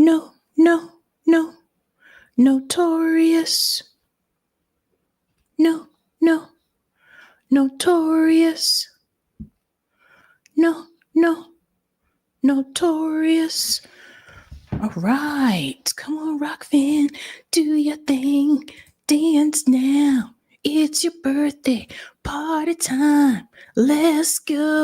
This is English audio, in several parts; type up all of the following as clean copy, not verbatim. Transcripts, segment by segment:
no, notorious. No, notorious. No, notorious. All right, come on, rock fan, do your thing, dance now. It's your birthday, party time. Let's go.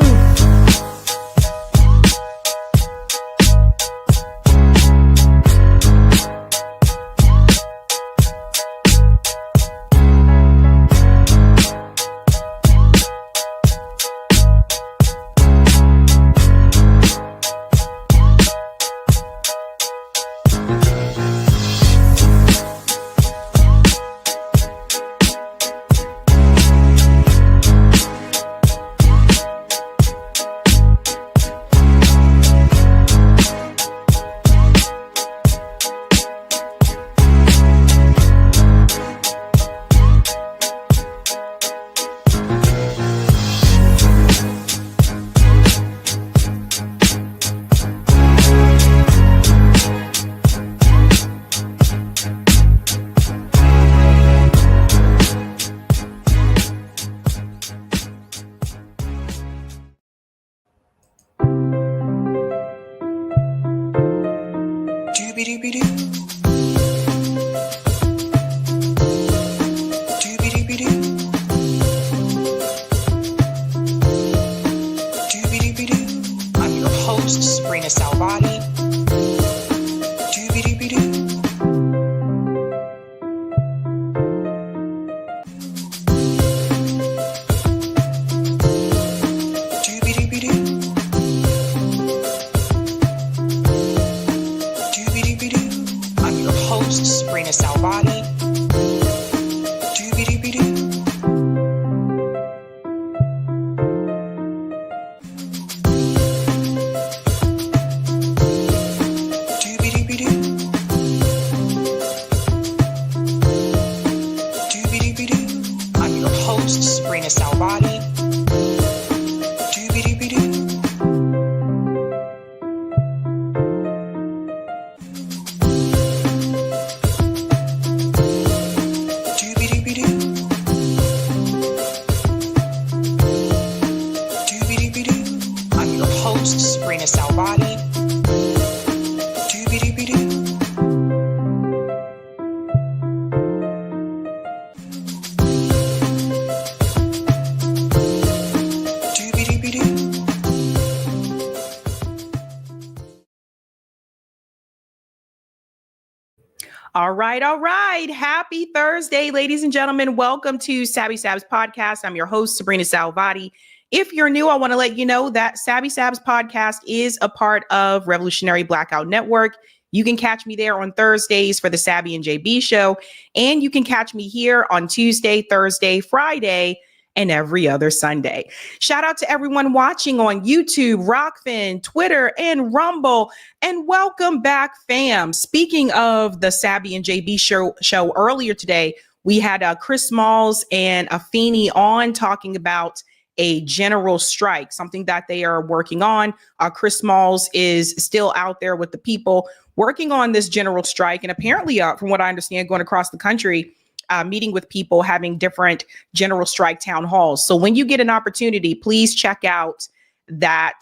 I'm your host, sabrinasalvati. I'm your host, sabrinasalvati. I'm your host, sabrinasalvati. I'm your host, sabrinasalvati. All right. Happy Thursday, ladies and gentlemen. Welcome to Sab's podcast. I'm your host, Sabrina Salvati. If you're new, I want to let you know that Sab's podcast is a part of Revolutionary Blackout Network. You can catch me there on Thursdays for the Sabby and JB show. And you can catch me here on Tuesday, Thursday, Friday, and every other Sunday. Shout out to everyone watching on YouTube, Rockfin, Twitter, and Rumble. And welcome back, fam. Speaking of the Sabby and JB show earlier today, we had Chris Smalls and Afeni on talking about a general strike, something that they are working on. Chris Smalls is still out there with the people working on this general strike. And apparently, from what I understand, going across the country, meeting with people, having different general strike town halls. So when you get an opportunity, please check out that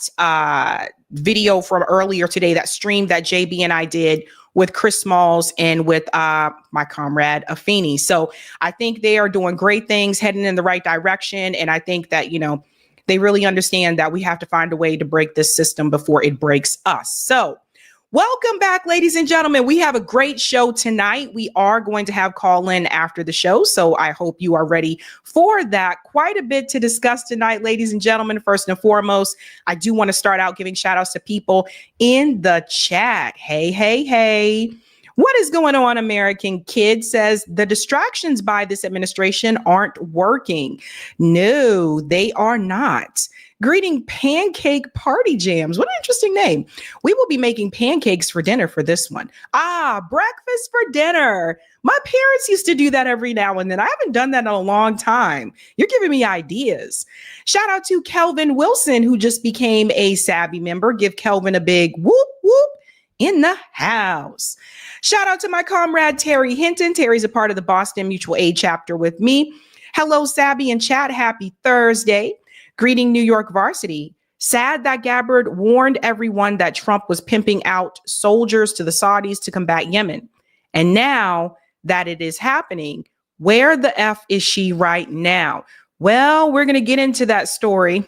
video from earlier today, that stream that JB and I did with Chris Smalls and with my comrade Afeni. So I think they are doing great things, heading in the right direction. And I think that, they really understand that we have to find a way to break this system before it breaks us. So welcome back, ladies and gentlemen. We have a great show tonight. We are going to have call in after the show, so I hope you are ready for that. Quite a bit to discuss tonight, ladies and gentlemen. First and foremost, I do want to start out giving shout outs to people in the chat. Hey. What is going on, American Kid? Says the distractions by this administration aren't working. No, they are not. Greeting Pancake Party Jams. What an interesting name. We will be making pancakes for dinner for this one. Breakfast for dinner. My parents used to do that every now and then. I haven't done that in a long time. You're giving me ideas. Shout out to Kelvin Wilson, who just became a Sabby member. Give Kelvin a big whoop, whoop. in the house. Shout out to my comrade, Terry Hinton. Terry's a part of the Boston Mutual Aid chapter with me. Hello, Sabby and chat. Happy Thursday. Greeting New York varsity. Sad that Gabbard warned everyone that Trump was pimping out soldiers to the Saudis to combat Yemen. And now that it is happening, where the F is she right now? Well, we're going to get into that story.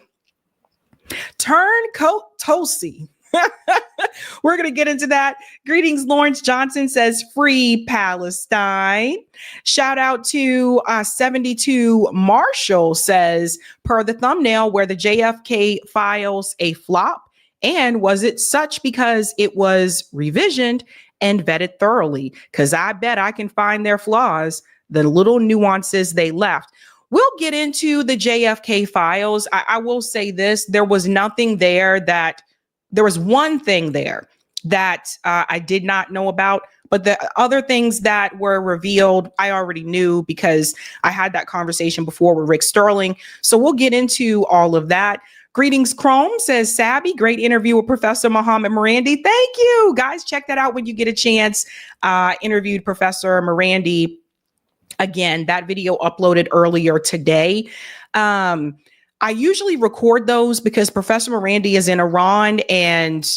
Turncoat Tulsi. We're going to get into that. Greetings, Lawrence Johnson says, free Palestine. Shout out to 72 Marshall says, per the thumbnail, where the JFK files a flop. And was it such because it was revisioned and vetted thoroughly? Because I bet I can find their flaws, the little nuances they left. We'll get into the JFK files. I will say this. There was one thing there that I did not know about, but the other things that were revealed, I already knew because I had that conversation before with Rick Sterling. So we'll get into all of that. Greetings, Chrome says, Sabby, great interview with Professor Muhammad Morandi. Thank you. Guys, check that out when you get a chance. Interviewed Professor Morandi. Again, that video uploaded earlier today. I usually record those because Professor Morandi is in Iran, and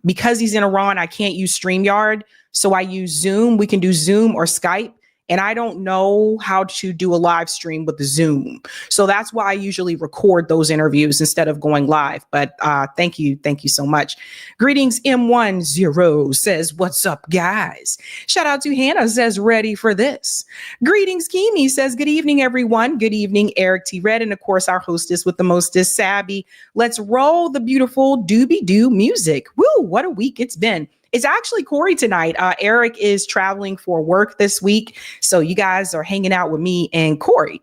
because he's in Iran, I can't use StreamYard. So I use Zoom. We can do Zoom or Skype. And I don't know how to do a live stream with the Zoom. So that's why I usually record those interviews instead of going live. But thank you. Thank you so much. Greetings, M10 says, what's up, guys? Shout out to Hannah says, ready for this. Greetings, Kimi says, good evening, everyone. Good evening, Eric T. Red. And of course, our hostess with the mostest, Sabby. Let's roll the beautiful doobie-doo music. Woo, what a week it's been. It's actually Corey tonight. Eric is traveling for work this week. So you guys are hanging out with me and Corey.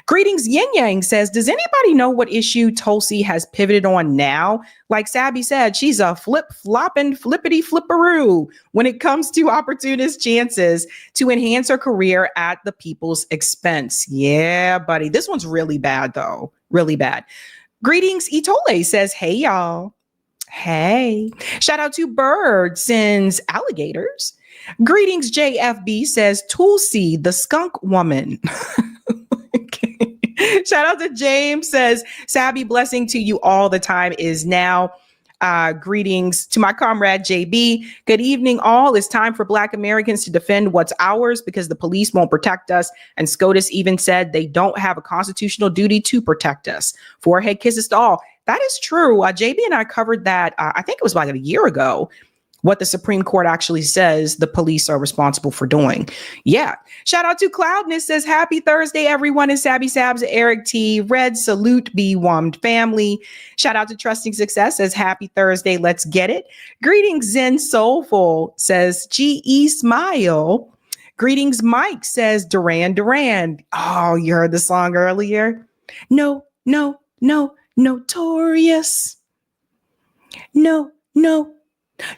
Greetings, Yin Yang says, does anybody know what issue Tulsi has pivoted on now? Like Sabby said, she's a flip-flopping flippity-flipperoo when it comes to opportunist chances to enhance her career at the people's expense. Yeah, buddy. This one's really bad, though. Really bad. Greetings, Itole says, hey, y'all. Hey, shout out to Bird sends alligators. Greetings, JFB says Tulsi, the skunk woman. Okay. Shout out to James says Sabby, blessing to you all the time is now. Greetings to my comrade JB. Good evening, all. It's time for Black Americans to defend what's ours because the police won't protect us. And SCOTUS even said they don't have a constitutional duty to protect us. Forehead kisses to all. That is true. JB and I covered that, I think it was like a year ago, what the Supreme Court actually says the police are responsible for doing. Yeah. Shout out to Cloudness says, happy Thursday, everyone. Is Sabby Sabs, Eric T. Red salute, be warmed family. Shout out to Trusting Success says, happy Thursday. Let's get it. Greetings, Zen Soulful says, GE Smile. Greetings, Mike says, Duran Duran. Oh, you heard the song earlier? No. Notorious. No.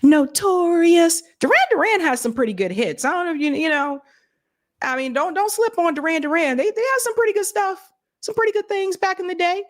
Notorious. Duran Duran has some pretty good hits. I don't know if you know. I mean, don't slip on Duran Duran. They have some pretty good stuff. Some pretty good things back in the day.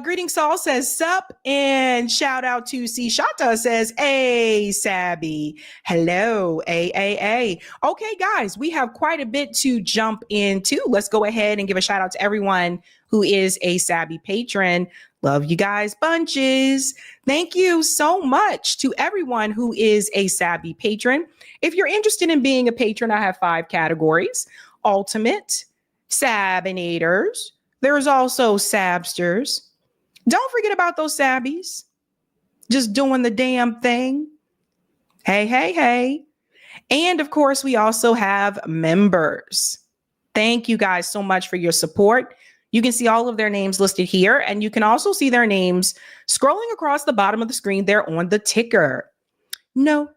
Greeting Saul says sup, and shout out to C Shata says, hey, Sabby. Hello, A. Okay, guys, we have quite a bit to jump into. Let's go ahead and give a shout out to everyone who is a Sabby patron. Love you guys bunches. Thank you so much to everyone who is a Sabby patron. If you're interested in being a patron, I have 5 categories. Ultimate, Sabinators. There's also Sabsters. Don't forget about those Sabbies. Just doing the damn thing. Hey. And of course, we also have members. Thank you guys so much for your support. You can see all of their names listed here, and you can also see their names scrolling across the bottom of the screen there on the ticker. No,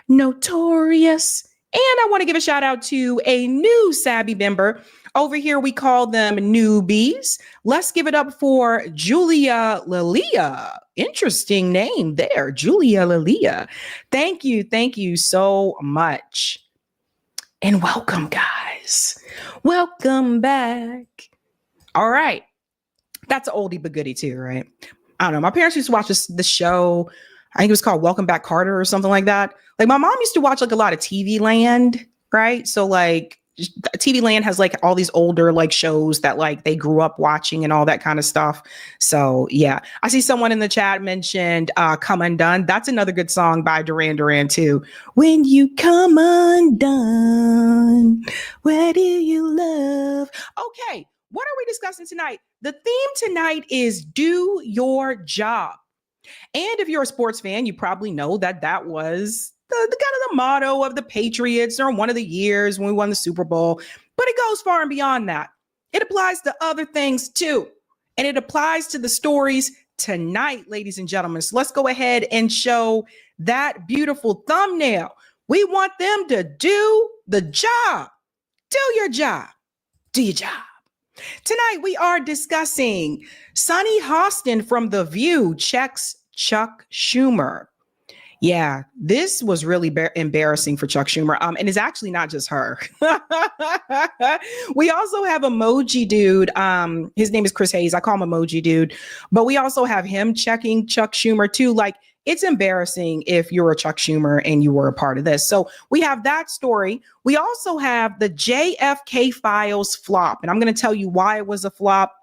notorious. And I want to give a shout out to a new Sabby member. Over here, we call them newbies. Let's give it up for Julia Lilia. Interesting name there, Julia Lilia. Thank you so much. And welcome, guys. Welcome back. All right. That's an oldie but goodie too, right? I don't know. My parents used to watch the show I think it was called Welcome Back Carter or something like that. Like my mom used to watch like a lot of TV Land, right? So like TV Land has like all these older like shows that like they grew up watching and all that kind of stuff. So yeah, I see someone in the chat mentioned Come Undone. That's another good song by Duran Duran too. When you come undone, where do you love? Okay, what are we discussing tonight? The theme tonight is do your job. And if you're a sports fan, you probably know that that was the kind of the motto of the Patriots during one of the years when we won the Super Bowl. But it goes far and beyond that. It applies to other things too. And it applies to the stories tonight, ladies and gentlemen. So let's go ahead and show that beautiful thumbnail. We want them to do the job. Do your job. Do your job. Tonight, we are discussing Sunny Hostin from The View checks Chuck Schumer. Yeah, this was really embarrassing for Chuck Schumer. And it's actually not just her. We also have Emoji Dude. His name is Chris Hayes. I call him Emoji Dude. But we also have him checking Chuck Schumer too. Like, it's embarrassing if you're a Chuck Schumer and you were a part of this. So we have that story. We also have the JFK files flop. And I'm going to tell you why it was a flop,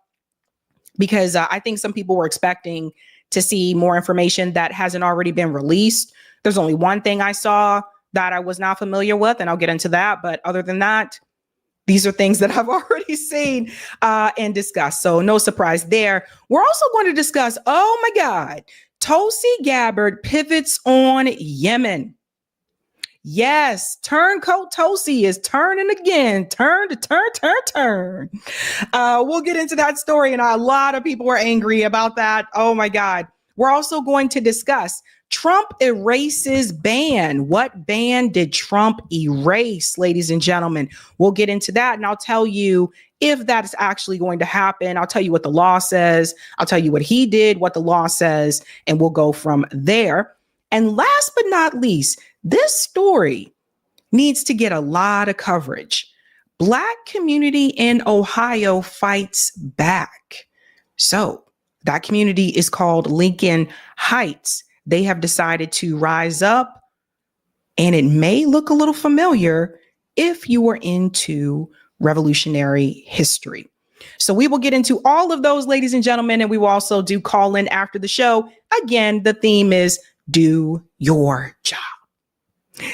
because I think some people were expecting to see more information that hasn't already been released. There's only one thing I saw that I was not familiar with, and I'll get into that. But other than that, these are things that I've already seen and discussed. So no surprise there. We're also going to discuss, oh my God, Tulsi Gabbard pivots on Yemen. Yes, turncoat Tulsi is turning again. Turn. We'll get into that story, and a lot of people are angry about that. Oh my God. We're also going to discuss Trump erases ban. What ban did Trump erase, ladies and gentlemen? We'll get into that, and I'll tell you if that is actually going to happen. I'll tell you what the law says. I'll tell you what he did, what the law says, and we'll go from there. And last but not least, this story needs to get a lot of coverage. Black community in Ohio fights back. So that community is called Lincoln Heights. They have decided to rise up, and it may look a little familiar if you were into revolutionary history. So we will get into all of those, ladies and gentlemen, and we will also do call in after the show. Again, the theme is do your job.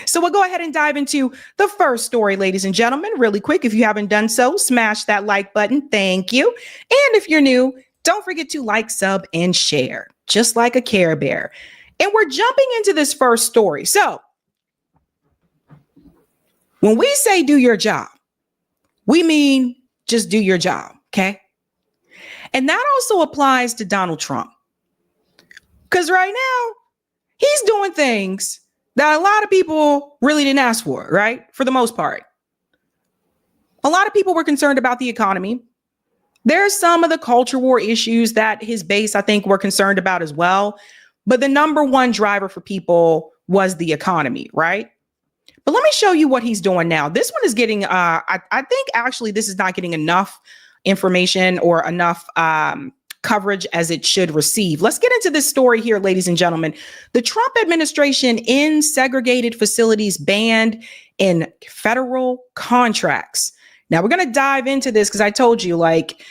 So we'll go ahead and dive into the first story, ladies and gentlemen, really quick. If you haven't done so, smash that like button. Thank you. And if you're new, don't forget to like, sub, and share, just like a Care Bear. And we're jumping into this first story. So when we say do your job, we mean just do your job, okay? And that also applies to Donald Trump. Because right now, he's doing things that a lot of people really didn't ask for, right? For the most part. A lot of people were concerned about the economy. There's some of the culture war issues that his base, I think, were concerned about as well. But the number one driver for people was the economy, right? But let me show you what he's doing now. This one is getting, I think actually this is not getting enough information or enough coverage as it should receive. Let's get into this story here, ladies and gentlemen. The Trump administration ends segregated facilities banned in federal contracts. Now we're going to dive into this because I told you, like,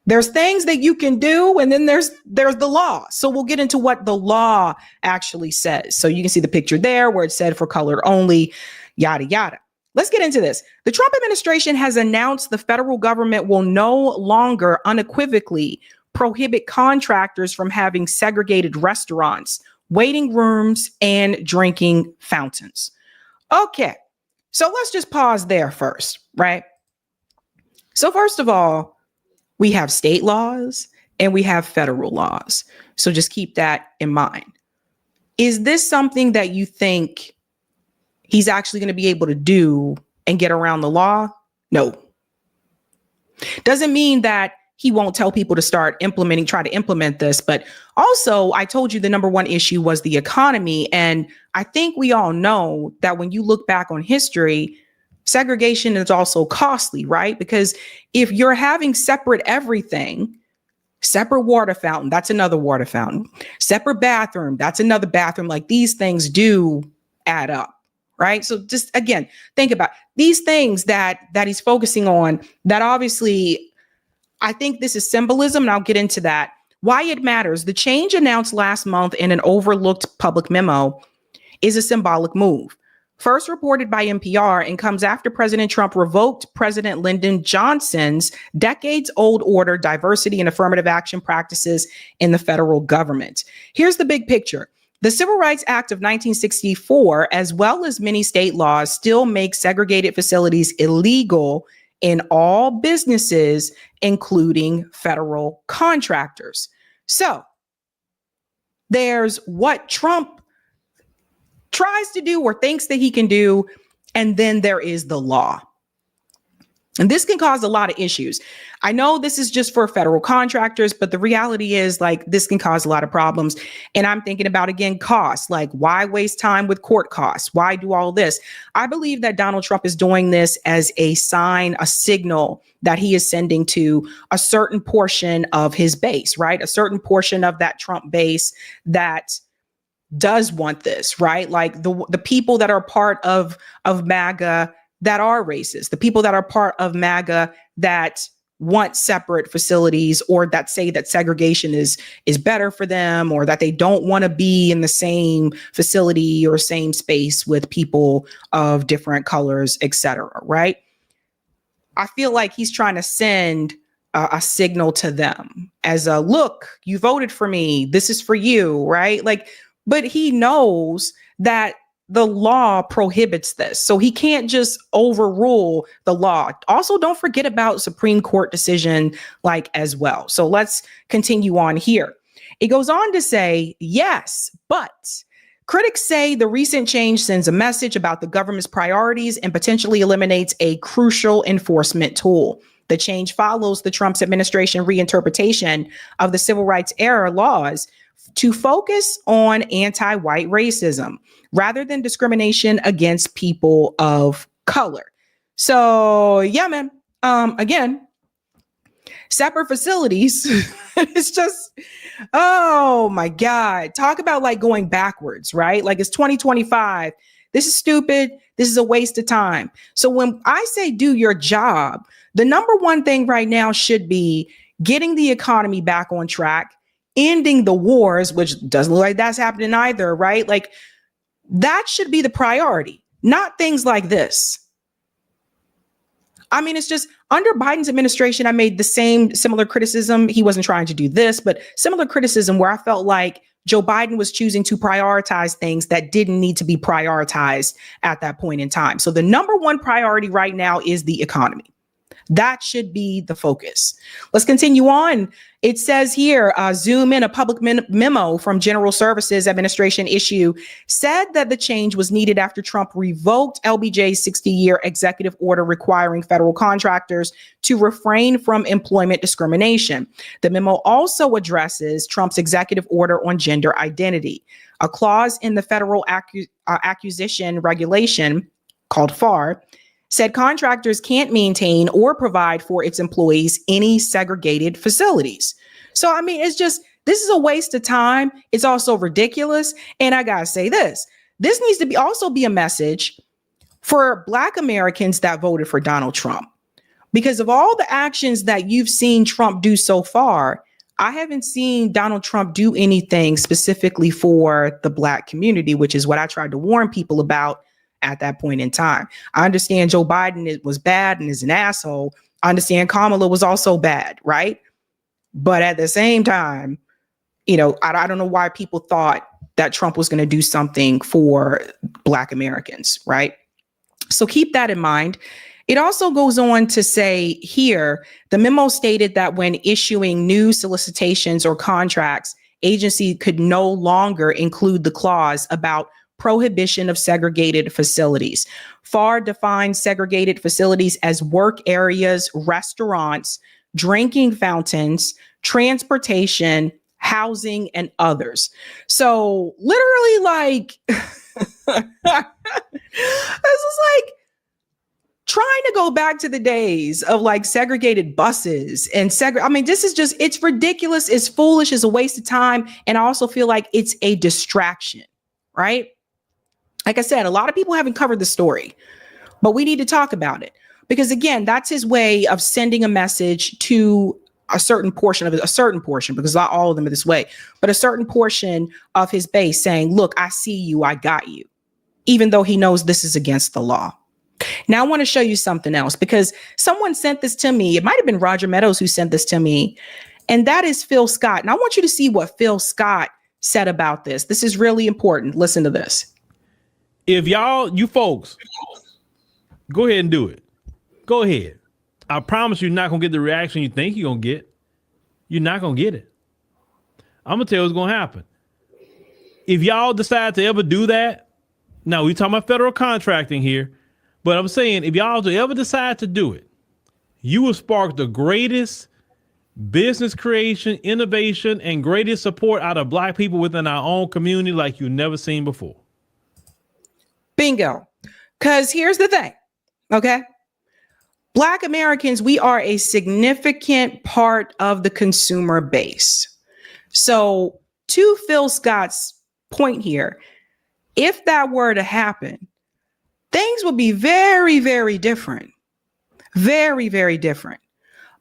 there's things that you can do, and then there's the law. So we'll get into what the law actually says. So you can see the picture there where it said for colored only, yada, yada. Let's get into this. The Trump administration has announced the federal government will no longer unequivocally prohibit contractors from having segregated restaurants, waiting rooms, and drinking fountains. Okay, so let's just pause there first, right? So first of all, we have state laws and we have federal laws. So just keep that in mind. Is this something that you think he's actually going to be able to do and get around the law? No. Doesn't mean that he won't tell people to try to implement this. But also, I told you the number one issue was the economy. And I think we all know that when you look back on history, segregation is also costly, right? Because if you're having separate everything, Separate water fountain, that's another water fountain. Separate bathroom, that's another bathroom. Like these things do add up, right? So just again, think about these things that he's focusing on that obviously, I think this is symbolism, and I'll get into that. Why it matters. The change announced last month in an overlooked public memo is a symbolic move. First reported by NPR and comes after President Trump revoked President Lyndon Johnson's decades-old order diversity and affirmative action practices in the federal government. Here's the big picture. The Civil Rights Act of 1964, as well as many state laws, still make segregated facilities illegal in all businesses, including federal contractors. So there's what Trump tries to do or thinks that he can do, and then there is the law. And this can cause a lot of issues. I know this is just for federal contractors, but the reality is like this can cause a lot of problems. And I'm thinking about, again, costs. Like, why waste time with court costs? Why do all this? I believe that Donald Trump is doing this as a sign, a signal that he is sending to a certain portion of his base, right? A certain portion of that Trump base that does want this, right? Like the people that are part of MAGA that are racist, the people that are part of MAGA that want separate facilities or that say that segregation is better for them, or that they don't want to be in the same facility or same space with people of different colors, etc. Right? I feel like he's trying to send a signal to them as a, look, you voted for me. This is for you, right? Like, but he knows that the law prohibits this. So he can't just overrule the law. Also, don't forget about Supreme Court decision like as well. So let's continue on here. It goes on to say, yes, but critics say the recent change sends a message about the government's priorities and potentially eliminates a crucial enforcement tool. The change follows the Trump administration reinterpretation of the civil rights era laws to focus on anti-white racism rather than discrimination against people of color. So yeah, man, again, separate facilities. It's just, oh my God. Talk about like going backwards, right? Like it's 2025. This is stupid. This is a waste of time. So when I say do your job, the number one thing right now should be getting the economy back on track, ending the wars, which doesn't look like that's happening either, right? Like that should be the priority, not things like this. I mean, it's just under Biden's administration, I made the similar criticism. He wasn't trying to do this, but similar criticism where I felt like Joe Biden was choosing to prioritize things that didn't need to be prioritized at that point in time. So the number one priority right now is the economy. That should be the focus. Let's continue on. It says here, zoom in, a public memo from General Services Administration issue said that the change was needed after Trump revoked LBJ's 60-year executive order requiring federal contractors to refrain from employment discrimination. The memo also addresses Trump's executive order on gender identity. A clause in the federal acquisition regulation called FAR said contractors can't maintain or provide for its employees any segregated facilities. So, I mean, it's just, this is a waste of time. It's also ridiculous. And I gotta say this needs to also be a message for Black Americans that voted for Donald Trump. Because of all the actions that you've seen Trump do so far, I haven't seen Donald Trump do anything specifically for the Black community, which is what I tried to warn people about at that point in time. I understand Joe Biden was bad and is an asshole. I understand Kamala was also bad, right? But at the same time, you know, I don't know why people thought that Trump was going to do something for Black Americans, right? So keep that in mind. It also goes on to say here, the memo stated that when issuing new solicitations or contracts, agency could no longer include the clause about prohibition of segregated facilities. FAR defines segregated facilities as work areas, restaurants, drinking fountains, transportation, housing, and others. So literally like, this is like trying to go back to the days of like segregated buses and I mean, this is just, it's ridiculous. It's foolish. It's a waste of time. And I also feel like it's a distraction, right? Like I said, a lot of people haven't covered the story, but we need to talk about it because again, that's his way of sending a message to a certain portion, because not all of them are this way, but a certain portion of his base saying, look, I see you, I got you, even though he knows this is against the law. Now I want to show you something else because someone sent this to me. It might've been Roger Meadows who sent this to me, and that is Phil Scott. And I want you to see what Phil Scott said about this. This is really important. Listen to this. If you folks, go ahead and do it. Go ahead. I promise you're not going to get the reaction you think you're going to get. You're not going to get it. I'm going to tell you what's going to happen. If y'all decide to ever do that, now we're talking about federal contracting here, but I'm saying if y'all ever decide to do it, you will spark the greatest business creation, innovation, and greatest support out of Black people within our own community like you've never seen before. Bingo. Because here's the thing, okay? Black Americans, we are a significant part of the consumer base. So to Phil Scott's point here, if that were to happen, things would be very, very different. Very, very different.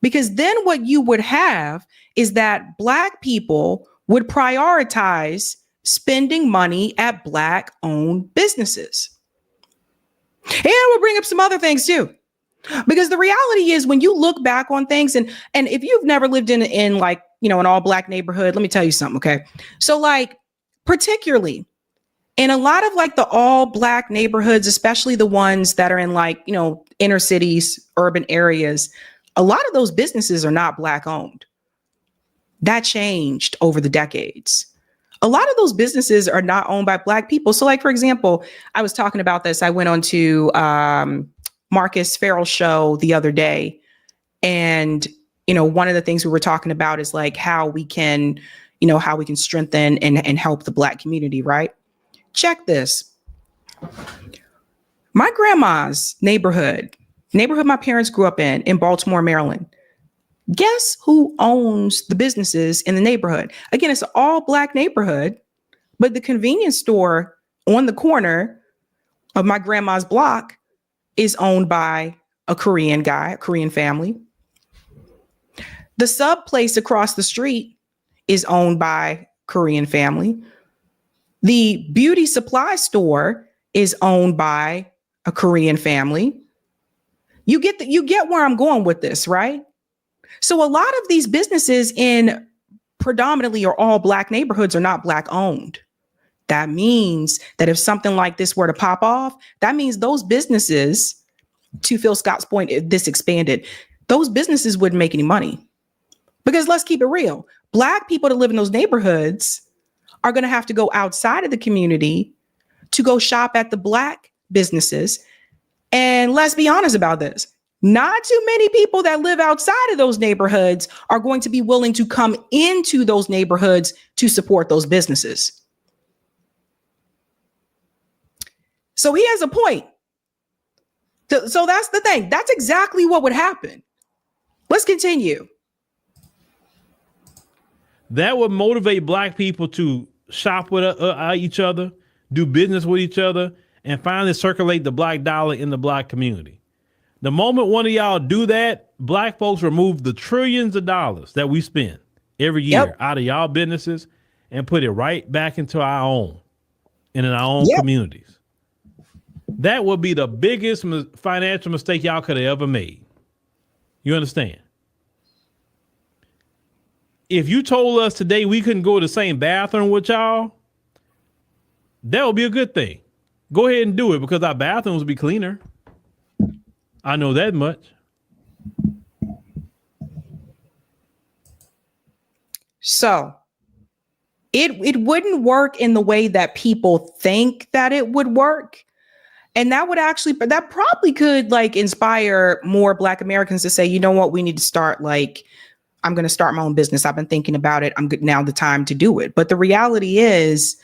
Because then what you would have is that Black people would prioritize spending money at Black-owned businesses. And we'll bring up some other things too. Because the reality is when you look back on things and if you've never lived in like, an all Black neighborhood, let me tell you something, okay? So like, particularly in a lot of like the all Black neighborhoods, especially the ones that are in like, inner cities, urban areas, a lot of those businesses are not Black owned. That changed over the decades. A lot of those businesses are not owned by Black people. So like, for example, I was talking about this. I went on to Marcus Farrell's show the other day. And, one of the things we were talking about is like how we can strengthen and help the Black community, right? Check this. My grandma's neighborhood my parents grew up in Baltimore, Maryland. Guess who owns the businesses in the neighborhood? Again, it's an all Black neighborhood, but the convenience store on the corner of my grandma's block is owned by a Korean guy, a Korean family. The sub place across the street is owned by Korean family. The beauty supply store is owned by a Korean family. You get where I'm going with this, right? So a lot of these businesses in predominantly or all Black neighborhoods are not Black owned. That means that if something like this were to pop off, that means those businesses, to Phil Scott's point, if this expanded, those businesses wouldn't make any money. Because let's keep it real. Black people that live in those neighborhoods are going to have to go outside of the community to go shop at the Black businesses. And let's be honest about this. Not too many people that live outside of those neighborhoods are going to be willing to come into those neighborhoods to support those businesses. So he has a point. So that's the thing. That's exactly what would happen. Let's continue. That would motivate Black people to shop with each other, do business with each other, and finally circulate the Black dollar in the Black community. The moment one of y'all do that, Black folks remove the trillions of dollars that we spend every year out of y'all businesses and put it right back into our own and in our own communities. That would be the biggest financial mistake y'all could have ever made. You understand? If you told us today we couldn't go to the same bathroom with y'all, that would be a good thing. Go ahead and do it because our bathrooms will be cleaner. I know that much. So it wouldn't work in the way that people think that it would work. And that probably could like inspire more Black Americans to say, you know what, we need to start I'm going to start my own business. I've been thinking about it. I'm good now, the time to do it. But the reality is,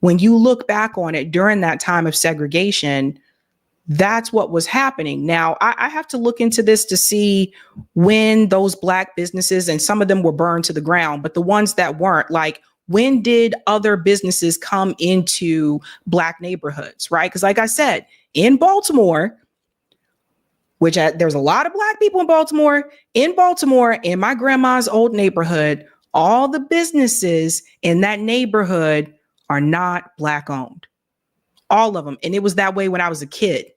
when you look back on it during that time of segregation, That's what was happening. Now, I have to look into this to see when those Black businesses, and some of them were burned to the ground, but the ones that weren't, like, when did other businesses come into Black neighborhoods, right? Because like I said, in Baltimore, which there's a lot of Black people in Baltimore, in my grandma's old neighborhood, all the businesses in that neighborhood are not Black owned. All of them. And it was that way when I was a kid.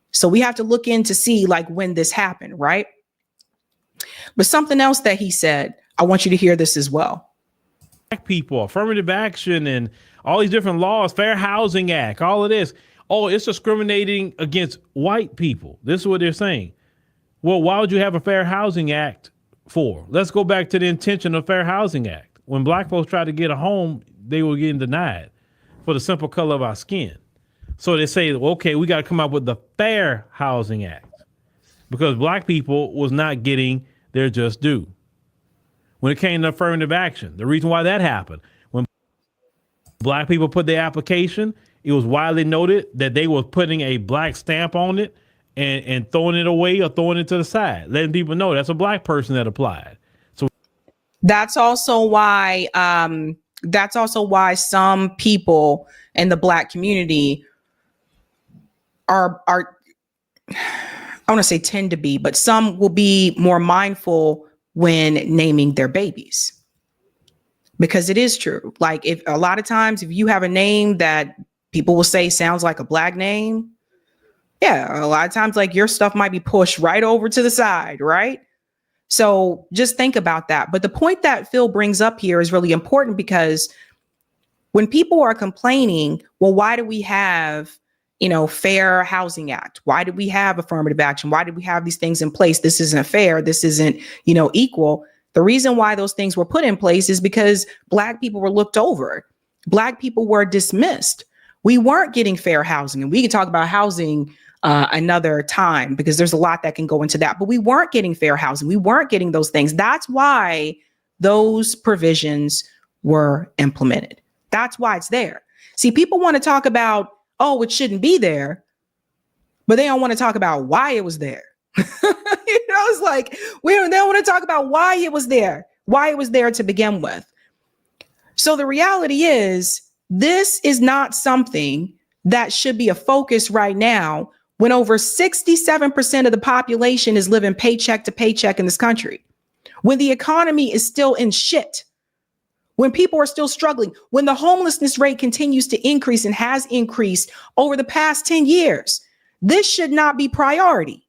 So we have to look in to see like when this happened, right? But something else that he said, I want you to hear this as well. Black people, affirmative action, and all these different laws, Fair Housing Act, all of this. Oh, it's discriminating against white people. This is what they're saying. Well, why would you have a Fair Housing Act for? Let's go back to the intention of Fair Housing Act. When Black folks tried to get a home, they were getting denied for the simple color of our skin. So they say, okay, we got to come up with the Fair Housing Act because Black people was not getting their just due. When it came to affirmative action, the reason why that happened, when Black people put their application, it was widely noted that they were putting a Black stamp on it and throwing it away or throwing it to the side, letting people know that's a Black person that applied. So that's also why some people in the Black community are I want to say tend to be, but some will be more mindful when naming their babies. Because it is true. Like if a lot of times if you have a name that people will say sounds like a Black name, yeah, a lot of times like your stuff might be pushed right over to the side, right? So just think about that. But the point that Phil brings up here is really important because when people are complaining, well, why do we have, Fair Housing Act? Why did we have affirmative action? Why did we have these things in place? This isn't fair. This isn't, equal. The reason why those things were put in place is because Black people were looked over. Black people were dismissed. We weren't getting fair housing. And we can talk about housing another time because there's a lot that can go into that. But we weren't getting fair housing. We weren't getting those things. That's why those provisions were implemented. That's why it's there. See, people want to talk about, oh, it shouldn't be there, but they don't want to talk about why it was there. It's like they don't want to talk about why it was there to begin with. So the reality is, this is not something that should be a focus right now when over 67% of the population is living paycheck to paycheck in this country, when the economy is still in shit, when people are still struggling, when the homelessness rate continues to increase and has increased over the past 10 years. This should not be priority.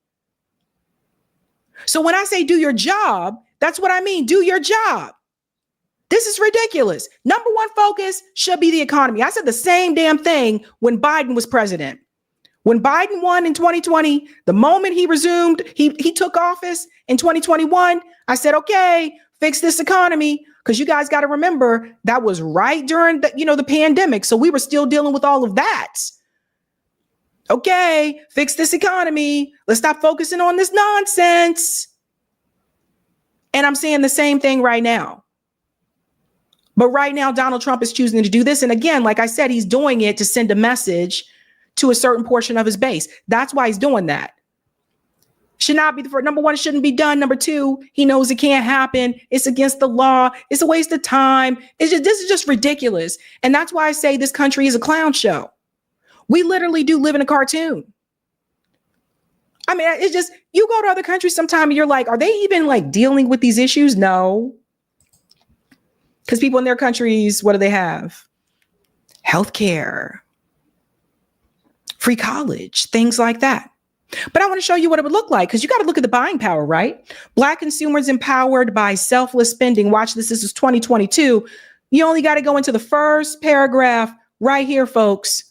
So when I say do your job, that's what I mean. Do your job. This is ridiculous. Number one focus should be the economy. I said the same damn thing when Biden was president. When Biden won in 2020, the moment he resumed, he took office in 2021, I said, okay, fix this economy. Because you guys got to remember that was right during the pandemic. So we were still dealing with all of that. Okay, fix this economy. Let's stop focusing on this nonsense. And I'm saying the same thing right now. But right now, Donald Trump is choosing to do this. And again, like I said, he's doing it to send a message to a certain portion of his base. That's why he's doing that. Should not be the first. Number one, it shouldn't be done. Number two, he knows it can't happen. It's against the law. It's a waste of time. This is just ridiculous. And that's why I say this country is a clown show. We literally do live in a cartoon. I mean, it's just, you go to other countries sometime and you're like, are they even like dealing with these issues? No. Because people in their countries, what do they have? Healthcare, free college, things like that. But I want to show you what it would look like, because you got to look at the buying power, right? Black consumers empowered by selfless spending. Watch this. This is 2022. You only got to go into the first paragraph right here, folks.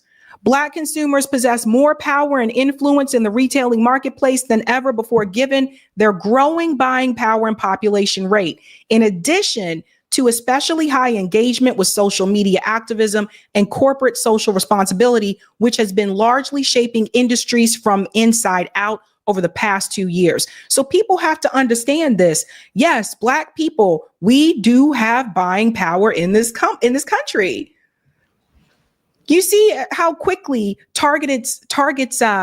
Black consumers possess more power and influence in the retailing marketplace than ever before, given their growing buying power and population rate. In addition to especially high engagement with social media activism and corporate social responsibility, which has been largely shaping industries from inside out over the past 2 years. So people have to understand this. Yes, Black people, we do have buying power in this country. You see how quickly Target's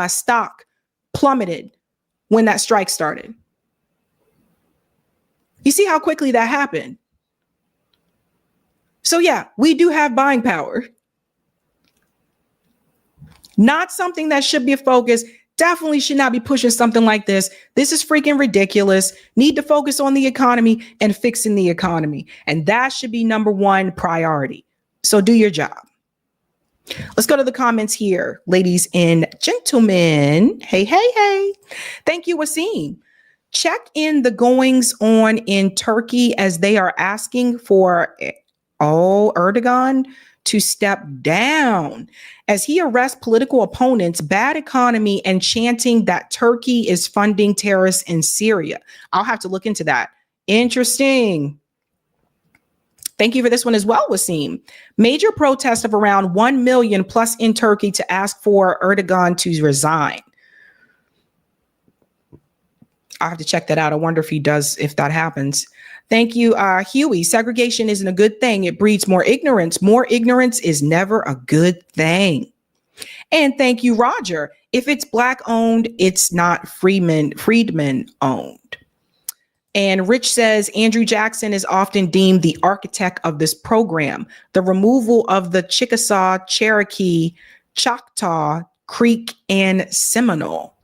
stock plummeted when that strike started. You see how quickly that happened. So yeah, we do have buying power. Not something that should be a focus. Definitely should not be pushing something like this. This is freaking ridiculous. Need to focus on the economy and fixing the economy. And that should be number one priority. So do your job. Let's go to the comments here, ladies and gentlemen. Hey, hey, hey. Thank you, Wasim. Check in the goings on in Turkey as they are asking for Erdogan to step down as he arrests political opponents, bad economy, and chanting that Turkey is funding terrorists in Syria. I'll have to look into that. Interesting. Thank you for this one as well, Wasim. Major protest of around 1 million plus in Turkey to ask for Erdogan to resign. I'll have to check that out. I wonder if that happens. Thank you, Huey. Segregation isn't a good thing. It breeds more ignorance. More ignorance is never a good thing. And thank you, Roger. If it's Black owned, it's not freedmen owned. And Rich says, Andrew Jackson is often deemed the architect of this program. The removal of the Chickasaw, Cherokee, Choctaw, Creek, and Seminole.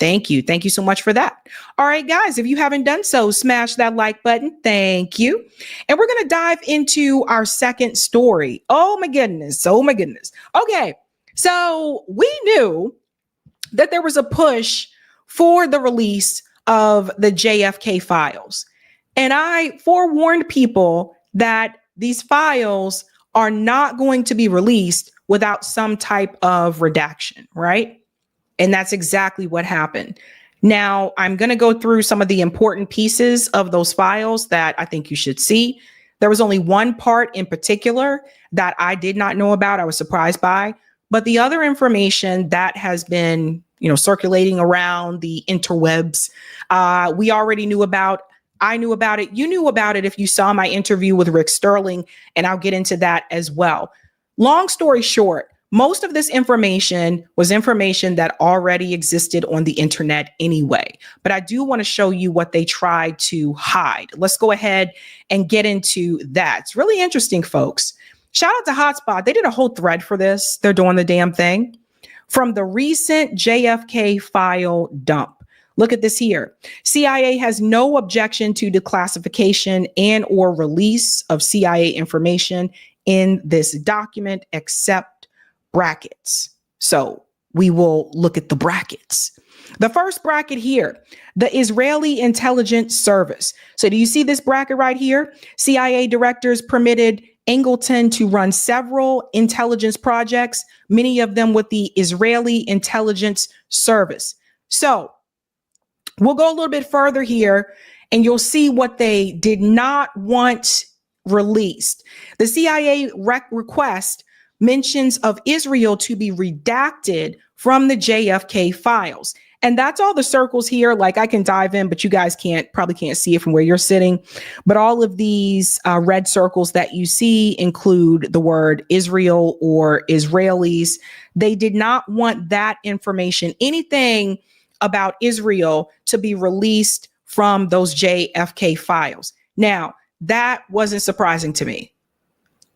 Thank you. Thank you so much for that. All right, guys, if you haven't done so, smash that like button. Thank you. And we're going to dive into our second story. Oh, my goodness. Oh, my goodness. Okay, so we knew that there was a push for the release of the JFK files. And I forewarned people that these files are not going to be released without some type of redaction, right? And that's exactly what happened. Now, I'm going to go through some of the important pieces of those files that I think you should see. There was only one part in particular that I did not know about. I was surprised by. But the other information that has been, circulating around the interwebs, we already knew about. I knew about it. You knew about it if you saw my interview with Rick Sterling, and I'll get into that as well. Long story short, most of this information was information that already existed on the internet anyway, but I do want to show you what they tried to hide. Let's go ahead and get into that. It's really interesting, folks. Shout out to Hotspot. They did a whole thread for this. They're doing the damn thing. From the recent JFK file dump. Look at this here. CIA has no objection to declassification and or release of CIA information in this document except brackets. So we will look at the brackets. The first bracket here, the Israeli Intelligence Service. So do you see this bracket right here? CIA directors permitted Angleton to run several intelligence projects, many of them with the Israeli Intelligence Service. So we'll go a little bit further here and you'll see what they did not want released. The CIA request mentions of Israel to be redacted from the JFK files. And that's all the circles here. Like I can dive in, but you guys probably can't see it from where you're sitting. But all of these red circles that you see include the word Israel or Israelis. They did not want that information, anything about Israel, to be released from those JFK files. Now, that wasn't surprising to me,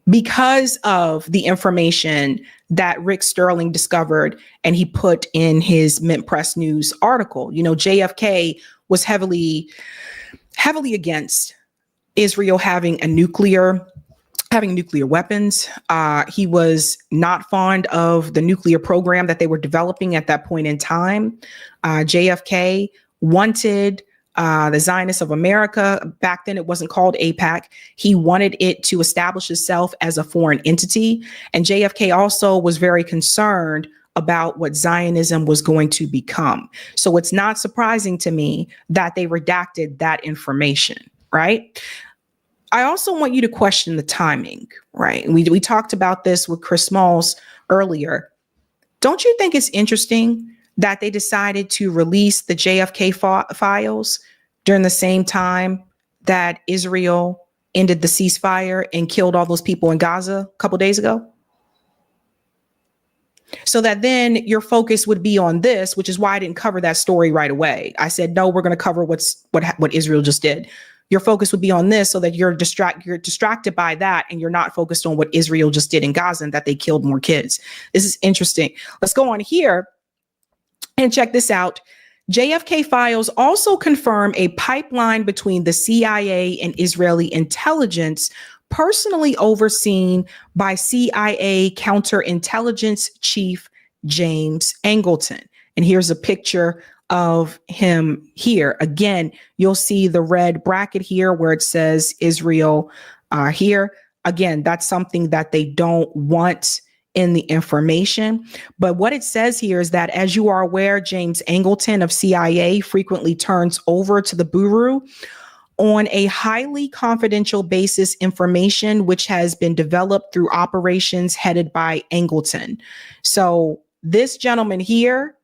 because of the information that Rick Sterling discovered and he put in his Mint Press News article. JFK was heavily against Israel having nuclear weapons. He was not fond of the nuclear program that they were developing at that point in time. JFK wanted the Zionists of America, back then it wasn't called AIPAC. He wanted it to establish itself as a foreign entity. And JFK also was very concerned about what Zionism was going to become. So it's not surprising to me that they redacted that information, right? I also want you to question the timing, right? We talked about this with Chris Smalls earlier. Don't you think it's interesting that they decided to release the JFK files during the same time that Israel ended the ceasefire and killed all those people in Gaza a couple days ago? So that then your focus would be on this, which is why I didn't cover that story right away. I said, no, we're going to cover what Israel just did. Your focus would be on this so that you're distracted by that and you're not focused on what Israel just did in Gaza and that they killed more kids. This is interesting. Let's go on here and check this out. JFK files also confirm a pipeline between the CIA and Israeli intelligence, personally overseen by CIA counterintelligence chief James Angleton. And here's a picture of him here. Again, you'll see the red bracket here where it says Israel here. Again, that's something that they don't want in the information. But what it says here is that, as you are aware, James Angleton of CIA frequently turns over to the Bureau on a highly confidential basis information which has been developed through operations headed by Angleton. So this gentleman here,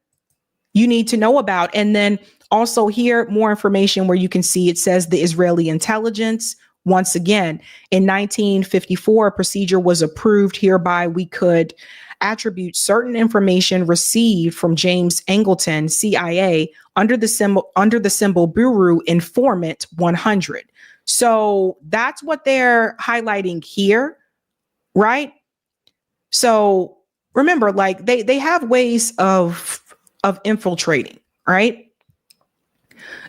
you need to know about. And then also here, more information where you can see it says the Israeli intelligence. Once again, in 1954, a procedure was approved hereby we could attribute certain information received from James Angleton, CIA, under the symbol Bureau Informant 100. So that's what they're highlighting here, right? So remember, like they have ways of infiltrating, right?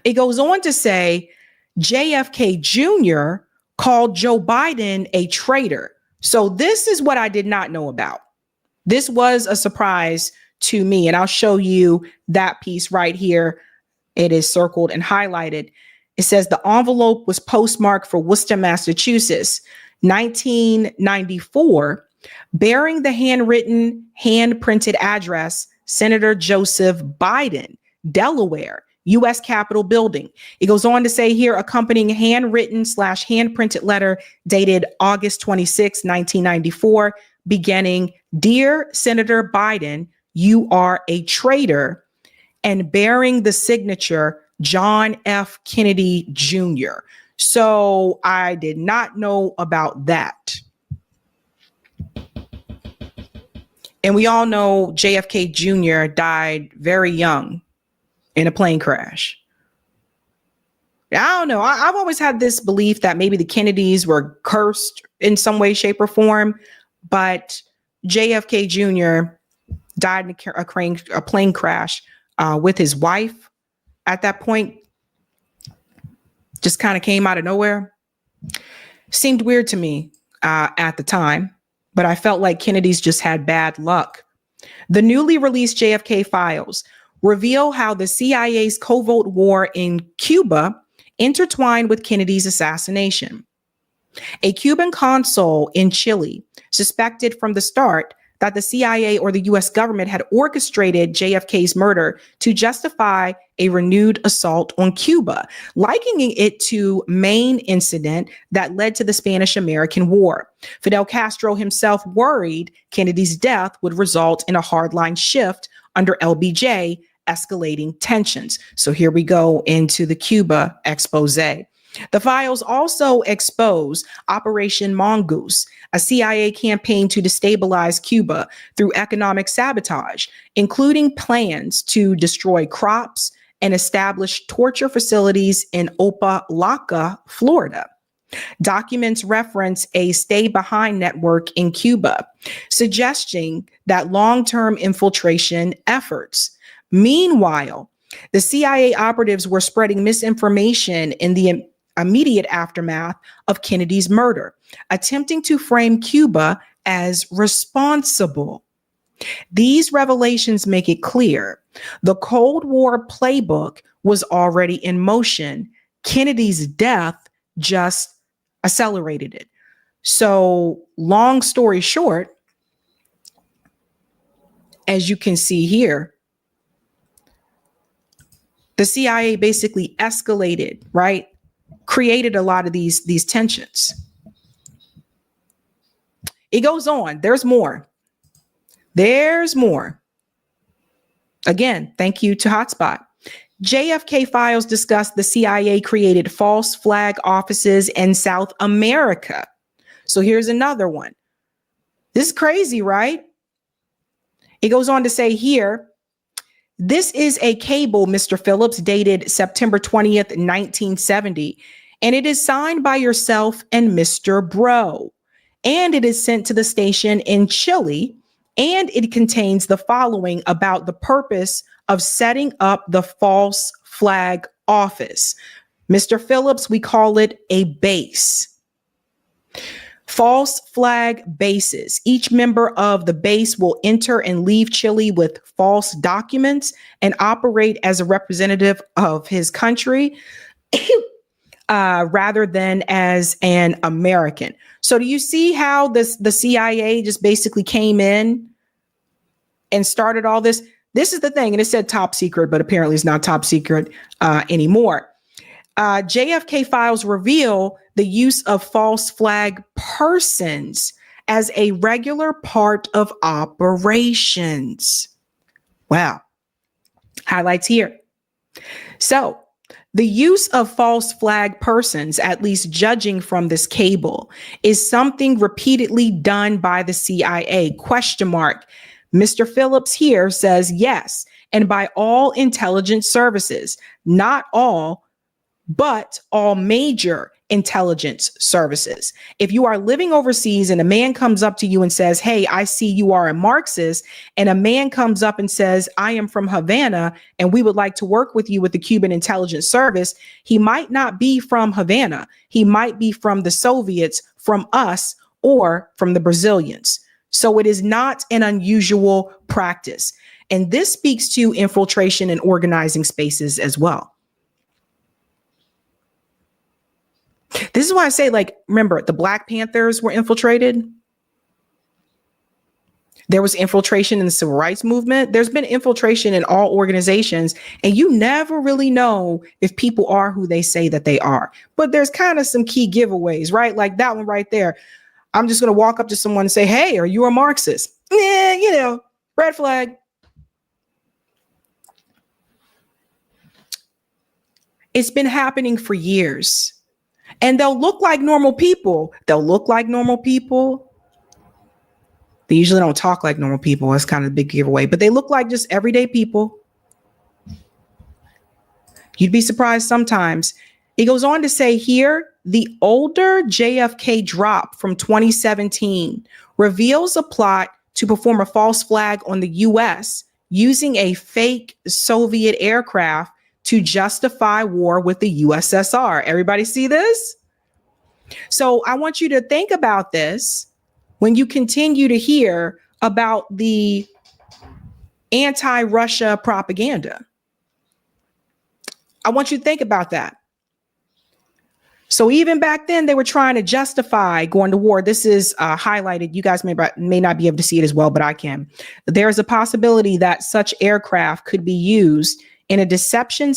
It goes on to say JFK Jr. called Joe Biden a traitor. So this is what I did not know about. This was a surprise to me, and I'll show you that piece right here. It is circled and highlighted. It says the envelope was postmarked for Worcester, Massachusetts, 1994, bearing the handwritten, hand-printed address, Senator Joseph Biden, Delaware, U.S. Capitol Building. It goes on to say here, accompanying handwritten/hand-printed letter dated August 26, 1994, beginning, "Dear Senator Biden, you are a traitor," and bearing the signature John F. Kennedy Jr. So I did not know about that. And we all know JFK Jr. died very young in a plane crash. I don't know. I've always had this belief that maybe the Kennedys were cursed in some way, shape, or form, but JFK Jr. died in a plane crash with his wife at that point. Just kind of came out of nowhere. Seemed weird to me at the time, but I felt like Kennedys just had bad luck. The newly released JFK files reveal how the CIA's covert war in Cuba intertwined with Kennedy's assassination. A Cuban consul in Chile suspected from the start that the CIA or the US government had orchestrated JFK's murder to justify a renewed assault on Cuba, likening it to Maine incident that led to the Spanish-American War. Fidel Castro himself worried Kennedy's death would result in a hardline shift under LBJ, escalating tensions. So here we go into the Cuba expose. The files also expose Operation Mongoose, a CIA campaign to destabilize Cuba through economic sabotage, including plans to destroy crops and establish torture facilities in Opa-locka, Florida. Documents reference a stay-behind network in Cuba, suggesting that long-term infiltration efforts. Meanwhile, the CIA operatives were spreading misinformation in the immediate aftermath of Kennedy's murder, attempting to frame Cuba as responsible. These revelations make it clear the Cold War playbook was already in motion. Kennedy's death just accelerated it. So, long story short, as you can see here, the CIA basically escalated, right? Created a lot of these tensions. It goes on. There's more. There's more. Again, thank you to Hotspot. JFK files discuss the CIA created false flag offices in South America. So here's another one. This is crazy, right? It goes on to say here, this is a cable, Mr. Phillips, dated September 20th, 1970, and it is signed by yourself and Mr. Bro. And it is sent to the station in Chile, and it contains the following about the purpose of setting up the false flag office. Mr. Phillips, we call it a base. False flag bases. Each member of the base will enter and leave Chile with false documents and operate as a representative of his country rather than as an American. So do you see how the CIA just basically came in and started all this? This is the thing, and it said top secret, but apparently it's not top secret anymore. JFK files reveal the use of false flag persons as a regular part of operations. Wow. Highlights here. So the use of false flag persons, at least judging from this cable, is something repeatedly done by the CIA, question mark. Mr. Phillips here says yes, and by all intelligence services, not all, but all major intelligence services. If you are living overseas and a man comes up to you and says, hey, I see you are a Marxist, and a man comes up and says, I am from Havana and we would like to work with you with the Cuban intelligence service, he might not be from Havana. He might be from the Soviets, from us, or from the Brazilians. So it is not an unusual practice. And this speaks to infiltration and organizing spaces as well. This is why I say, like, remember, the Black Panthers were infiltrated. There was infiltration in the civil rights movement. There's been infiltration in all organizations, and you never really know if people are who they say that they are. But there's kind of some key giveaways, right? Like that one right there. I'm just going to walk up to someone and say, hey, are you a Marxist? Red flag. It's been happening for years. And they'll look like normal people. They usually don't talk like normal people. That's kind of the big giveaway. But they look like just everyday people. You'd be surprised sometimes. It goes on to say here, the older JFK drop from 2017 reveals a plot to perform a false flag on the U.S. using a fake Soviet aircraft to justify war with the USSR. Everybody see this? So I want you to think about this when you continue to hear about the anti-Russia propaganda. I want you to think about that. So even back then, they were trying to justify going to war. This is highlighted. You guys may not be able to see it as well, but I can. There's a possibility that such aircraft could be used in a deception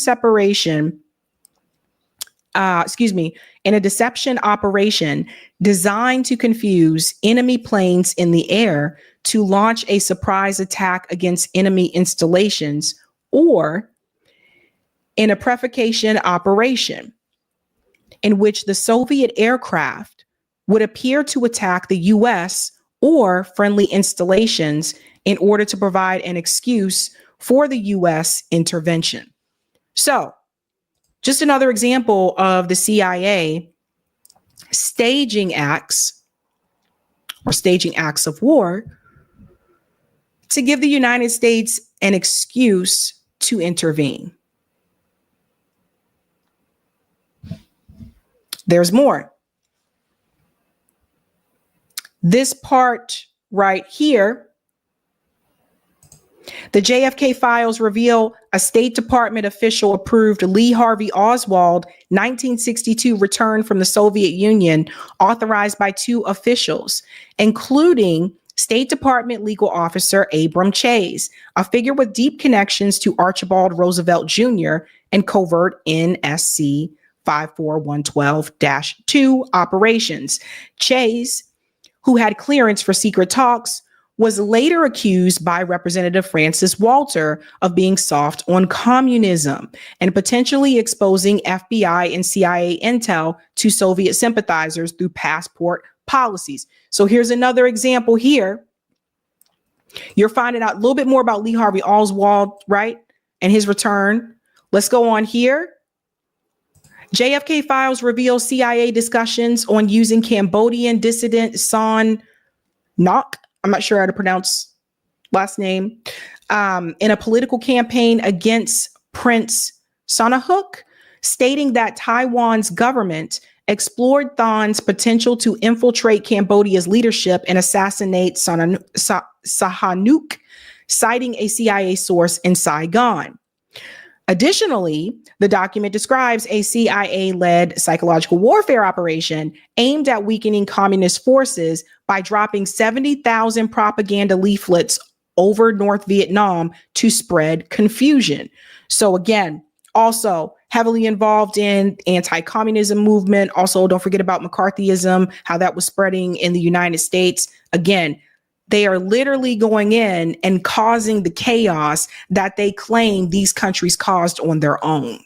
operation designed to confuse enemy planes in the air to launch a surprise attack against enemy installations, or in a provocation operation in which the Soviet aircraft would appear to attack the US or friendly installations in order to provide an excuse for the US intervention. So, just another example of the CIA staging acts of war to give the United States an excuse to intervene. There's more. This part right here, the JFK files reveal a State Department official approved Lee Harvey Oswald 1962 return from the Soviet Union, authorized by two officials, including State Department legal officer Abram Chase, a figure with deep connections to Archibald Roosevelt Jr. and covert NSC 54112-2 operations. Chase, who had clearance for secret talks, was later accused by Representative Francis Walter of being soft on communism and potentially exposing FBI and CIA intel to Soviet sympathizers through passport policies. So here's another example here You're finding out a little bit more about Lee Harvey Oswald, right? And his return. Let's go on here. JFK files reveal CIA discussions on using Cambodian dissident Son Ngoc, I'm not sure how to pronounce last name, in a political campaign against Prince Sihanouk, stating that Taiwan's government explored Thon's potential to infiltrate Cambodia's leadership and assassinate Sihanouk, citing a CIA source in Saigon. Additionally, the document describes a CIA-led psychological warfare operation aimed at weakening communist forces by dropping 70,000 propaganda leaflets over North Vietnam to spread confusion. So again, also heavily involved in anti-communism movement. Also, don't forget about McCarthyism, how that was spreading in the United States. Again, they are literally going in and causing the chaos that they claim these countries caused on their own.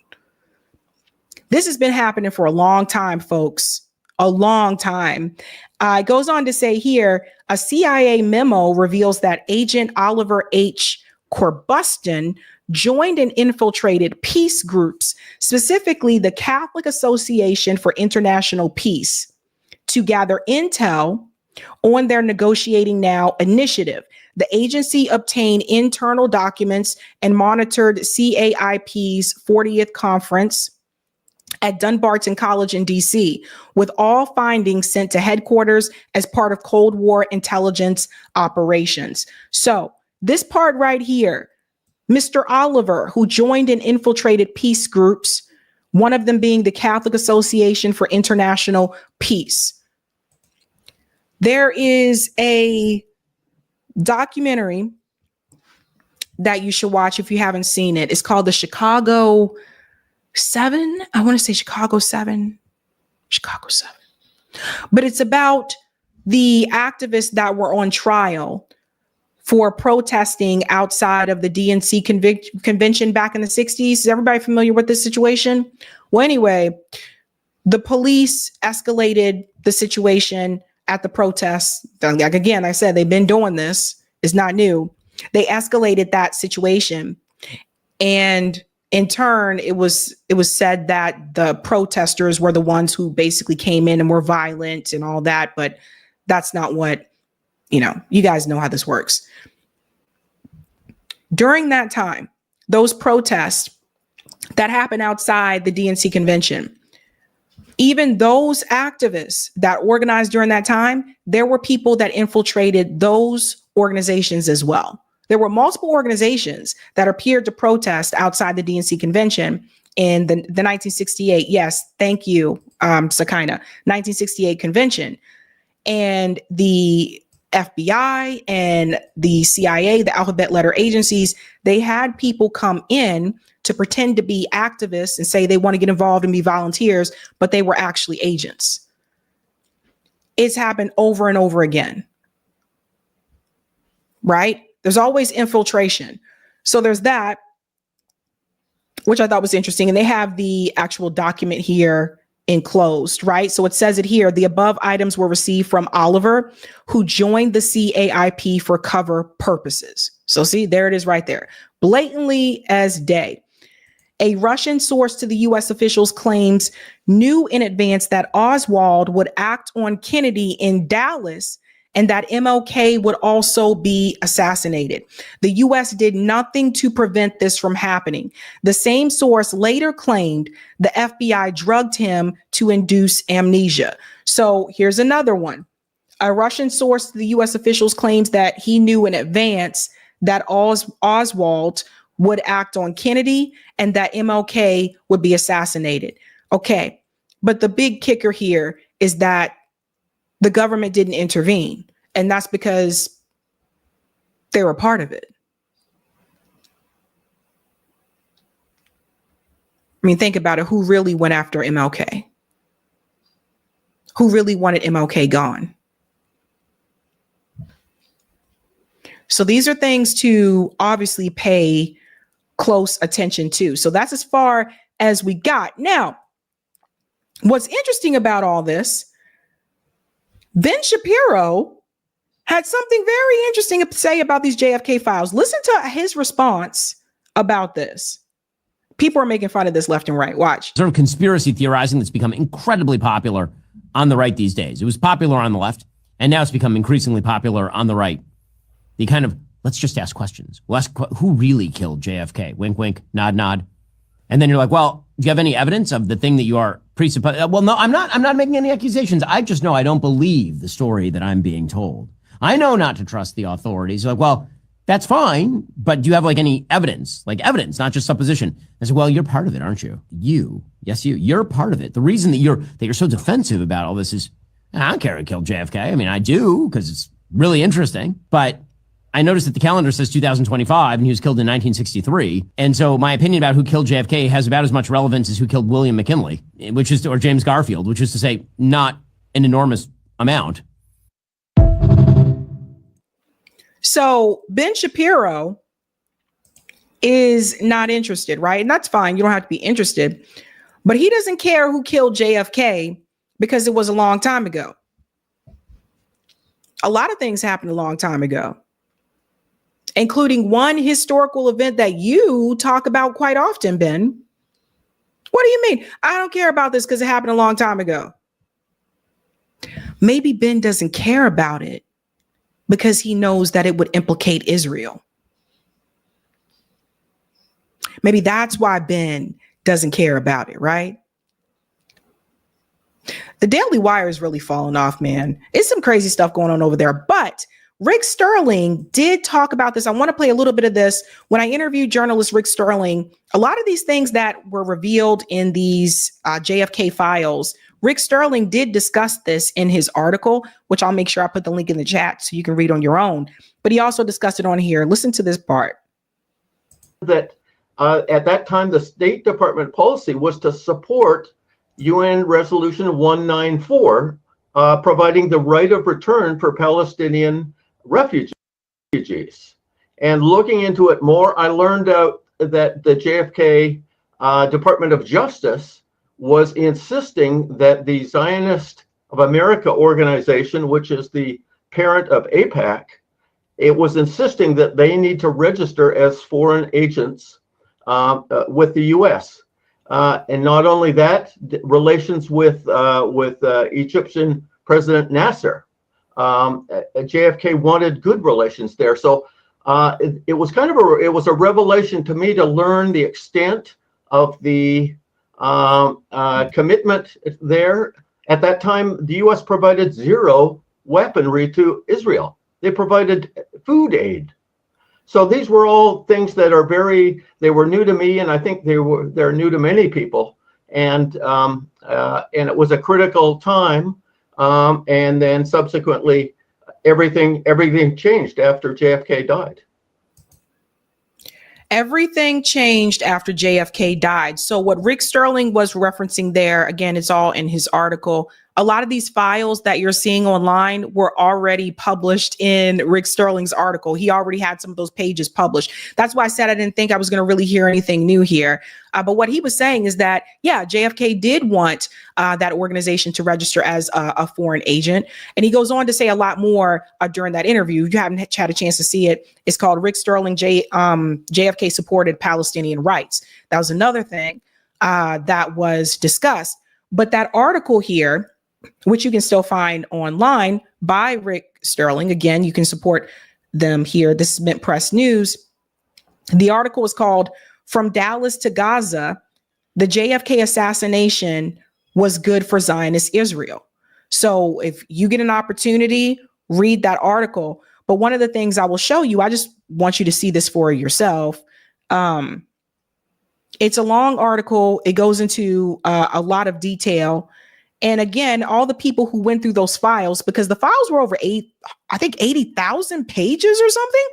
This has been happening for a long time, folks, a long time. It goes on to say here, a CIA memo reveals that Agent Oliver H. Corbuston joined and infiltrated peace groups, specifically the Catholic Association for International Peace, to gather intel on their Negotiating Now initiative. The agency obtained internal documents and monitored CAIP's 40th conference at Dunbarton College in DC, with all findings sent to headquarters as part of Cold War intelligence operations. So this part right here, Mr. Oliver, who joined and infiltrated peace groups, one of them being the Catholic Association for International Peace. There is a documentary that you should watch if you haven't seen it. It's called the Chicago 7. I want to say Chicago 7. Chicago 7. But it's about the activists that were on trial for protesting outside of the DNC convention back in the 60s. Is everybody familiar with this situation? Well, anyway, the police escalated the situation at the protests. Like, again, I said, they've been doing this. It's not new. They escalated that situation. And in turn, it was said that the protesters were the ones who basically came in and were violent and all that. But that's not what, you guys know how this works. During that time, those protests that happened outside the DNC convention, even those activists that organized during that time, there were people that infiltrated those organizations as well. There were multiple organizations that appeared to protest outside the DNC convention in the 1968. Yes, thank you, Sakina, 1968 convention. And the FBI and the CIA, the alphabet letter agencies, they had people come in to pretend to be activists and say they want to get involved and be volunteers, but they were actually agents. It's happened over and over again, right? There's always infiltration. So there's that, which I thought was interesting. And they have the actual document here enclosed, right? So it says it here. The above items were received from Oliver, who joined the CAIP for cover purposes. So see, there it is right there. Blatantly as day. A Russian source to the U.S. officials claims knew in advance that Oswald would act on Kennedy in Dallas and that MLK would also be assassinated. The U.S. did nothing to prevent this from happening. The same source later claimed the FBI drugged him to induce amnesia. So here's another one. A Russian source to the U.S. officials claims that he knew in advance that Oswald would act on Kennedy and that MLK would be assassinated. Okay, but the big kicker here is that the government didn't intervene, and that's because they were part of it. I mean, think about it. Who really went after MLK? Who really wanted MLK gone? So these are things to obviously pay close attention to. So that's as far as we got. Now, what's interesting about all this, Ben Shapiro had something very interesting to say about these JFK files. Listen to his response about this. People are making fun of this left and right. Watch. Sort of conspiracy theorizing that's become incredibly popular on the right these days. It was popular on the left, and now it's become increasingly popular on the right. The kind of, let's just ask questions. We'll ask who really killed JFK? Wink, wink, nod, nod. And then you're like, well, do you have any evidence of the thing that you are presupposing? Well, no, I'm not making any accusations. I just know I don't believe the story that I'm being told. I know not to trust the authorities. Like, well, that's fine, but do you have like any evidence? Like evidence, not just supposition. I said, well, you're part of it, aren't you? You're part of it. The reason that you're so defensive about all this is, I don't care who killed JFK. I mean, I do, because it's really interesting, but I noticed that the calendar says 2025 and he was killed in 1963. And so my opinion about who killed JFK has about as much relevance as who killed William McKinley, or James Garfield, which is to say not an enormous amount. So Ben Shapiro is not interested, right? And that's fine. You don't have to be interested. But he doesn't care who killed JFK because it was a long time ago. A lot of things happened a long time ago, including one historical event that you talk about quite often, Ben. What do you mean? I don't care about this because it happened a long time ago. Maybe Ben doesn't care about it because he knows that it would implicate Israel. Maybe that's why Ben doesn't care about it, right? The Daily Wire is really falling off, man. It's some crazy stuff going on over there. But Rick Sterling did talk about this. I want to play a little bit of this. When I interviewed journalist Rick Sterling, a lot of these things that were revealed in these JFK files, Rick Sterling did discuss this in his article, which I'll make sure I put the link in the chat so you can read on your own. But he also discussed it on here. Listen to this part. That at that time, the State Department policy was to support UN Resolution 194, providing the right of return for Palestinian refugees. And looking into it more, I learned out that the JFK Department of Justice was insisting that the Zionist of America organization, which is the parent of AIPAC, it was insisting that they need to register as foreign agents with the U.S. And not only that, relations with Egyptian President Nasser. JFK wanted good relations there. So it was kind of a revelation to me to learn the extent of the commitment there. At that time, the U.S. provided zero weaponry to Israel. They provided food aid. So these were all things that they were new to me, and I think they're new to many people. And it was a critical time. And then subsequently, everything changed after JFK died. Everything changed after JFK died. So what Rick Sterling was referencing there, again, it's all in his article. A lot of these files that you're seeing online were already published in Rick Sterling's article. He already had some of those pages published. That's why I said I didn't think I was going to really hear anything new here. But what he was saying is that, yeah, JFK did want that organization to register as a foreign agent. And he goes on to say a lot more during that interview. If you haven't had a chance to see it, it's called Rick Sterling, JFK supported Palestinian rights. That was another thing that was discussed. But that article here, which you can still find online by Rick Sterling. Again, you can support them here. This is Mint Press News. The article is called From Dallas to Gaza, the JFK assassination was good for Zionist Israel. So if you get an opportunity, read that article. But one of the things I will show you, I just want you to see this for yourself. It's a long article. It goes into a lot of detail. And again, all the people who went through those files, because the files were over 80,000 pages or something.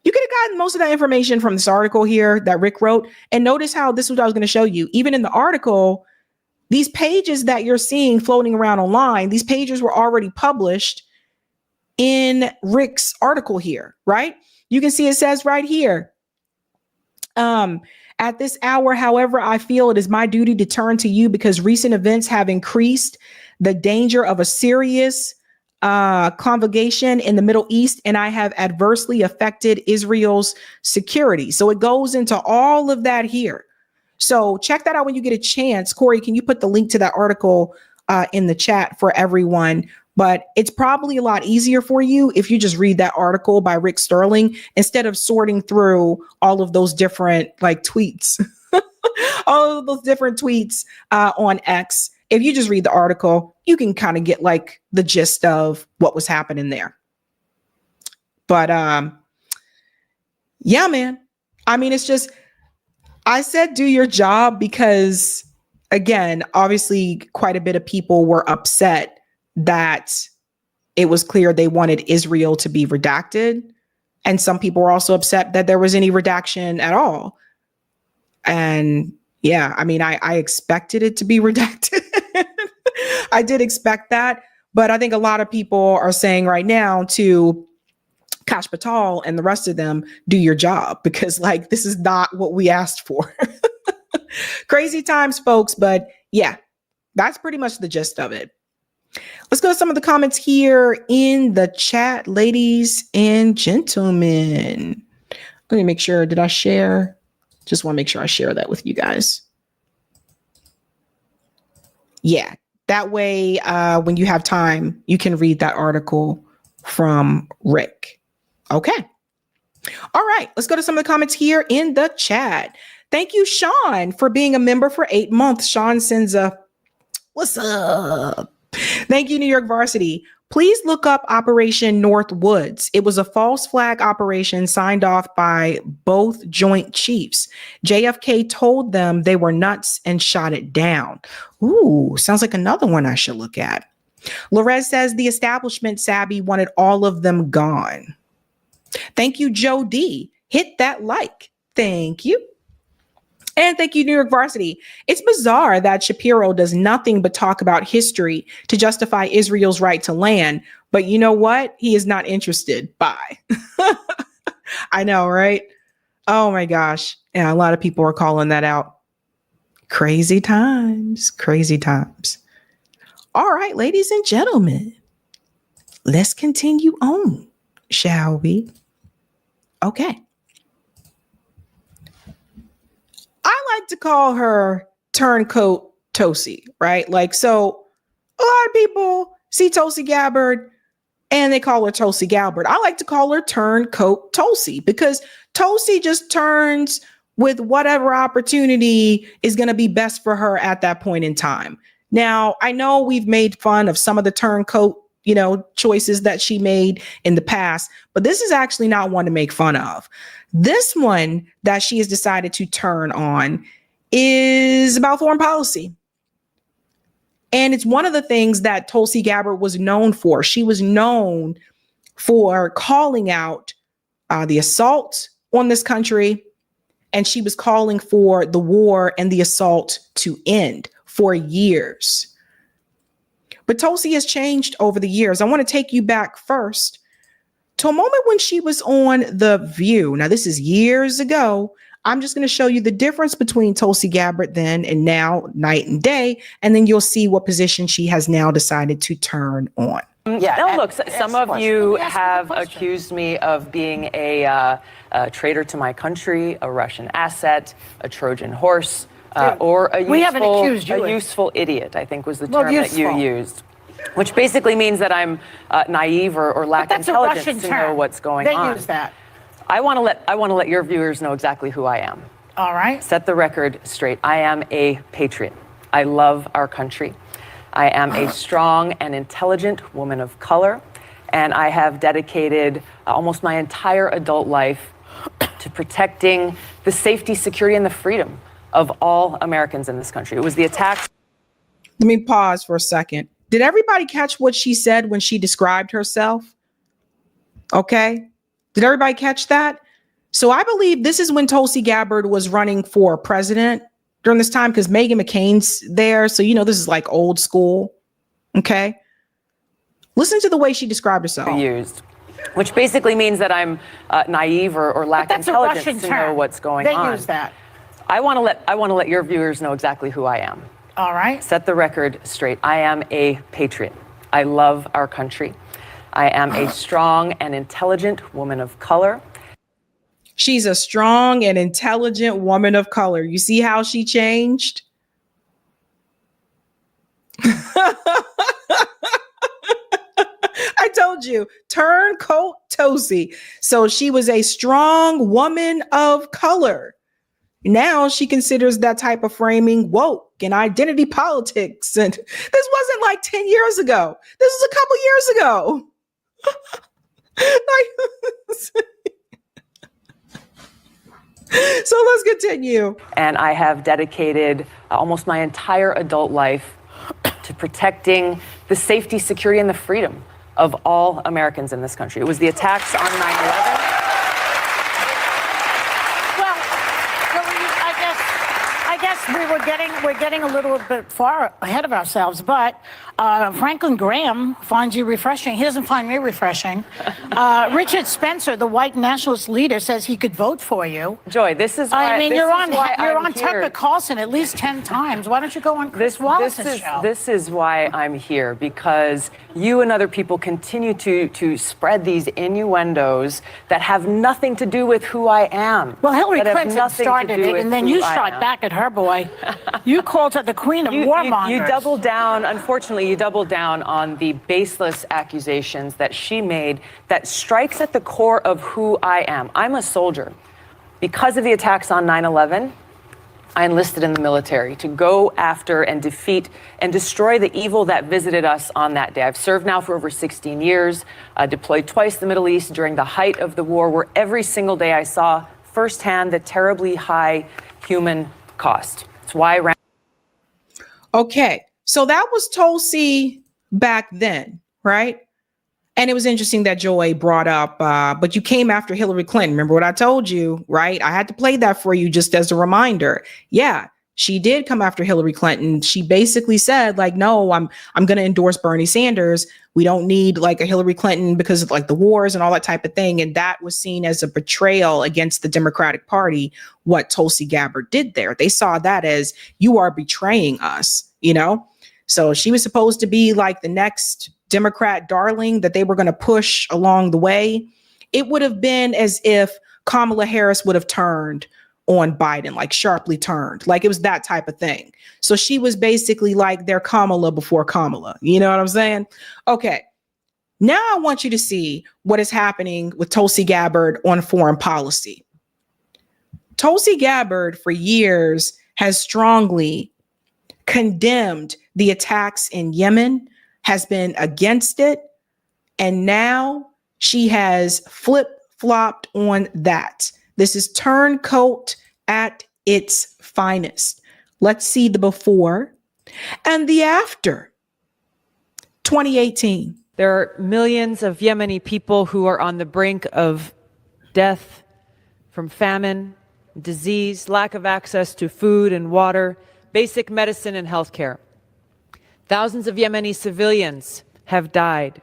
You could have gotten most of that information from this article here that Rick wrote. And notice how this is what I was going to show you. Even in the article, these pages that you're seeing floating around online, these pages were already published in Rick's article here, right? You can see it says right here. At this hour, however, I feel it is my duty to turn to you because recent events have increased the danger of a serious convocation in the Middle East, and I have adversely affected Israel's security. So it goes into all of that here. So check that out when you get a chance. Corey, can you put the link to that article in the chat for everyone? But it's probably a lot easier for you if you just read that article by Rick Sterling instead of sorting through all of those different like tweets, all of those different tweets on X. If you just read the article, you can kind of get like the gist of what was happening there. But yeah, man. I mean, it's just, I said do your job because, again, obviously quite a bit of people were upset that it was clear they wanted Israel to be redacted. And some people were also upset that there was any redaction at all. And yeah, I mean, I expected it to be redacted. I did expect that. But I think a lot of people are saying right now to Kash Patel and the rest of them, do your job, because like, this is not what we asked for. Crazy times, folks. But yeah, that's pretty much the gist of it. Let's go to some of the comments here in the chat, ladies and gentlemen. Let me make sure, did I share? Just want to make sure I share that with you guys. Yeah, that way, when you have time, you can read that article from Rick. Okay. All right, let's go to some of the comments here in the chat. Thank you, Sean, for being a member for 8 months. Sean sends a, what's up? Thank you, New York Varsity. Please look up Operation North Woods. It was a false flag operation signed off by both Joint Chiefs. JFK told them they were nuts and shot it down. Ooh, sounds like another one I should look at. Lorez says the establishment, Sabby, wanted all of them gone. Thank you, Joe D. Hit that like. Thank you. And thank you, New York Varsity. It's bizarre that Shapiro does nothing but talk about history to justify Israel's right to land. But you know what? He is not interested. Bye. I know, right? Oh my gosh. Yeah, a lot of people are calling that out. Crazy times. Crazy times. All right, ladies and gentlemen, let's continue on, shall we? Okay. I like to call her turncoat Tulsi, right? Like, so a lot of people see Tulsi Gabbard and they call her Tulsi Gabbard. I like to call her turncoat Tulsi because Tulsi just turns with whatever opportunity is going to be best for her at that point in time. Now, I know we've made fun of some of the turncoat, choices that she made in the past, but this is actually not one to make fun of. This one that she has decided to turn on is about foreign policy. And it's one of the things that Tulsi Gabbard was known for. She was known for calling out the assault on this country, and she was calling for the war and the assault to end for years. But Tulsi has changed over the years. I want to take you back first to a moment when she was on The View. Now, this is years ago. I'm just going to show you the difference between Tulsi Gabbard then and now, night and day, and then you'll see what position she has now decided to turn on. Yeah. Now, look, some of you have accused me of being a traitor to my country, a Russian asset, a Trojan horse, or a useful idiot, I think was the term that you used. Which basically means that I'm naive or lack intelligence to know what's going on. They use that. I want to let your viewers know exactly who I am. All right. Set the record straight. I am a patriot. I love our country. I am a strong and intelligent woman of color, and I have dedicated almost my entire adult life to protecting the safety, security, and the freedom of all Americans in this country. It was the attack. Let me pause for a second. Did everybody catch what she said when she described herself? Okay. Did everybody catch that? So I believe this is when Tulsi Gabbard was running for president during this time because Meghan McCain's there. So, this is like old school. Okay. Listen to the way she described herself. Used, which basically means that I'm naive or lack intelligence to know what's going on. They use that. I want to let your viewers know exactly who I am. All right. Set the record straight. I am a patriot. I love our country. I am a strong and intelligent woman of color. She's a strong and intelligent woman of color. You see how she changed? I told you, turncoat Tulsi. So she was a strong woman of color. Now she considers that type of framing woke and identity politics. And this wasn't like 10 years ago. This was a couple years ago. So let's continue. And I have dedicated almost my entire adult life to protecting the safety, security, and the freedom of all Americans in this country. It was the attacks on 9/11. Well, I guess we're getting a little bit far ahead of ourselves, but Franklin Graham finds you refreshing. He doesn't find me refreshing. Richard Spencer, the white nationalist leader, says he could vote for you. Joy, this is why you're on I'm Tucker here. Carlson at least 10 times. Why don't you go on Chris Wallace's show? This is why I'm here, because you and other people continue to spread these innuendos that have nothing to do with who I am. Well, Hillary that have Clinton nothing to started do it, with and then who you I shot am. back at her, boy. You called her the queen of warmongers. You doubled down, unfortunately, you doubled down on the baseless accusations that she made that strikes at the core of who I am. I'm a soldier. Because of the attacks on 9/11, I enlisted in the military to go after and defeat and destroy the evil that visited us on that day. I've served now for over 16 years, deployed twice to the Middle East during the height of the war, where every single day I saw firsthand the terribly high human cost. It's why I ran. Okay, so that was Tulsi back then, right? And it was interesting that Joy brought up, but you came after Hillary Clinton. Remember what I told you, right? I had to play that for you just as a reminder. Yeah, she did come after Hillary Clinton. She basically said, like, no, I'm going to endorse Bernie Sanders. We don't need like a Hillary Clinton because of like the wars and all that type of thing. And that was seen as a betrayal against the Democratic Party, what Tulsi Gabbard did there. They saw that as, you are betraying us, you know? So she was supposed to be like the next Democrat darling that they were going to push along the way. It would have been as if Kamala Harris would have turned on Biden, like sharply turned, like it was that type of thing. So she was basically like their Kamala before Kamala. You know what I'm saying? Okay. Now I want you to see what is happening with Tulsi Gabbard on foreign policy. Tulsi Gabbard for years has strongly condemned the attacks in Yemen, has been against it, and now she has flip-flopped on that. This is turncoat at its finest. Let's see the before and the after. 2018. There are millions of Yemeni people who are on the brink of death from famine, disease, lack of access to food and water, basic medicine and healthcare. Thousands of Yemeni civilians have died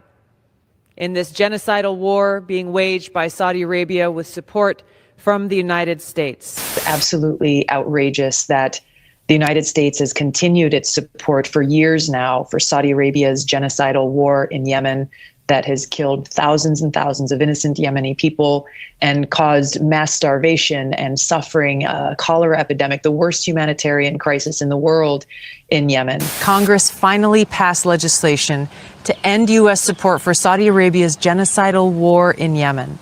in this genocidal war being waged by Saudi Arabia with support from the United States. It's absolutely outrageous that the United States has continued its support for years now for Saudi Arabia's genocidal war in Yemen that has killed thousands and thousands of innocent Yemeni people and caused mass starvation and suffering, a cholera epidemic, the worst humanitarian crisis in the world in Yemen. Congress finally passed legislation to end U.S. support for Saudi Arabia's genocidal war in Yemen.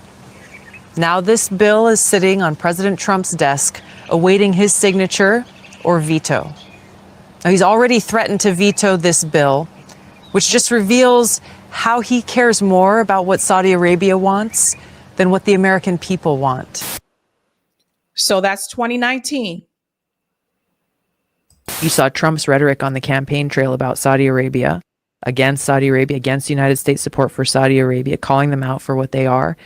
Now this bill is sitting on President Trump's desk, awaiting his signature or veto. Now, he's already threatened to veto this bill, which just reveals how he cares more about what Saudi Arabia wants than what the American people want. So that's 2019. You saw Trump's rhetoric on the campaign trail about Saudi Arabia, against the United States support for Saudi Arabia, calling them out for what they are,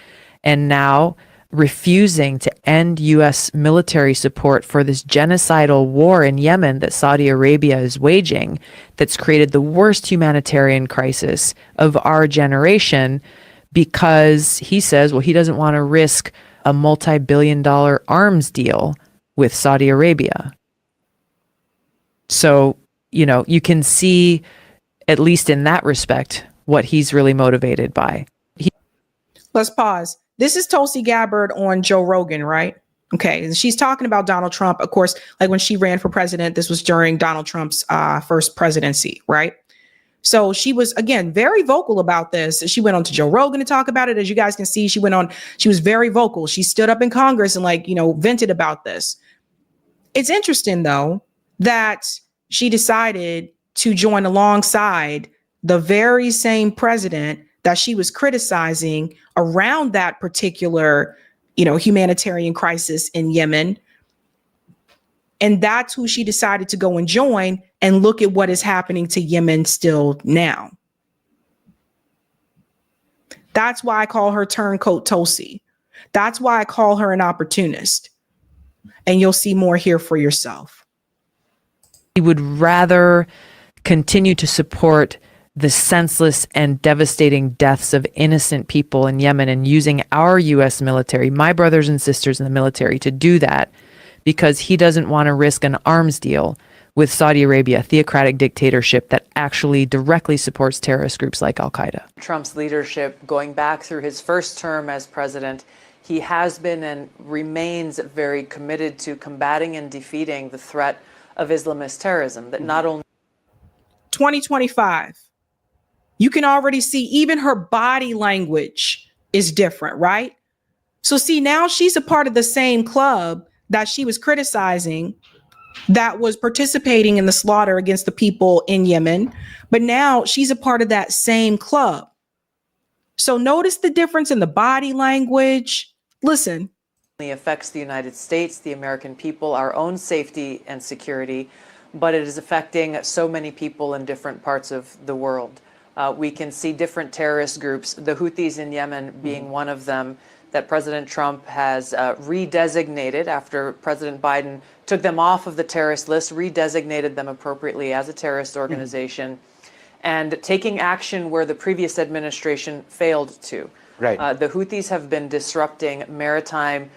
and now refusing to end U.S. military support for this genocidal war in Yemen that Saudi Arabia is waging, that's created the worst humanitarian crisis of our generation, because he says, well, he doesn't want to risk a multi-billion-dollar arms deal with Saudi Arabia. So, you can see, at least in that respect, what he's really motivated by. Let's pause. This is Tulsi Gabbard on Joe Rogan, right? Okay. And she's talking about Donald Trump. Of course, like when she ran for president, this was during Donald Trump's first presidency, right? So she was, again, very vocal about this. She went on to Joe Rogan to talk about it. As you guys can see, she was very vocal. She stood up in Congress and vented about this. It's interesting, though, that she decided to join alongside the very same president that she was criticizing around that particular, humanitarian crisis in Yemen. And that's who she decided to go and join, and look at what is happening to Yemen still now. That's why I call her turncoat Tulsi. That's why I call her an opportunist. And you'll see more here for yourself. He would rather continue to support the senseless and devastating deaths of innocent people in Yemen and using our U.S. military, my brothers and sisters in the military, to do that, because he doesn't want to risk an arms deal with Saudi Arabia, a theocratic dictatorship that actually directly supports terrorist groups like Al-Qaeda. Trump's leadership, going back through his first term as president, he has been and remains very committed to combating and defeating the threat of Islamist terrorism that not only 2025. You can already see even her body language is different, right? So see, now she's a part of the same club that she was criticizing, that was participating in the slaughter against the people in Yemen. But now she's a part of that same club. So notice the difference in the body language. Listen. Affects the United States, the American people, our own safety and security, but it is affecting so many people in different parts of the world. We can see different terrorist groups, the Houthis in Yemen being one of them, that President Trump has redesignated after President Biden took them off of the terrorist list, redesignated them appropriately as a terrorist organization, and taking action where the previous administration failed to. Right. The Houthis have been disrupting maritime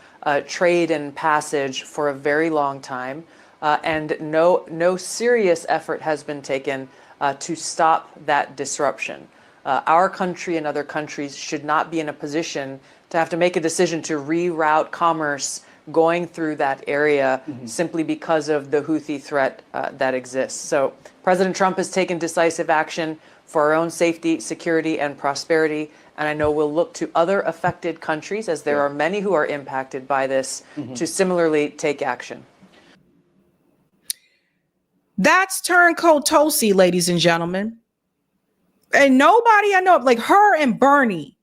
trade and passage for a very long time, and no serious effort has been taken to stop that disruption. Our country and other countries should not be in a position to have to make a decision to reroute commerce going through that area simply because of the Houthi threat that exists. So President Trump has taken decisive action for our own safety, security, and prosperity. And I know we'll look to other affected countries, as there are many who are impacted by this, to similarly take action. That's turncoat Tulsi, ladies and gentlemen. And nobody I know, like her and Bernie,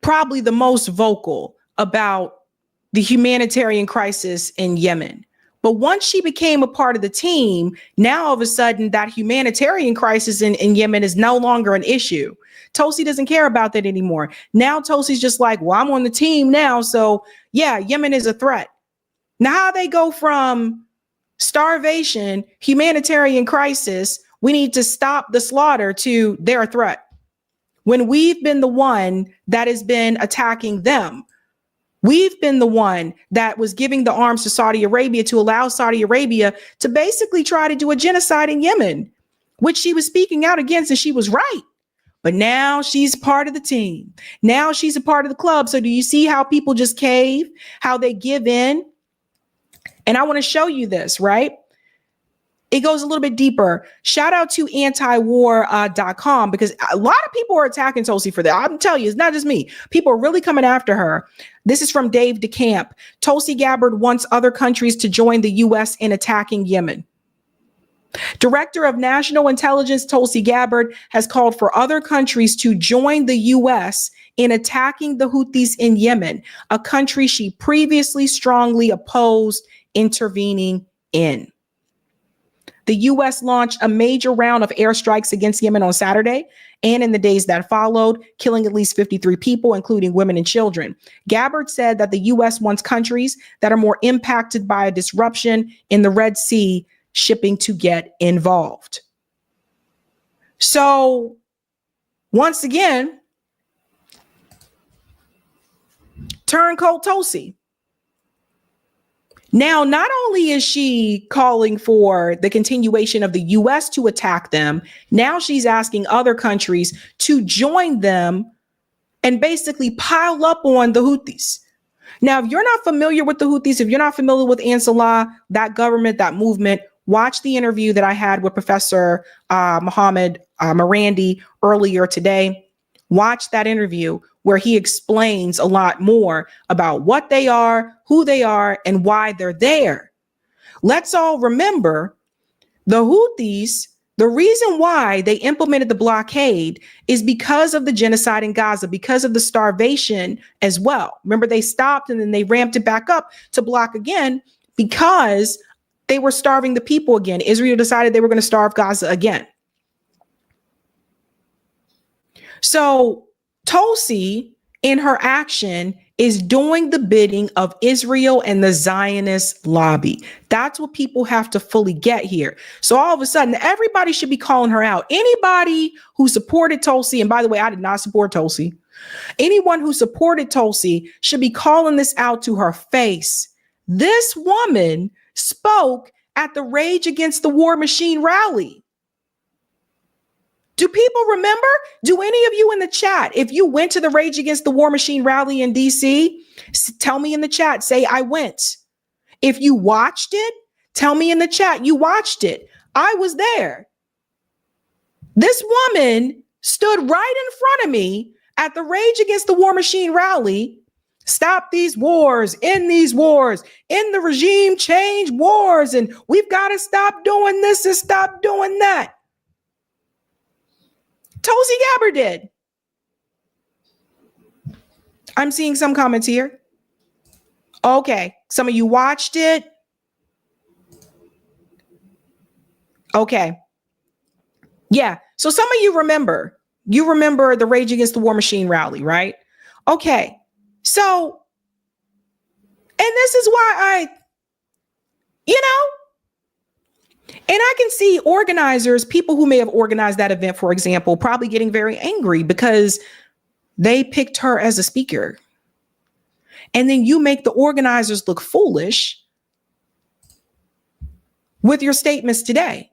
probably the most vocal about the humanitarian crisis in Yemen. But once she became a part of the team, now all of a sudden that humanitarian crisis in Yemen is no longer an issue. Tulsi doesn't care about that anymore. Now Tulsi's just like, well, I'm on the team now. So yeah, Yemen is a threat. Now how they go from starvation, humanitarian crisis, we need to stop the slaughter, to their threat, when we've been the one that has been attacking them. We've been the one that was giving the arms to Saudi Arabia to allow Saudi Arabia to basically try to do a genocide in Yemen, which she was speaking out against, and she was right. But now she's part of the team. Now she's a part of the club. So do you see how people just cave, how they give in? And I want to show you this, right? It goes a little bit deeper. Shout out to antiwar.com, because a lot of people are attacking Tulsi for that. I'm telling you, it's not just me. People are really coming after her. This is from Dave DeCamp. Tulsi Gabbard wants other countries to join the U.S. in attacking Yemen. Director of National Intelligence Tulsi Gabbard has called for other countries to join the U.S. in attacking the Houthis in Yemen, a country she previously strongly opposed intervening in. The U.S. launched a major round of airstrikes against Yemen on Saturday and in the days that followed, killing at least 53 people, including women and children. Gabbard said that the U.S. wants countries that are more impacted by a disruption in the Red Sea shipping to get involved. So, once again, turncoat Tulsi. Now, not only is she calling for the continuation of the U.S. to attack them, now she's asking other countries to join them and basically pile up on the Houthis. Now, if you're not familiar with the Houthis, if you're not familiar with Ansarullah, that government, that movement, watch the interview that I had with Professor Mohammed Marandi earlier today. Watch that interview where he explains a lot more about what they are, who they are, and why they're there. Let's all remember the Houthis, the reason why they implemented the blockade is because of the genocide in Gaza, because of the starvation as well. Remember, they stopped and then they ramped it back up to block again because they were starving the people again. Israel decided they were going to starve Gaza again. So Tulsi, in her action, is doing the bidding of Israel and the Zionist lobby. That's what people have to fully get here. So all of a sudden, everybody should be calling her out. Anybody who supported Tulsi, and by the way, I did not support Tulsi. Anyone who supported Tulsi should be calling this out to her face. This woman spoke at the Rage Against the War Machine rally. Do people remember? Do any of you in the chat, if you went to the Rage Against the War Machine rally in DC, tell me in the chat, say I went. If you watched it, tell me in the chat you watched it. I was there. This woman stood right in front of me at the Rage Against the War Machine rally. Stop these wars, end the regime change wars, and we've got to stop doing this and stop doing that. Tulsi Gabbard did. I'm seeing some comments here. Okay, some of you watched it. Okay. Yeah, so some of you remember. You remember the Rage Against the War Machine rally, right? Okay, so, and this is why and I can see organizers, people who may have organized that event, for example, probably getting very angry because they picked her as a speaker. And then you make the organizers look foolish with your statements today.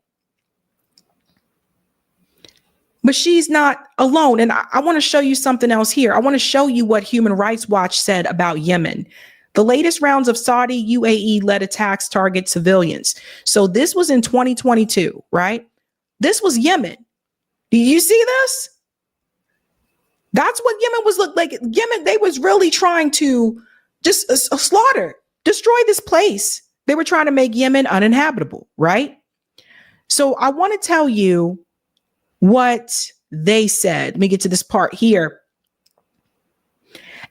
But she's not alone. And I want to show you something else here. I want to show you what Human Rights Watch said about Yemen. The latest rounds of Saudi UAE-led attacks target civilians. So this was in 2022, right? This was Yemen. Do you see this? That's what Yemen was look like. Yemen, they was really trying to just slaughter, destroy this place. They were trying to make Yemen uninhabitable, right? So I want to tell you what they said. Let me get to this part here.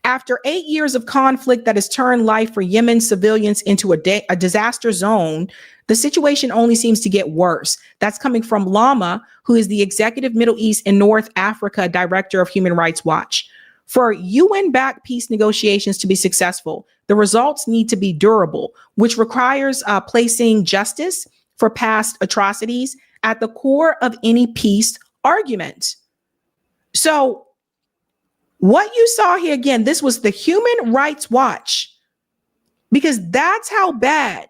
After 8 years of conflict that has turned life for Yemen civilians into a disaster zone, the situation only seems to get worse. That's coming from Lama, who is the Executive Middle East and North Africa Director of Human Rights Watch. For UN-backed peace negotiations to be successful, the results need to be durable, which requires placing justice for past atrocities at the core of any peace argument. So, what you saw here, again, this was the Human Rights Watch, because that's how bad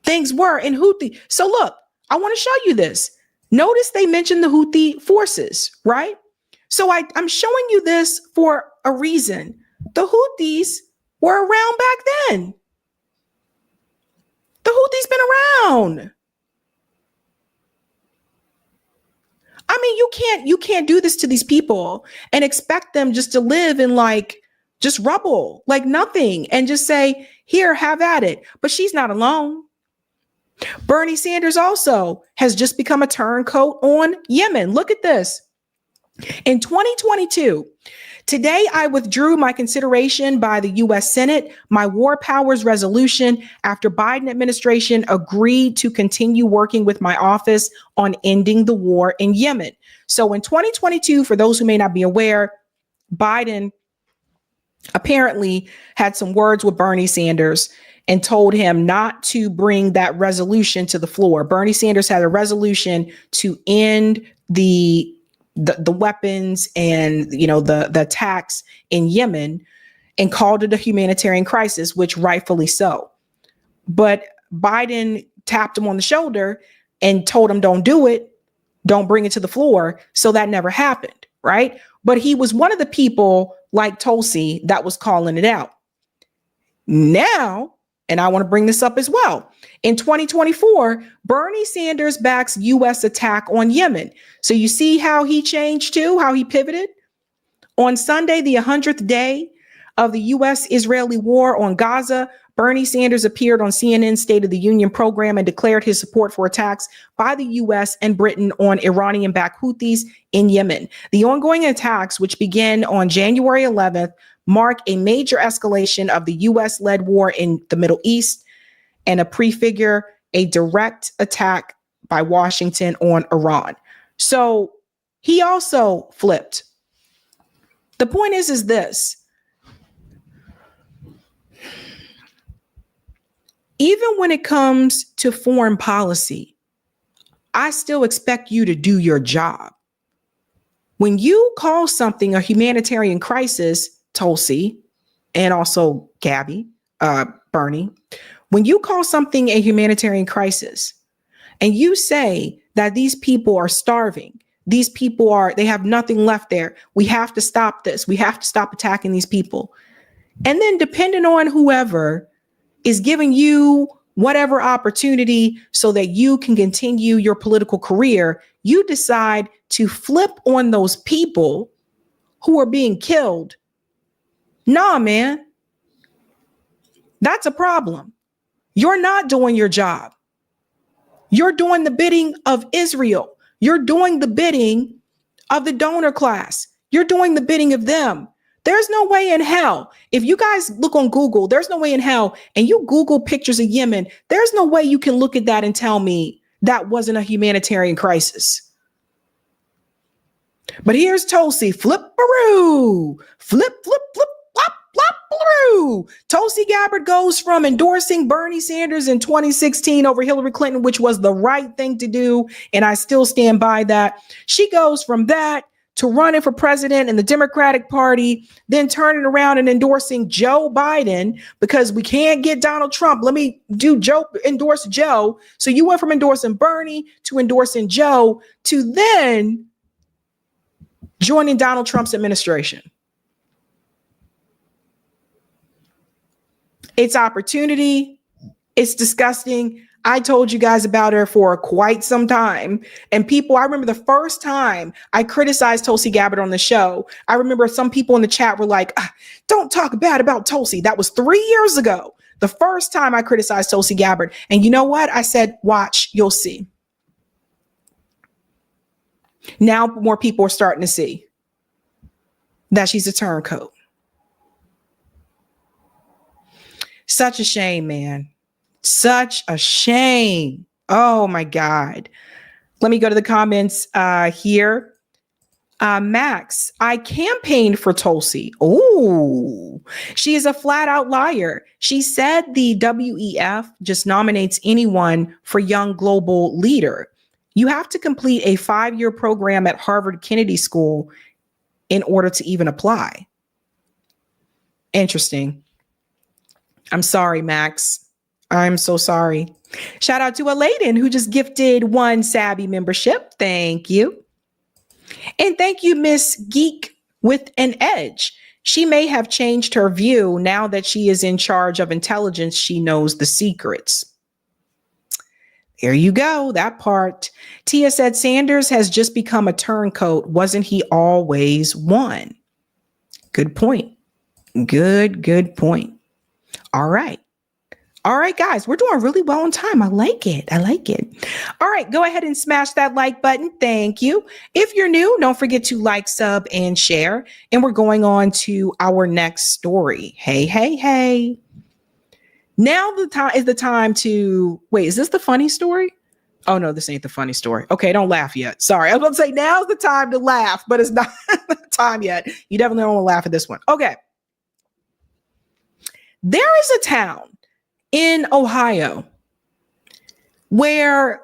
things were in Houthi. So look, I want to show you this. Notice they mentioned the Houthi forces, right? So I'm showing you this for a reason. The Houthis were around back then. The Houthis been around. I mean, you can't do this to these people and expect them just to live in like just rubble, like nothing, and just say, here, have at it. But she's not alone. Bernie Sanders also has just become a turncoat on Yemen. Look at this. In 2022, today I withdrew my consideration by the U.S. Senate, my war powers resolution, after Biden administration agreed to continue working with my office on ending the war in Yemen. So in 2022, for those who may not be aware, Biden apparently had some words with Bernie Sanders and told him not to bring that resolution to the floor. Bernie Sanders had a resolution to end the weapons and, the attacks in Yemen, and called it a humanitarian crisis, which rightfully so. But Biden tapped him on the shoulder and told him, don't do it. Don't bring it to the floor. So that never happened, right? but he was one of the people like Tulsi that was calling it out. Now, and I want to bring this up as well. In 2024, Bernie Sanders backs U.S. attack on Yemen. So you see how he changed too, how he pivoted? On Sunday, the 100th day of the U.S.-Israeli war on Gaza, Bernie Sanders appeared on CNN's State of the Union program and declared his support for attacks by the U.S. and Britain on Iranian-backed Houthis in Yemen. The ongoing attacks, which began on January 11th, mark a major escalation of the U.S.-led war in the Middle East and prefigure a direct attack by Washington on Iran. So he also flipped. The point is this. Even when it comes to foreign policy, I still expect you to do your job. When you call something a humanitarian crisis, Tulsi, and also Gabby, Bernie, when you call something a humanitarian crisis and you say that these people are starving, these people they have nothing left there, we have to stop this, we have to stop attacking these people. And then depending on whoever is giving you whatever opportunity so that you can continue your political career, you decide to flip on those people who are being killed. Nah, man, that's a problem. You're not doing your job. You're doing the bidding of Israel. You're doing the bidding of the donor class. You're doing the bidding of them. There's no way in hell. If you guys look on Google, there's no way in hell. And you Google pictures of Yemen, there's no way you can look at that and tell me that wasn't a humanitarian crisis. But here's Tulsi, flip-a-roo, flip, flip, flip, flop, flop-a-roo. Tulsi Gabbard goes from endorsing Bernie Sanders in 2016 over Hillary Clinton, which was the right thing to do, and I still stand by that. She goes from that to running for president in the Democratic Party, then turning around and endorsing Joe Biden because we can't get Donald Trump. Let me endorse Joe. So you went from endorsing Bernie to endorsing Joe to then joining Donald Trump's administration. It's opportunity. It's disgusting. I told you guys about her for quite some time. And I remember the first time I criticized Tulsi Gabbard on the show, I remember some people in the chat were like, don't talk bad about Tulsi. That was 3 years ago. The first time I criticized Tulsi Gabbard. And you know what? I said, watch, you'll see. Now more people are starting to see that she's a turncoat. Such a shame, man. Such a shame. Oh my God. Let me go to the comments here. Max, I campaigned for Tulsi. Oh, she is a flat out liar. She said the WEF just nominates anyone for Young Global Leader. You have to complete a 5-year program at Harvard Kennedy School in order to even apply. Interesting. I'm sorry, Max. I'm so sorry. Shout out to Alayden who just gifted 1 Sabby membership. Thank you. And thank you, Miss Geek with an Edge. She may have changed her view now that she is in charge of intelligence. She knows the secrets. There you go, that part. Tia said Sanders has just become a turncoat. Wasn't he always one? Good point. Good point. All right. All right, guys, we're doing really well on time. I like it. All right, go ahead and smash that like button. Thank you. If you're new, don't forget to like, sub, and share. And we're going on to our next story. Hey. Now is the time to, wait, is this the funny story? Oh no, this ain't the funny story. Okay, don't laugh yet. Sorry, I was going to say now's the time to laugh, but it's not the time yet. You definitely don't want to laugh at this one. Okay. There is a town in Ohio where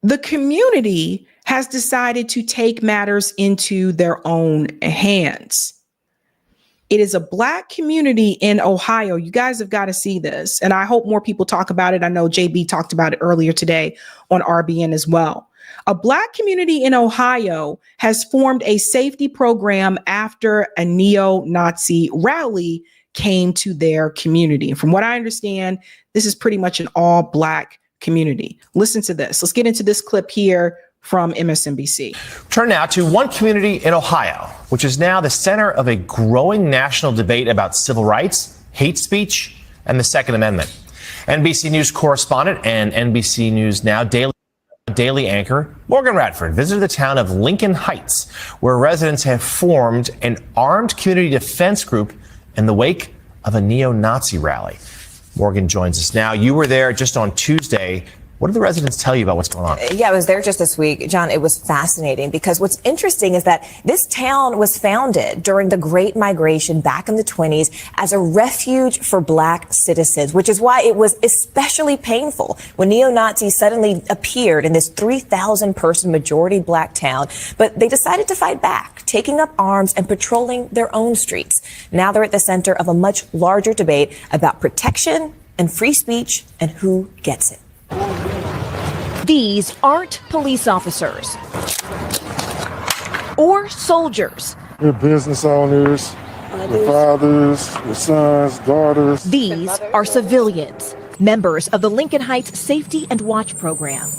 the community has decided to take matters into their own hands. It is a Black community in Ohio. You guys have got to see this. And I hope more people talk about it. I know JB talked about it earlier today on RBN as well. A Black community in Ohio has formed a safety program after a neo-Nazi rally came to their community. And from what I understand, this is pretty much an all Black community. Listen to this. Let's get into this clip here from MSNBC. Turn now to one community in Ohio, which is now the center of a growing national debate about civil rights, hate speech, and the Second Amendment. NBC News correspondent and NBC News Now daily anchor Morgan Radford visited the town of Lincoln Heights, where residents have formed an armed community defense group in the wake of a neo-Nazi rally. Morgan joins us now. You were there just on Tuesday. What did the residents tell you about what's going on? Yeah, I was there just this week. John, it was fascinating because what's interesting is that this town was founded during the Great Migration back in the 20s as a refuge for Black citizens, which is why it was especially painful when neo-Nazis suddenly appeared in this 3,000-person majority Black town. But they decided to fight back, taking up arms and patrolling their own streets. Now they're at the center of a much larger debate about protection and free speech and who gets it. These aren't police officers or soldiers. They're business owners, their fathers, their sons, daughters. These are civilians, members of the Lincoln Heights Safety and Watch program.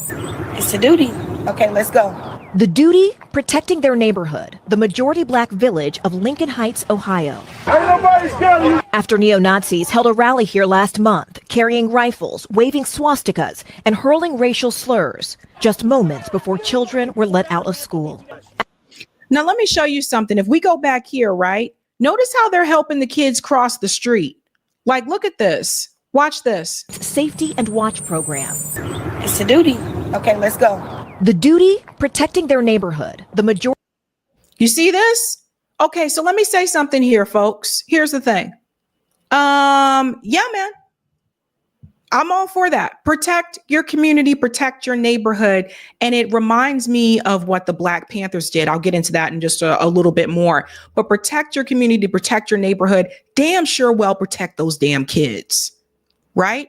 It's a duty. Okay, let's go. The duty, protecting their neighborhood, the majority Black village of Lincoln Heights, Ohio. Ain't nobody scared of you. After neo-Nazis held a rally here last month, carrying rifles, waving swastikas, and hurling racial slurs, just moments before children were let out of school. Now, let me show you something. If we go back here, right? Notice how they're helping the kids cross the street. Like, look at this. Watch this. Safety and Watch program. It's a duty. Okay, let's go. The duty, protecting their neighborhood, the majority. You see this? Okay, so let me say something here, folks. Here's the thing. Yeah, man. I'm all for that. Protect your community, protect your neighborhood. And it reminds me of what the Black Panthers did. I'll get into that in just a little bit more. But protect your community, protect your neighborhood. Damn sure well protect those damn kids, right?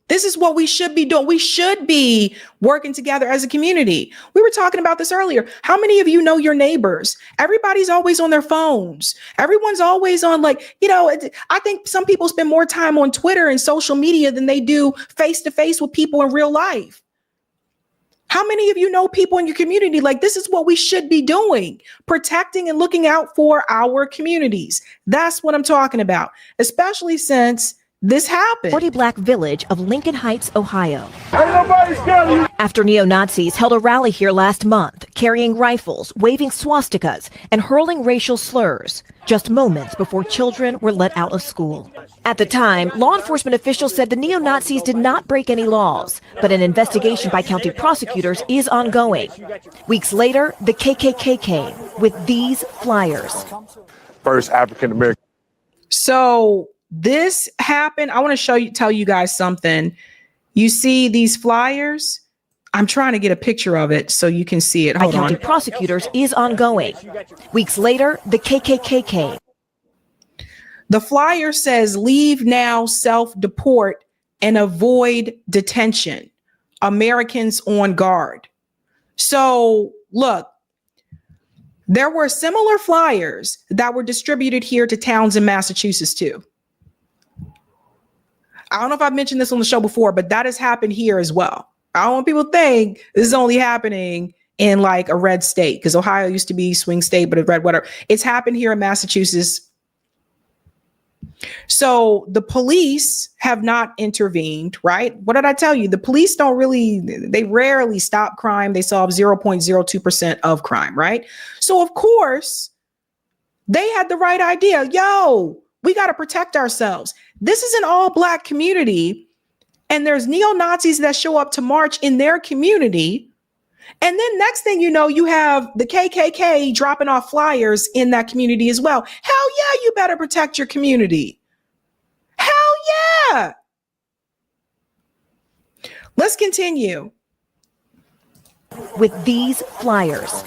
This is what we should be doing. We should be working together as a community. We were talking about this earlier. How many of you know your neighbors? Everybody's always on their phones. Everyone's always on, like, you know, I think some people spend more time on Twitter and social media than they do face to face with people in real life. How many of you know people in your community? Like, this is what we should be doing, protecting and looking out for our communities. That's what I'm talking about, especially since this happened. 40 Black village of Lincoln Heights, Ohio. Ain't nobody scared of you. After neo-Nazis held a rally here last month, carrying rifles, waving swastikas, and hurling racial slurs, just moments before children were let out of school. At the time, law enforcement officials said the neo-Nazis did not break any laws, but an investigation by county prosecutors is ongoing. Weeks later, the KKK came with these flyers. First African American. So this happened. I want to tell you guys something. You see these flyers? I'm trying to get a picture of it so you can see it. Hold on. County prosecutors is ongoing. Weeks later, the KKK came. The flyer says, "Leave now, self-deport, and avoid detention. Americans on guard." So look, there were similar flyers that were distributed here to towns in Massachusetts too. I don't know if I've mentioned this on the show before, but that has happened here as well. I don't want people to think this is only happening in like a red state, because Ohio used to be swing state, but a red, whatever. It's happened here in Massachusetts. So the police have not intervened, right? What did I tell you? The police they rarely stop crime. They solve 0.02% of crime, right? So of course, they had the right idea. Yo, we got to protect ourselves. This is an all Black community, and there's neo-Nazis that show up to march in their community. And then next thing you know, you have the KKK dropping off flyers in that community as well. Hell yeah, you better protect your community. Hell yeah. Let's continue. With these flyers.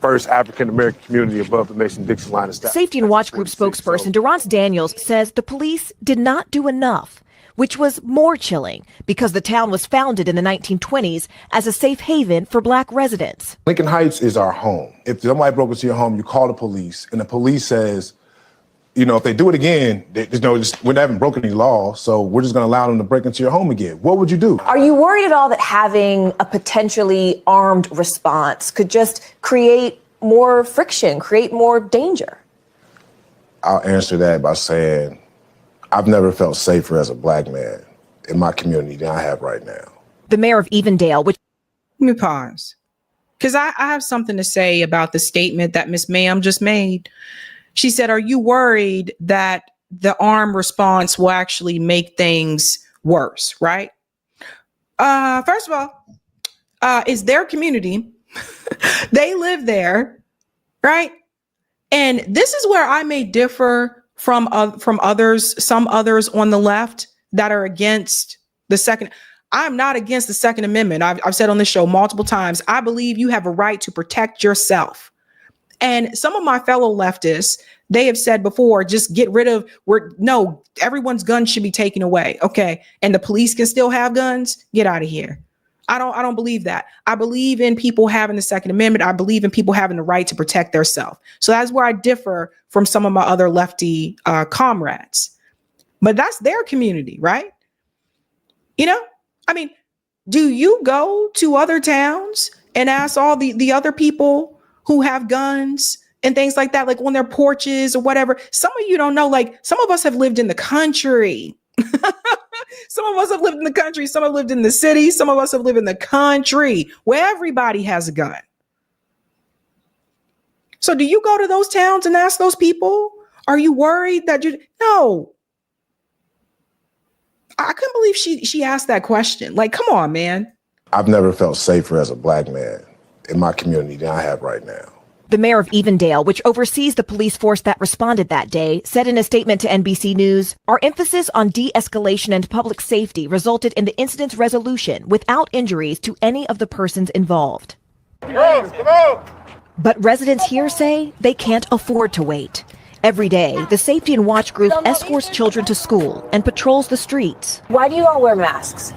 First African American community above the Mason-Dixon line of Safety and Watch Group spokesperson Durrance Daniels says the police did not do enough. which was more chilling because the town was founded in the 1920s as a safe haven for Black residents. Lincoln Heights is our home. If somebody broke into your home, you call the police, and the police says, you know, if they do it again, we haven't broken any law, so we're just going to allow them to break into your home again. What would you do? Are you worried at all that having a potentially armed response could just create more friction, create more danger? I'll answer that by saying I've never felt safer as a Black man in my community than I have right now. The mayor of Evendale, which... Let me pause, because I have something to say about the statement that Miss Ma'am just made. She said, are you worried that the armed response will actually make things worse, right? First of all, it's their community. They live there, right? And this is where I may differ from others, some others on the left that are against the second. I'm not against the Second Amendment. I've said on this show multiple times, I believe you have a right to protect yourself. And some of my fellow leftists, they have said before, just get rid of, no, everyone's guns should be taken away. Okay. And the police can still have guns. Get out of here. I don't believe that. I believe in people having the Second Amendment. I believe in people having the right to protect themselves. So that's where I differ from some of my other lefty comrades. But that's their community, right? You know, I mean, do you go to other towns and ask all the other people who have guns and things like that, like on their porches or whatever? Some of you don't know, like some of us have lived in the country. Some of us have lived in the country. Some have lived in the city. Some of us have lived in the country where everybody has a gun. So do you go to those towns and ask those people, are you worried that no. I couldn't believe she asked that question. Like, come on, man. I've never felt safer as a Black man in my community than I have right now. The mayor of Evendale, which oversees the police force that responded that day, said in a statement to NBC News, our emphasis on de-escalation and public safety resulted in the incident's resolution without injuries to any of the persons involved. Come on. But residents here say they can't afford to wait. Every day, the Safety and Watch group escorts children to school and patrols the streets. Why do you all wear masks?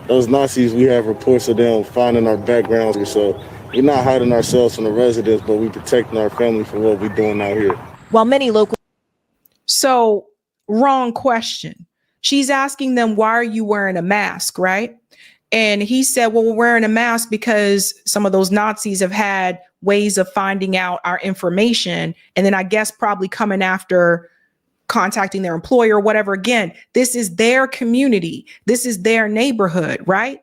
Those Nazis, we have reports of them finding our backgrounds, so we're not hiding ourselves from the residents, but we're protecting our family from what we're doing out here. While many local... So, wrong question. She's asking them, why are you wearing a mask, right? And he said, well, we're wearing a mask because some of those Nazis have had ways of finding out our information. And then I guess probably coming after contacting their employer or whatever. Again, this is their community. This is their neighborhood, right?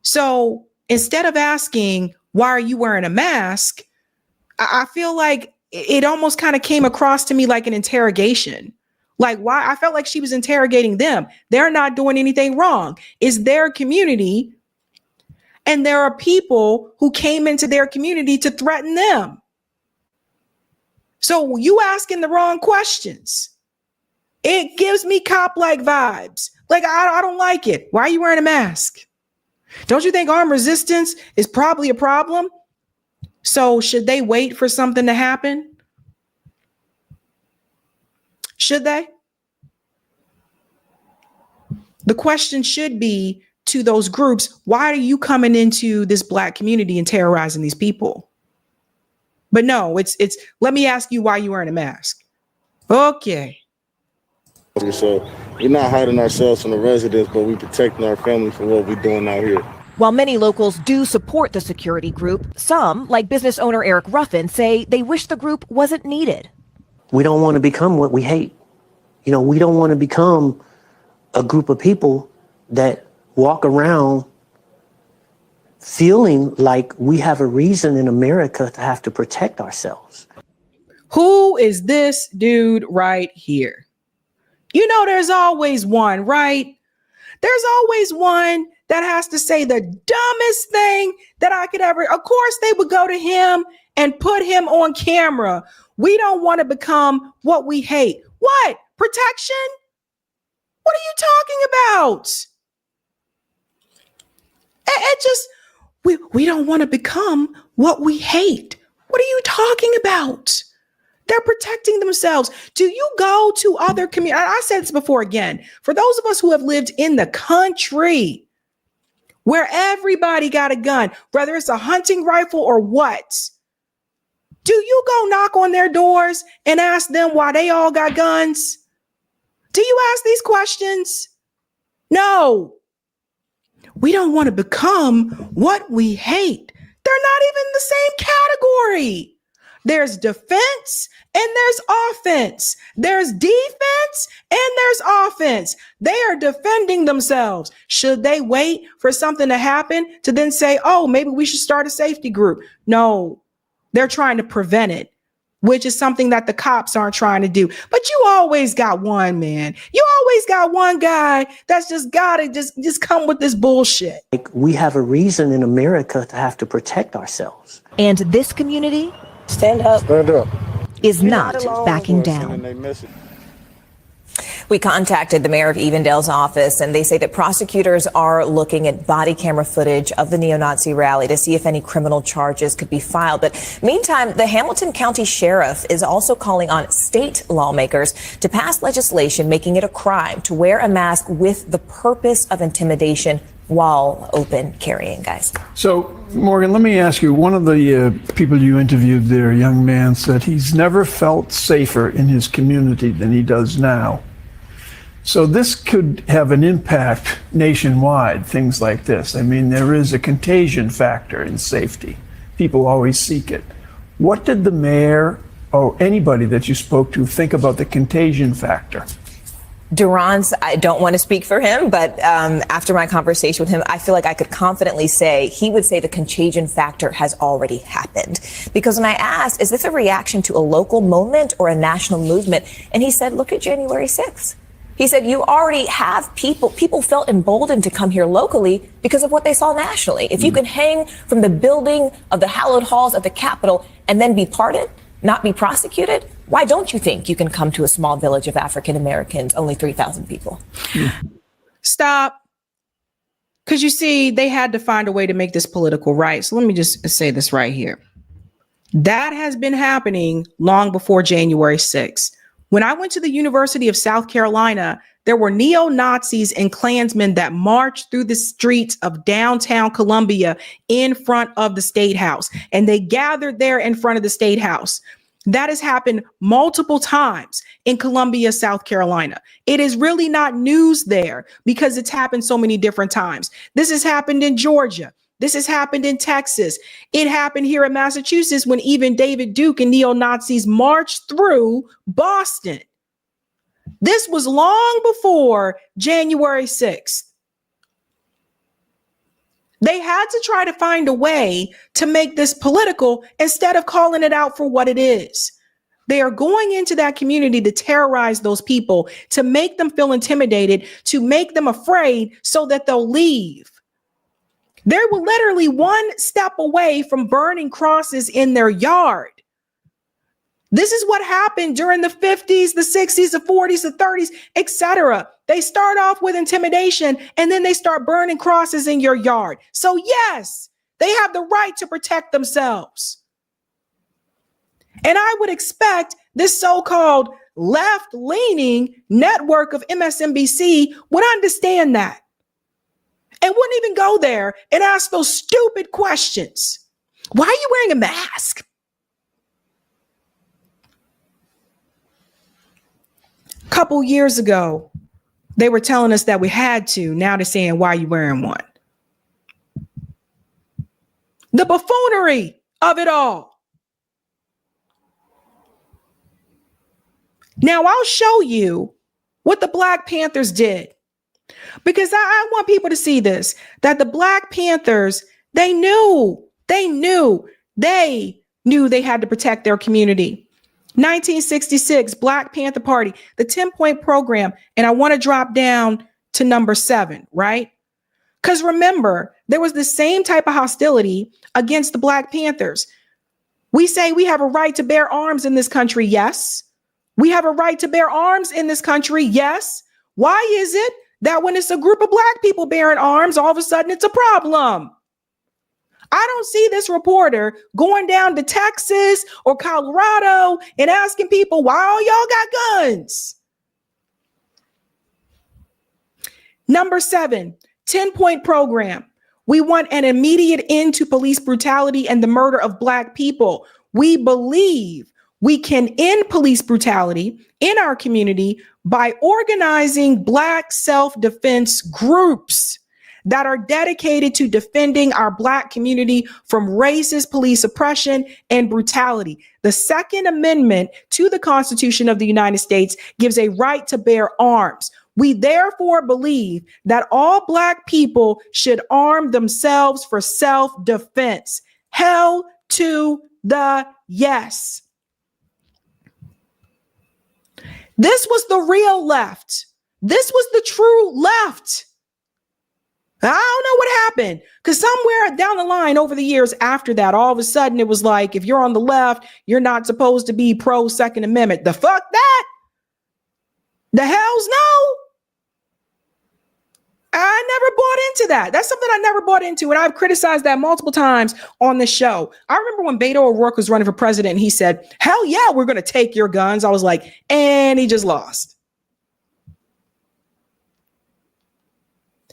So instead of asking, why are you wearing a mask? I feel like it almost kind of came across to me like an interrogation. Like, why? I felt like she was interrogating them. They're not doing anything wrong. It's their community. And there are people who came into their community to threaten them. So you asking the wrong questions. It gives me cop-like vibes. Like, I don't like it. Why are you wearing a mask? Don't you think armed resistance is probably a problem? So should they wait for something to happen? Should they? The question should be to those groups, why are you coming into this Black community and terrorizing these people? But no, it's let me ask you why you wearing a mask. Okay. So we're not hiding ourselves from the residents, but we're protecting our family from what we're doing out here. While many locals do support the security group, some, like business owner Eric Ruffin, say they wish the group wasn't needed. We don't want to become what we hate. You know, we don't want to become a group of people that walk around feeling like we have a reason in America to have to protect ourselves. Who is this dude right here? You know, there's always one, right? There's always one that has to say the dumbest thing that I could ever. Of course, they would go to him and put him on camera. We don't want to become what we hate. What? Protection? What are you talking about? It just, we don't want to become what we hate. What are you talking about? They're protecting themselves. Do you go to other communities? I said this before again. For those of us who have lived in the country where everybody got a gun, whether it's a hunting rifle or what, do you go knock on their doors and ask them why they all got guns? Do you ask these questions? No. We don't want to become what we hate. They're not even the same category. There's defense and there's offense. There's defense and there's offense. They are defending themselves. Should they wait for something to happen to then say, oh, maybe we should start a safety group? No, they're trying to prevent it, which is something that the cops aren't trying to do. But you always got one, man. You always got one guy that's just gotta just come with this bullshit. Like, we have a reason in America to have to protect ourselves. And this community Stand up. is not backing down. We contacted the mayor of Evendale's office, and they say that prosecutors are looking at body camera footage of the neo-Nazi rally to see if any criminal charges could be filed. But meantime, the Hamilton County Sheriff is also calling on state lawmakers to pass legislation making it a crime to wear a mask with the purpose of intimidation while open carrying, guys. So, Morgan, let me ask you, one of the people you interviewed there, a young man, said he's never felt safer in his community than he does now. So this could have an impact nationwide, things like this. I mean, there is a contagion factor in safety. People always seek it. What did the mayor or anybody that you spoke to think about the contagion factor? Durance, I don't want to speak for him, but after my conversation with him, I feel like I could confidently say he would say the contagion factor has already happened. Because when I asked, is this a reaction to a local moment or a national movement? And he said, look at January 6th. He said, you already have people felt emboldened to come here locally because of what they saw nationally. If you can hang from the building of the hallowed halls of the Capitol and then be pardoned, not be prosecuted, why don't you think you can come to a small village of African Americans, only 3,000 people? Stop. Because you see, they had to find a way to make this political, right? So let me just say this right here. That has been happening long before January 6th. When I went to the University of South Carolina, there were neo-Nazis and Klansmen that marched through the streets of downtown Columbia in front of the State House, and they gathered there in front of the State House. That has happened multiple times in Columbia, South Carolina. It is really not news there because it's happened so many different times. This has happened in Georgia. This has happened in Texas. It happened here in Massachusetts when even David Duke and neo-Nazis marched through Boston. This was long before January 6th. They had to try to find a way to make this political instead of calling it out for what it is. They are going into that community to terrorize those people, to make them feel intimidated, to make them afraid so that they'll leave. They were literally one step away from burning crosses in their yard. This is what happened during the 50s, the 60s, the 40s, the 30s, etc. They start off with intimidation and then they start burning crosses in your yard. So yes, they have the right to protect themselves. And I would expect this so-called left-leaning network of MSNBC would understand that and wouldn't even go there and ask those stupid questions. Why are you wearing a mask? A couple years ago, they were telling us that we had to. Now they're saying, why are you wearing one? The buffoonery of it all. Now I'll show you what the Black Panthers did. Because I want people to see this, that the Black Panthers, they knew they had to protect their community. 1966, Black Panther Party, the 10-point program. And I want to drop down to number 7, right? Because remember, there was the same type of hostility against the Black Panthers. We say we have a right to bear arms in this country. Yes. We have a right to bear arms in this country. Yes. Why is it that when it's a group of Black people bearing arms, all of a sudden it's a problem? I don't see this reporter going down to Texas or Colorado and asking people, why all y'all got guns? Number 7, 10-point program. We want an immediate end to police brutality and the murder of Black people. We believe we can end police brutality in our community by organizing Black self-defense groups that are dedicated to defending our Black community from racist police oppression and brutality. The Second Amendment to the Constitution of the United States gives a right to bear arms. We therefore believe that all Black people should arm themselves for self-defense. Hell to the yes. This was the real left. This was the true left. I don't know what happened, because somewhere down the line over the years after that, all of a sudden it was like, if you're on the left, you're not supposed to be pro Second Amendment. The fuck that? The hell's no. I never bought into that. That's something I never bought into. And I've criticized that multiple times on the show. I remember when Beto O'Rourke was running for president and he said, hell yeah, we're going to take your guns. I was like, and he just lost.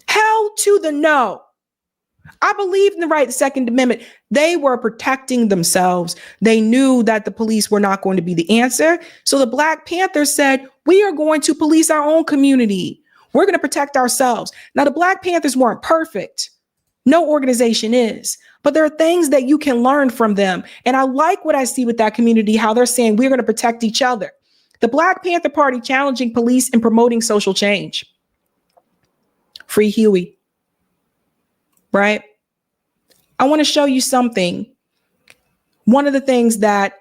Hell to the no. I believe in the right to the Second Amendment. They were protecting themselves. They knew that the police were not going to be the answer. So the Black Panthers said, we are going to police our own community. We're going to protect ourselves. Now, the Black Panthers weren't perfect. No organization is. But there are things that you can learn from them. And I like what I see with that community, how they're saying we're going to protect each other. The Black Panther Party challenging police and promoting social change. Free Huey. Right? I want to show you something. One of the things that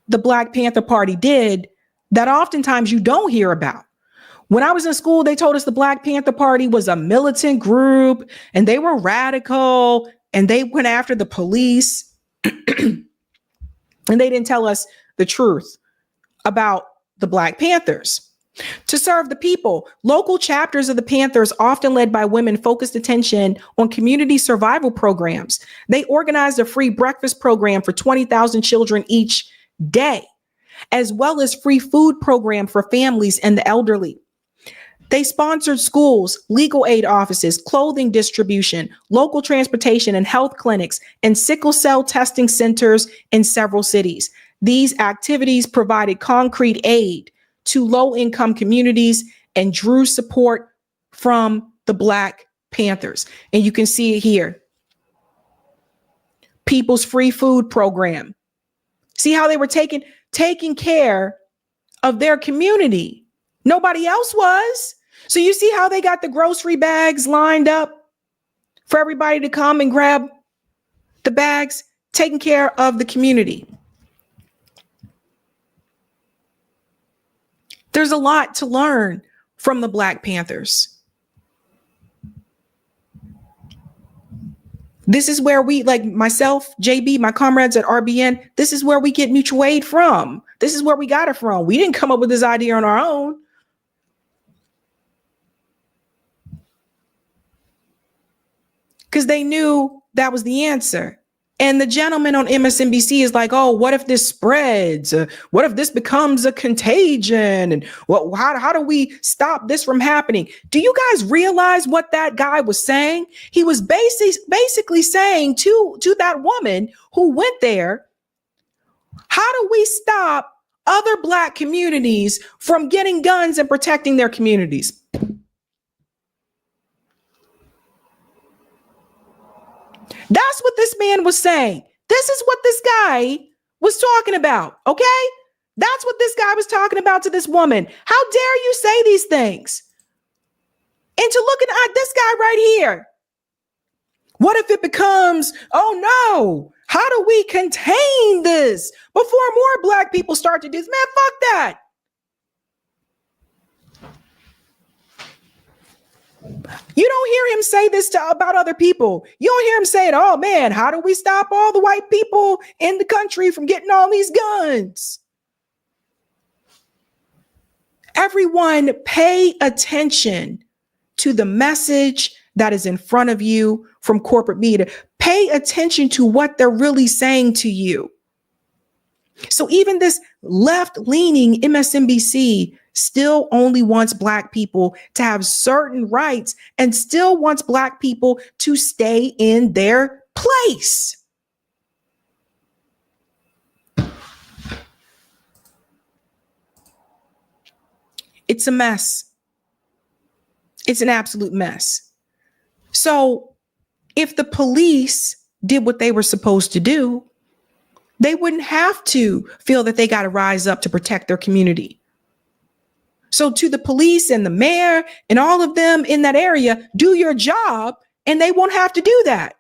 the Black Panther Party did that oftentimes you don't hear about. When I was in school, they told us the Black Panther Party was a militant group and they were radical and they went after the police. And they didn't tell us the truth about the Black Panthers. To serve the people, local chapters of the Panthers, often led by women, focused attention on community survival programs. They organized a free breakfast program for 20,000 children each day, as well as free food program for families and the elderly. They sponsored schools, legal aid offices, clothing distribution, local transportation and health clinics, and sickle cell testing centers in several cities. These activities provided concrete aid to low-income communities and drew support from the Black Panthers. And you can see it here. People's Free Food Program. See how they were taking care of their community. Nobody else was. So you see how they got the grocery bags lined up for everybody to come and grab the bags, taking care of the community. There's a lot to learn from the Black Panthers. This is where we, like myself, JB, my comrades at RBN, this is where we get mutual aid from. This is where we got it from. We didn't come up with this idea on our own. Because they knew that was the answer. And the gentleman on MSNBC is like, oh, what if this spreads? What if this becomes a contagion? And how do we stop this from happening? Do you guys realize what that guy was saying? He was basically saying to that woman who went there, how do we stop other Black communities from getting guns and protecting their communities? That's what this man was saying. This is what this guy was talking about, okay? That's what this guy was talking about to this woman. How dare you say these things? And to looking at this guy right here. What if it becomes, oh no, how do we contain this before more Black people start to do this? Man, fuck that. You don't hear him say this about other people. You don't hear him say it, oh man, how do we stop all the white people in the country from getting all these guns? Everyone pay attention to the message that is in front of you from corporate media. Pay attention to what they're really saying to you. So even this left-leaning MSNBC still only wants Black people to have certain rights and still wants Black people to stay in their place. It's a mess. It's an absolute mess. So if the police did what they were supposed to do, they wouldn't have to feel that they got to rise up to protect their community. So to the police and the mayor and all of them in that area, do your job and they won't have to do that.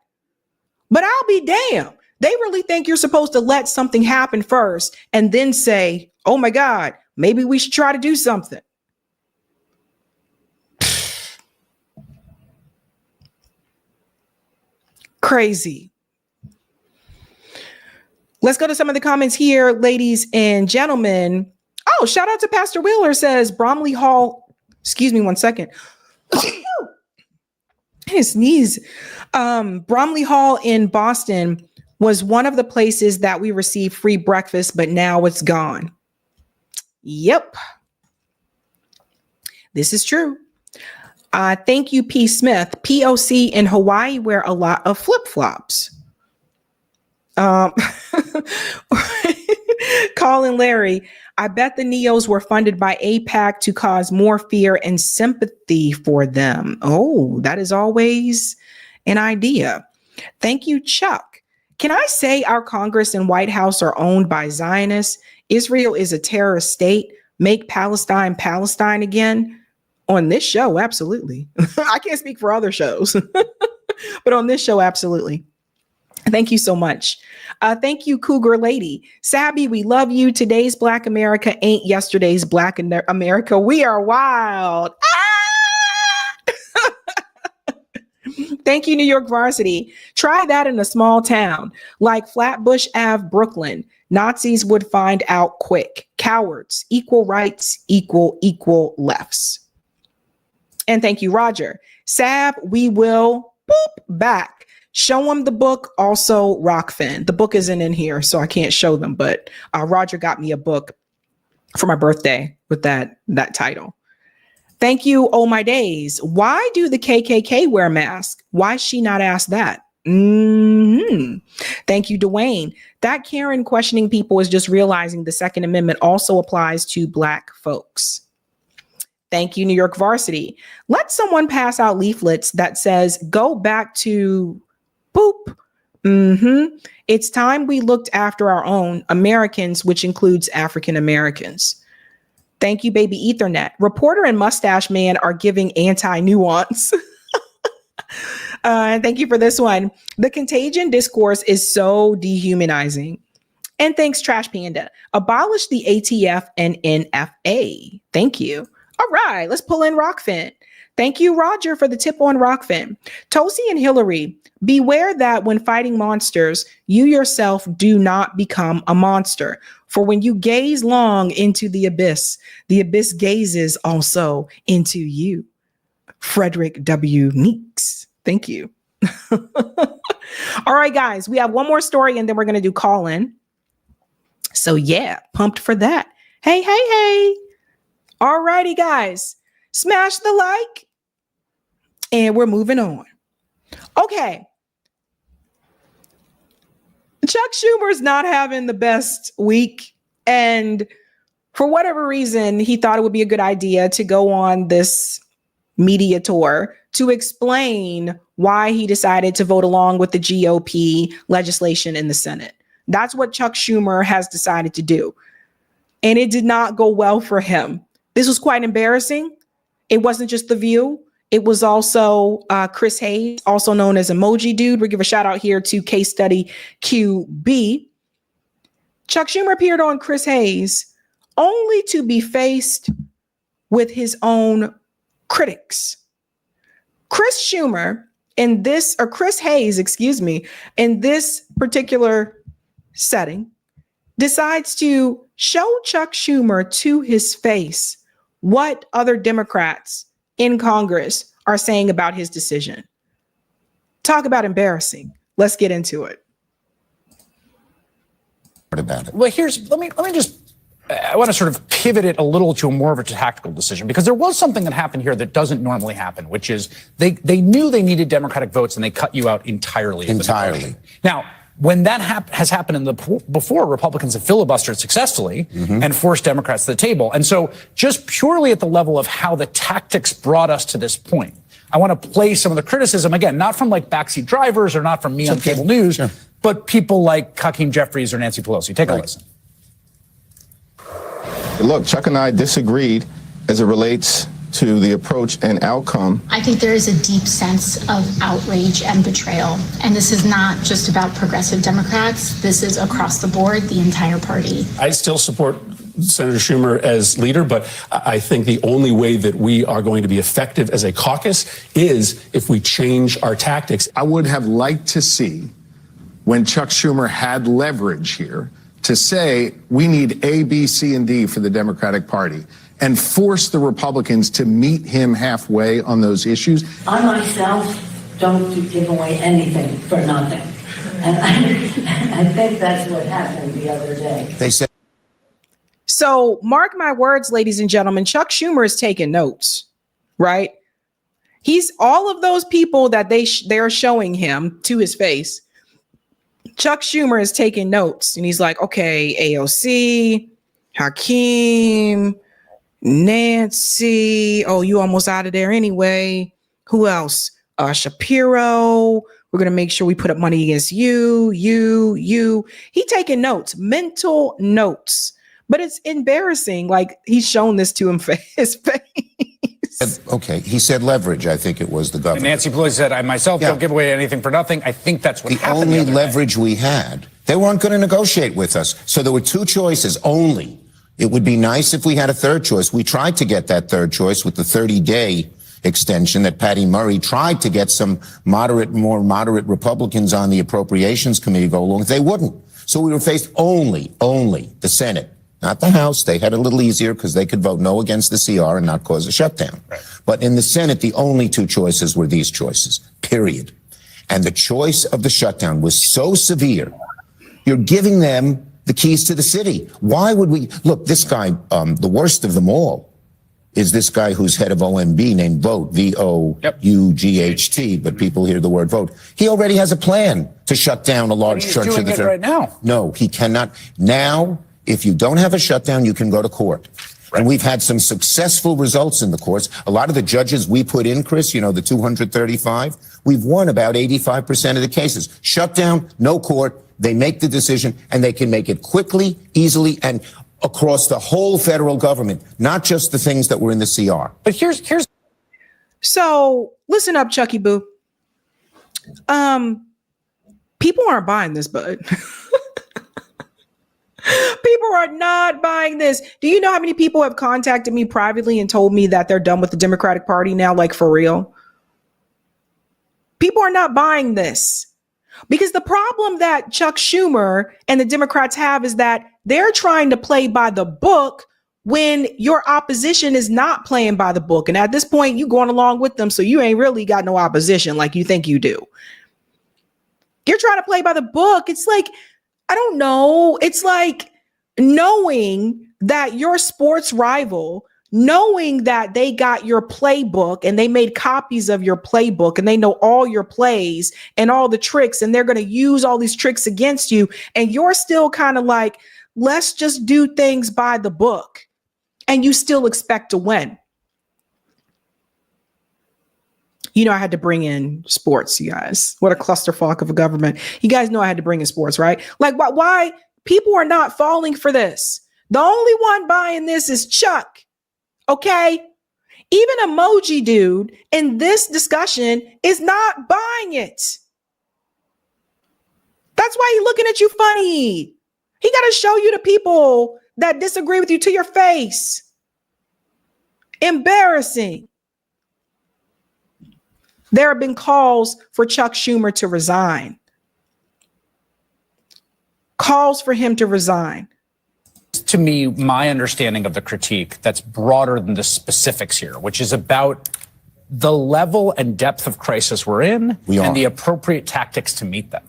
But I'll be damned. They really think you're supposed to let something happen first and then say, oh my God, maybe we should try to do something. Crazy. Let's go to some of the comments here, ladies and gentlemen. Oh, shout out to Pastor Wheeler, says Bromley Hall. Excuse me 1 second. His sneeze. Bromley Hall in Boston was one of the places that we received free breakfast, but now it's gone. Yep. This is true. Thank you, P. Smith. POC in Hawaii wear a lot of flip-flops. Colin Larry, I bet the Neos were funded by AIPAC to cause more fear and sympathy for them. Oh, that is always an idea. Thank you, Chuck. Can I say our Congress and White House are owned by Zionists? Israel is a terrorist state. Make Palestine Palestine again. On this show, absolutely. I can't speak for other shows, but on this show, absolutely. Thank you so much. Thank you, Cougar Lady. Sabby, we love you. Today's Black America ain't yesterday's Black America. We are wild. Thank you, New York Varsity. Try that in a small town like Flatbush Ave, Brooklyn. Nazis would find out quick. Cowards, equal rights, equal lefts. And thank you, Roger. Sab, we will back. Show them the book. Also, Rockfin. The book isn't in here, so I can't show them. But Roger got me a book for my birthday with that title. Thank you, Oh My Days. Why do the KKK wear masks? Why she not asked that? Thank you, Dwayne. That Karen questioning people is just realizing the Second Amendment also applies to Black folks. Thank you, New York Varsity. Let someone pass out leaflets that says, go back to boop. It's time we looked after our own Americans, which includes African Americans. Thank you, Baby Ethernet. Reporter and Mustache Man are giving anti-nuance. Thank you for this one. The contagion discourse is so dehumanizing. And thanks, Trash Panda. Abolish the ATF and NFA. Thank you. All right, let's pull in Rockfin. Thank you, Roger, for the tip on Rockfin. Tulsi and Hillary, beware that when fighting monsters, you yourself do not become a monster. For when you gaze long into the abyss gazes also into you. Frederick W. Meeks. Thank you. All right, guys, we have one more story and then we're going to do call in. So yeah, pumped for that. Hey. All righty, guys, smash the like and we're moving on. Okay. Chuck Schumer's not having the best week. And for whatever reason, he thought it would be a good idea to go on this media tour to explain why he decided to vote along with the GOP legislation in the Senate. That's what Chuck Schumer has decided to do. And it did not go well for him. This was quite embarrassing. It wasn't just The View. It was also Chris Hayes, also known as Emoji Dude. We give a shout out here to Case Study QB. Chuck Schumer appeared on Chris Hayes only to be faced with his own critics. Chris Hayes, in this particular setting, decides to show Chuck Schumer to his face what other Democrats in Congress are saying about his decision. Talk about embarrassing. Let's get into it. About it. Well, let me just I want to sort of pivot it a little to more of a tactical decision, because there was something that happened here that doesn't normally happen, which is they knew they needed Democratic votes and they cut you out entirely. Entirely. Now, when that has happened before, Republicans have filibustered successfully and forced Democrats to the table. And so just purely at the level of how the tactics brought us to this point, I want to play some of the criticism, again, not from like backseat drivers or not from me on cable news, but people like Hakeem Jeffries or Nancy Pelosi. Take a listen. Look, Chuck and I disagreed as it relates to the approach and outcome. I think there is a deep sense of outrage and betrayal. And this is not just about progressive Democrats. This is across the board, the entire party. I still support Senator Schumer as leader, but I think the only way that we are going to be effective as a caucus is if we change our tactics. I would have liked to see, when Chuck Schumer had leverage here, to say we need A, B, C, and D for the Democratic Party and force the Republicans to meet him halfway on those issues. I myself don't give away anything for nothing. And I think that's what happened the other day. They said. So mark my words, ladies and gentlemen, Chuck Schumer is taking notes, right? He's all of those people that they're showing him to his face. Chuck Schumer is taking notes and he's like, okay, AOC, Hakeem, Nancy. Oh, you almost out of there anyway. Who else? Shapiro. We're going to make sure we put up money against you. He taking notes, mental notes, but it's embarrassing. Like he's shown this to him his face. Okay, he said leverage. I think it was the governor. And Nancy Pelosi said, I myself don't give away anything for nothing. I think that's what happened. The only leverage we had, they weren't going to negotiate with us. So there were two choices only. It would be nice if we had a third choice. We tried to get that third choice with the 30-day extension that Patty Murray tried to get some more moderate Republicans on the Appropriations Committee to go along. They wouldn't. So we were faced only the Senate. Not the House. They had it a little easier because they could vote no against the CR and not cause a shutdown. Right. But in the Senate, the only two choices were these choices, period. And the choice of the shutdown was so severe, you're giving them the keys to the city. Why would we? Look, this guy, the worst of them all, is this guy who's head of OMB named Vote, VOUGHT, but people hear the word vote. He already has a plan to shut down a large chunk of the... He's doing it right now. No, he cannot. Now, if you don't have a shutdown, you can go to court. Right. And we've had some successful results in the courts. A lot of the judges we put in, Chris, you know, the 235, we've won about 85% of the cases. Shutdown, no court. They make the decision and they can make it quickly, easily, and across the whole federal government, not just the things that were in the CR. But here's. So listen up, Chucky Boo. People aren't buying this, bud. People are not buying this. Do you know how many people have contacted me privately and told me that they're done with the Democratic Party now, like for real? People are not buying this because the problem that Chuck Schumer and the Democrats have is that they're trying to play by the book when your opposition is not playing by the book. And at this point, you going along with them. So you ain't really got no opposition like you think you do. You're trying to play by the book. It's like, I don't know. It's like knowing that your sports rival, knowing that they got your playbook and they made copies of your playbook and they know all your plays and all the tricks and they're going to use all these tricks against you. And you're still kind of like, let's just do things by the book. And you still expect to win. You know, I had to bring in sports, you guys. What a clusterfuck of a government. You guys know I had to bring in sports, right? Like, why people are not falling for this? The only one buying this is Chuck, okay? Even Emoji Dude in this discussion is not buying it. That's why he's looking at you funny. He got to show you the people that disagree with you to your face. Embarrassing. There have been calls for Chuck Schumer to resign. Calls for him to resign. To me, my understanding of the critique that's broader than the specifics here, which is about the level and depth of crisis we're in and the appropriate tactics to meet them.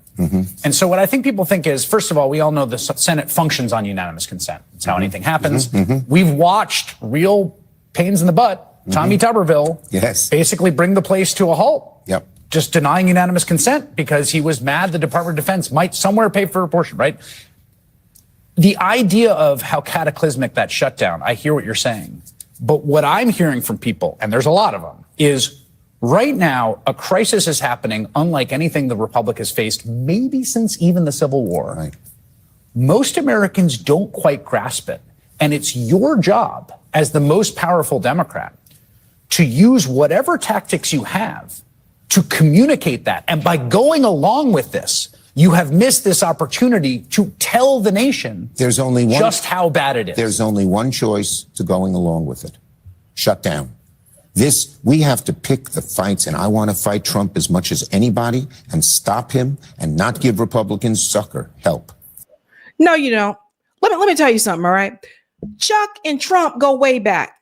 And so what I think people think is, first of all, we all know the Senate functions on unanimous consent. It's how anything happens. We've watched real pains in the butt, Tommy Tuberville, basically bring the place to a halt. Just denying unanimous consent because he was mad the Department of Defense might somewhere pay for a portion, right? The idea of how cataclysmic that shutdown, I hear what you're saying. But what I'm hearing from people, and there's a lot of them, is right now, a crisis is happening unlike anything the Republic has faced, maybe since even the Civil War. Most Americans don't quite grasp it. And it's your job as the most powerful Democrat to use whatever tactics you have to communicate that. And by going along with this, you have missed this opportunity to tell the nation just how bad it is. There's only one choice to going along with it. Shut down. We have to pick the fights, and I want to fight Trump as much as anybody and stop him and not give Republicans sucker help. No, you don't. Let me tell you something, all right? Chuck and Trump go way back.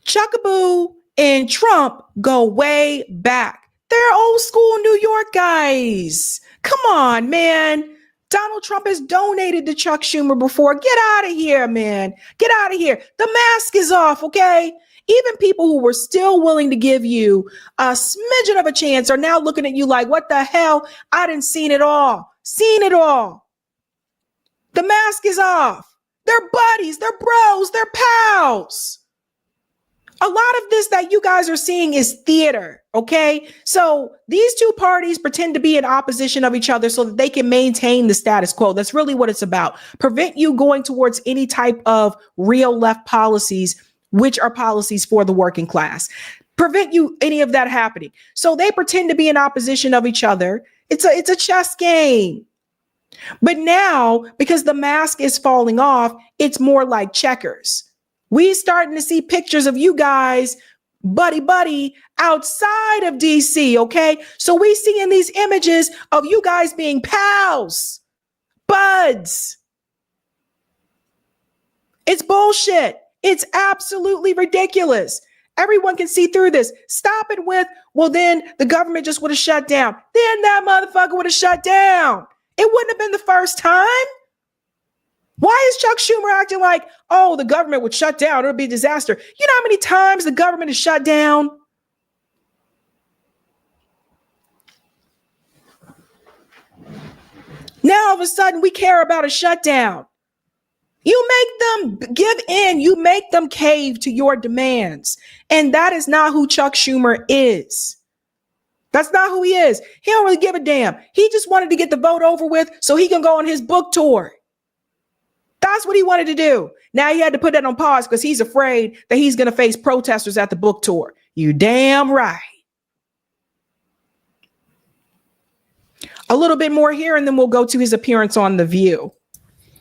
Chuckaboo and Trump go way back. They're old school New York guys. Come on, man. Donald Trump has donated to Chuck Schumer before. Get out of here, man. Get out of here. The mask is off, okay? Even people who were still willing to give you a smidgen of a chance are now looking at you like, what the hell? I didn't seen it all. Seen it all. The mask is off. They're buddies. They're bros. They're pals. A lot of this that you guys are seeing is theater, okay? So these two parties pretend to be in opposition of each other so that they can maintain the status quo. That's really what it's about. Prevent you going towards any type of real left policies, which are policies for the working class. Prevent you any of that happening. So they pretend to be in opposition of each other. It's a chess game. But now, because the mask is falling off, it's more like checkers. We starting to see pictures of you guys buddy outside of DC, okay? So we seeing these images of you guys being pals, buds. It's bullshit. It's absolutely ridiculous. Everyone can see through this. Stop it with, well, then the government just would have shut down. Then that motherfucker would have shut down. It wouldn't have been the first time. Why is Chuck Schumer acting like, oh, the government would shut down? It'll be a disaster. You know how many times the government is shut down? Now all of a sudden we care about a shutdown. You make them give in. You make them cave to your demands. And that is not who Chuck Schumer is. That's not who he is. He don't really give a damn. He just wanted to get the vote over with so he can go on his book tour. That's what he wanted to do. Now he had to put that on pause because he's afraid that he's going to face protesters at the book tour. You damn right. A little bit more here, and then we'll go to his appearance on The View.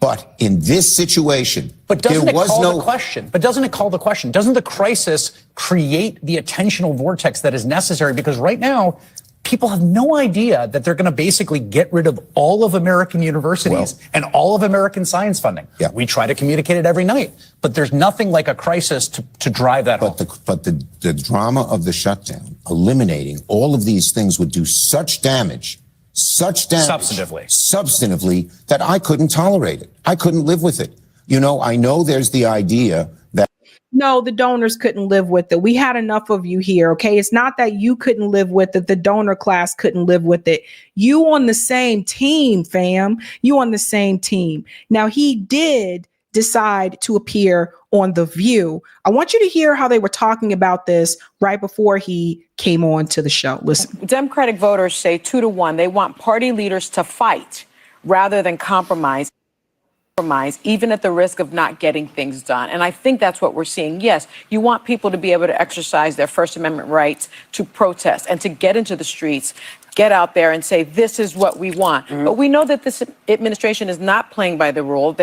But in this situation, doesn't it call the question? Doesn't the crisis create the attentional vortex that is necessary? Because right now, people have no idea that they're going to basically get rid of all of American universities and all of American science funding. Yeah. We try to communicate it every night, but there's nothing like a crisis to drive that home. But the drama of the shutdown, eliminating all of these things would do such damage substantively that I couldn't tolerate it. I couldn't live with it. You know, I know there's the idea that no, the donors couldn't live with it. We had enough of you here, okay? It's not that you couldn't live with it. The donor class couldn't live with it. You on the same team, fam. You on the same team. Now, he did decide to appear on The View. I want you to hear how they were talking about this right before he came on to the show. Listen. Democratic voters say 2-1. They want party leaders to fight rather than compromise, even at the risk of not getting things done. And I think that's what we're seeing. Yes, you want people to be able to exercise their First Amendment rights to protest and to get into the streets, get out there and say, this is what we want. Mm-hmm. But we know that this administration is not playing by the rules.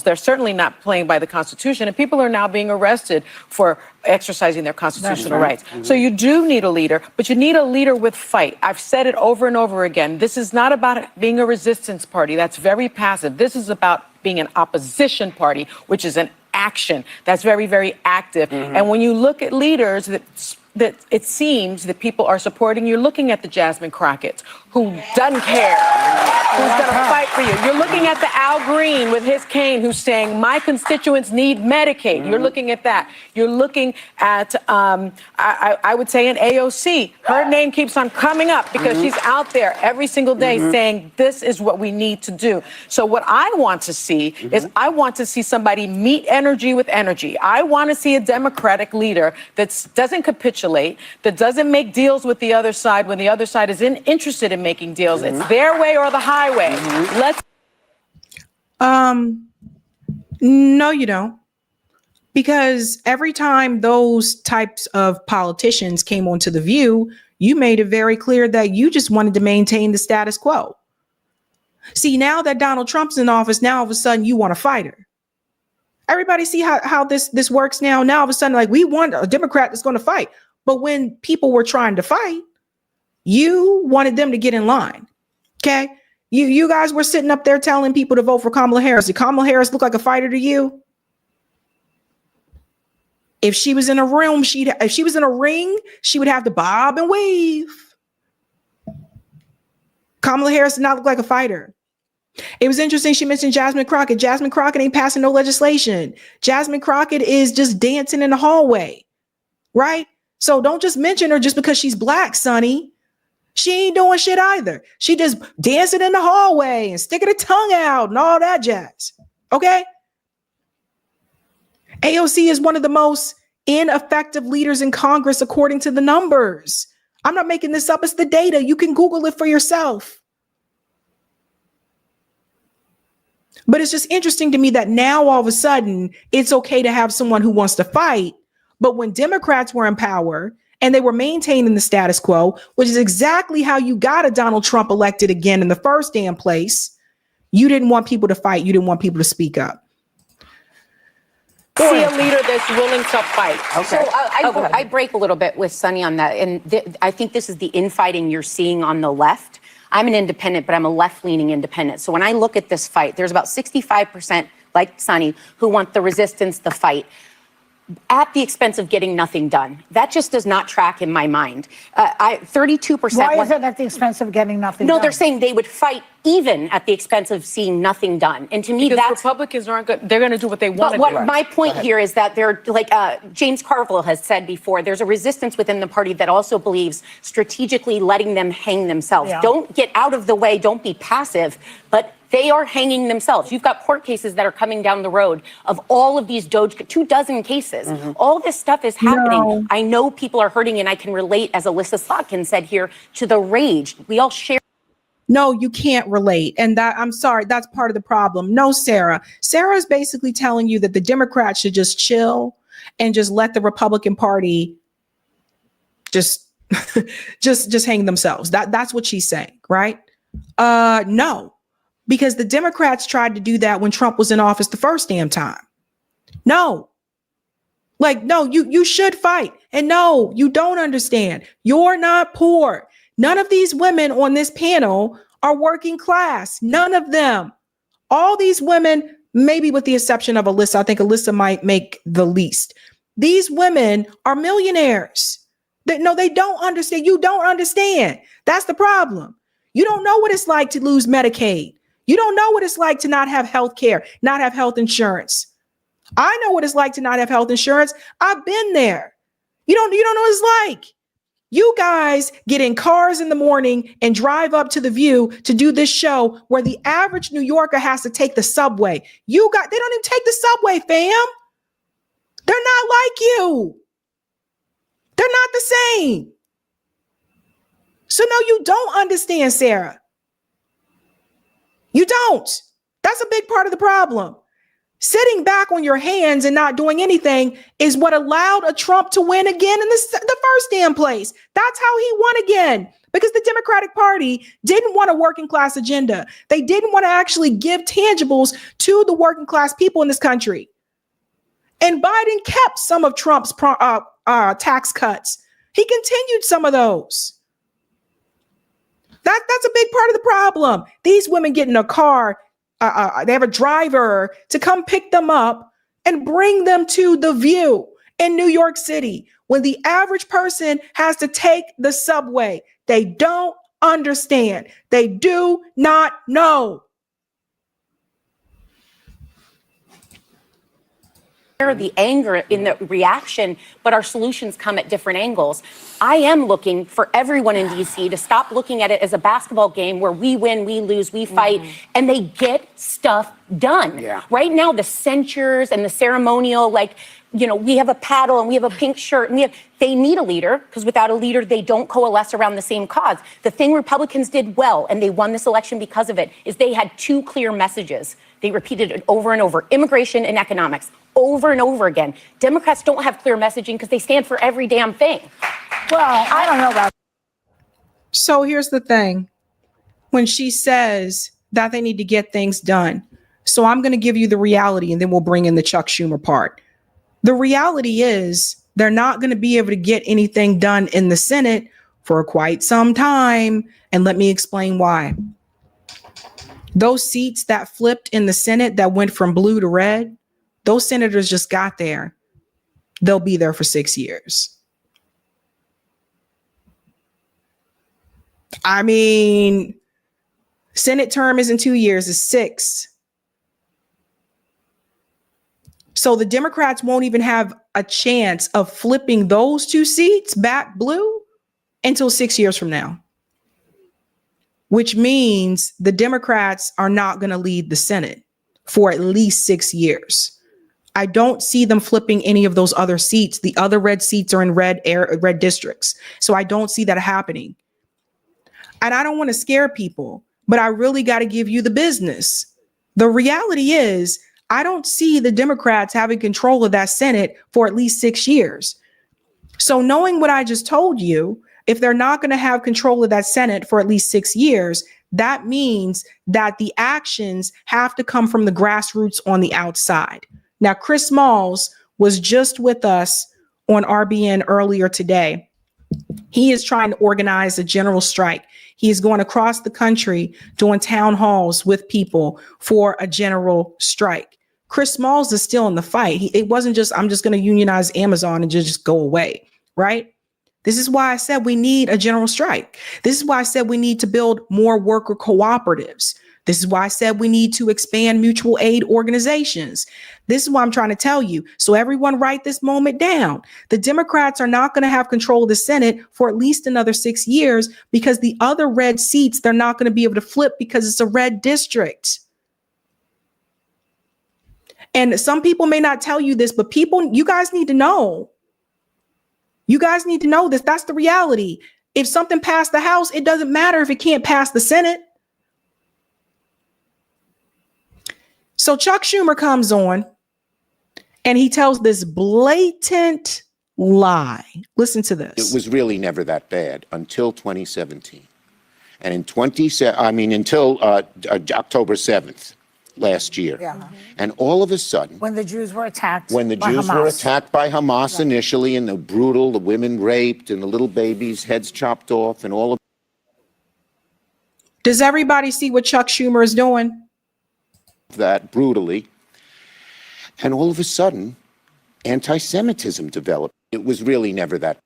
They're certainly not playing by the Constitution. And people are now being arrested for exercising their constitutional rights. Mm-hmm. So you do need a leader, but you need a leader with fight. I've said it over and over again. This is not about being a resistance party. That's very passive. This is about being an opposition party, which is an action that's very, very active. Mm-hmm. And when you look at leaders that that it seems that people are supporting. You're looking at the Jasmine Crockett's, who doesn't care, who's going to fight for you. You're looking at the Al Green with his cane, who's saying, my constituents need Medicaid. You're looking at that. You're looking at, I would say, an AOC. Her name keeps on coming up because she's out there every single day saying, this is what we need to do. So what I want to see is I want to see somebody meet energy with energy. I want to see a Democratic leader that doesn't capitulate, that doesn't make deals with the other side when the other side is interested in making deals. It's their way or the highway. Let's. No, you don't. Because every time those types of politicians came onto The View, you made it very clear that you just wanted to maintain the status quo. See, now that Donald Trump's in office, now all of a sudden you want a fighter. Everybody see how this works now? Now all of a sudden, like, we want a Democrat that's going to fight. But when people were trying to fight, you wanted them to get in line. Okay? You guys were sitting up there telling people to vote for Kamala Harris. Did Kamala Harris look like a fighter to you? If she was in a room, if she was in a ring, she would have to bob and weave. Kamala Harris did not look like a fighter. It was interesting she mentioned Jasmine Crockett. Jasmine Crockett ain't passing no legislation. Jasmine Crockett is just dancing in the hallway, right? So don't just mention her just because she's black, Sonny. She ain't doing shit either. She just dancing in the hallway and sticking her tongue out and all that jazz, okay? AOC is one of the most ineffective leaders in Congress according to the numbers. I'm not making this up. It's the data. You can Google it for yourself. But it's just interesting to me that now all of a sudden it's okay to have someone who wants to fight. But when Democrats were in power and they were maintaining the status quo, which is exactly how you got a Donald Trump elected again in the first damn place, you didn't want people to fight. You didn't want people to speak up. See a leader that's willing to fight. Okay. So I break a little bit with Sonny on that. And I think this is the infighting you're seeing on the left. I'm an independent, but I'm a left-leaning independent. So when I look at this fight, there's about 65%, like Sonny, who want the resistance, the fight, at the expense of getting nothing done. That just does not track in my mind. 32%. Why is it at the expense of getting nothing done? done? They're saying they would fight even at the expense of seeing nothing done. And to me, because that's... Republicans aren't good. They're going to do what they want to do. But my point here is that they're, like James Carville has said before, there's a resistance within the party that also believes strategically letting them hang themselves. Yeah. Don't get out of the way. Don't be passive. But they are hanging themselves. You've got court cases that are coming down the road of all of these 24 cases. All this stuff is happening. No. I know people are hurting, and I can relate, as Alyssa Slotkin said here, to the rage. We all share. No, you can't relate. And that, I'm sorry, that's part of the problem. No, Sarah. Sarah is basically telling you that the Democrats should just chill and just let the Republican Party just hang themselves. That's what she's saying, right? No. Because the Democrats tried to do that when Trump was in office the first damn time. No. Like, no, you should fight. And no, you don't understand. You're not poor. None of these women on this panel are working class. None of them. All these women, maybe with the exception of Alyssa, I think Alyssa might make the least. These women are millionaires. No, they don't understand. You don't understand. That's the problem. You don't know what it's like to lose Medicaid. You don't know what it's like to not have health care, not have health insurance. I know what it's like to not have health insurance. I've been there. You don't know what it's like. You guys get in cars in the morning and drive up to The View to do this show where the average New Yorker has to take the subway. They don't even take the subway, fam. They're not like you. They're not the same. So no, you don't understand, Sarah. You don't. That's a big part of the problem. Sitting back on your hands and not doing anything is what allowed a Trump to win again in the first damn place. That's how he won again, because the Democratic Party didn't want a working class agenda. They didn't want to actually give tangibles to the working class people in this country. And Biden kept some of Trump's tax cuts. He continued some of those. That's a big part of the problem. These women get in a car. They have a driver to come pick them up and bring them to The View. in New York City, when the average person has to take the subway, they don't understand. They do not know. The anger in the reaction, but our solutions come at different angles. I am looking for everyone in DC to stop looking at it as a basketball game where we win, we lose, we fight, and they get stuff done. Yeah. Right now, the censures and the ceremonial, we have a paddle and we have a pink shirt, and they need a leader, because without a leader, they don't coalesce around the same cause. The thing Republicans did well, and they won this election because of it, is they had two clear messages. They repeated it over and over: immigration and economics, over and over again. Democrats don't have clear messaging because they stand for every damn thing. Well, I don't know about. So here's the thing. When she says that they need to get things done, so I'm going to give you the reality, and then we'll bring in the Chuck Schumer part. The reality is they're not going to be able to get anything done in the Senate for quite some time. And let me explain why. Those seats that flipped in the Senate that went from blue to red, those senators just got there. They'll be there for 6 years. I mean, Senate term isn't 2 years, it's 6. So the Democrats won't even have a chance of flipping those 2 seats back blue until 6 years from now, which means the Democrats are not going to lead the Senate for at least 6 years. I don't see them flipping any of those other seats. The other red seats are in red districts. So I don't see that happening. And I don't want to scare people, but I really got to give you the business. The reality is, I don't see the Democrats having control of that Senate for at least 6 years. So knowing what I just told you, if they're not going to have control of that Senate for at least 6 years, that means that the actions have to come from the grassroots on the outside. Now, Chris Smalls was just with us on RBN earlier today. He is trying to organize a general strike. He is going across the country doing town halls with people for a general strike. Chris Smalls is still in the fight. It wasn't just, I'm just going to unionize Amazon and just go away, right? This is why I said we need a general strike. This is why I said we need to build more worker cooperatives. This is why I said we need to expand mutual aid organizations. This is why I'm trying to tell you. So everyone write this moment down. The Democrats are not going to have control of the Senate for at least another 6 years, because the other red seats, they're not going to be able to flip because it's a red district. And some people may not tell you this, but you guys need to know. You guys need to know this. That's the reality. If something passed the House, it doesn't matter if it can't pass the Senate. So Chuck Schumer comes on and he tells this blatant lie. Listen to this. It was really never that bad until 2017. And until October 7th last year. Yeah. And all of a sudden, When the Jews were attacked. when the by Jews Hamas. were attacked by Hamas initially, and the women raped, and the little babies' heads chopped off, and all of Does everybody see what Chuck Schumer is doing? that brutally, and all of a sudden, anti-Semitism developed. It was really never that.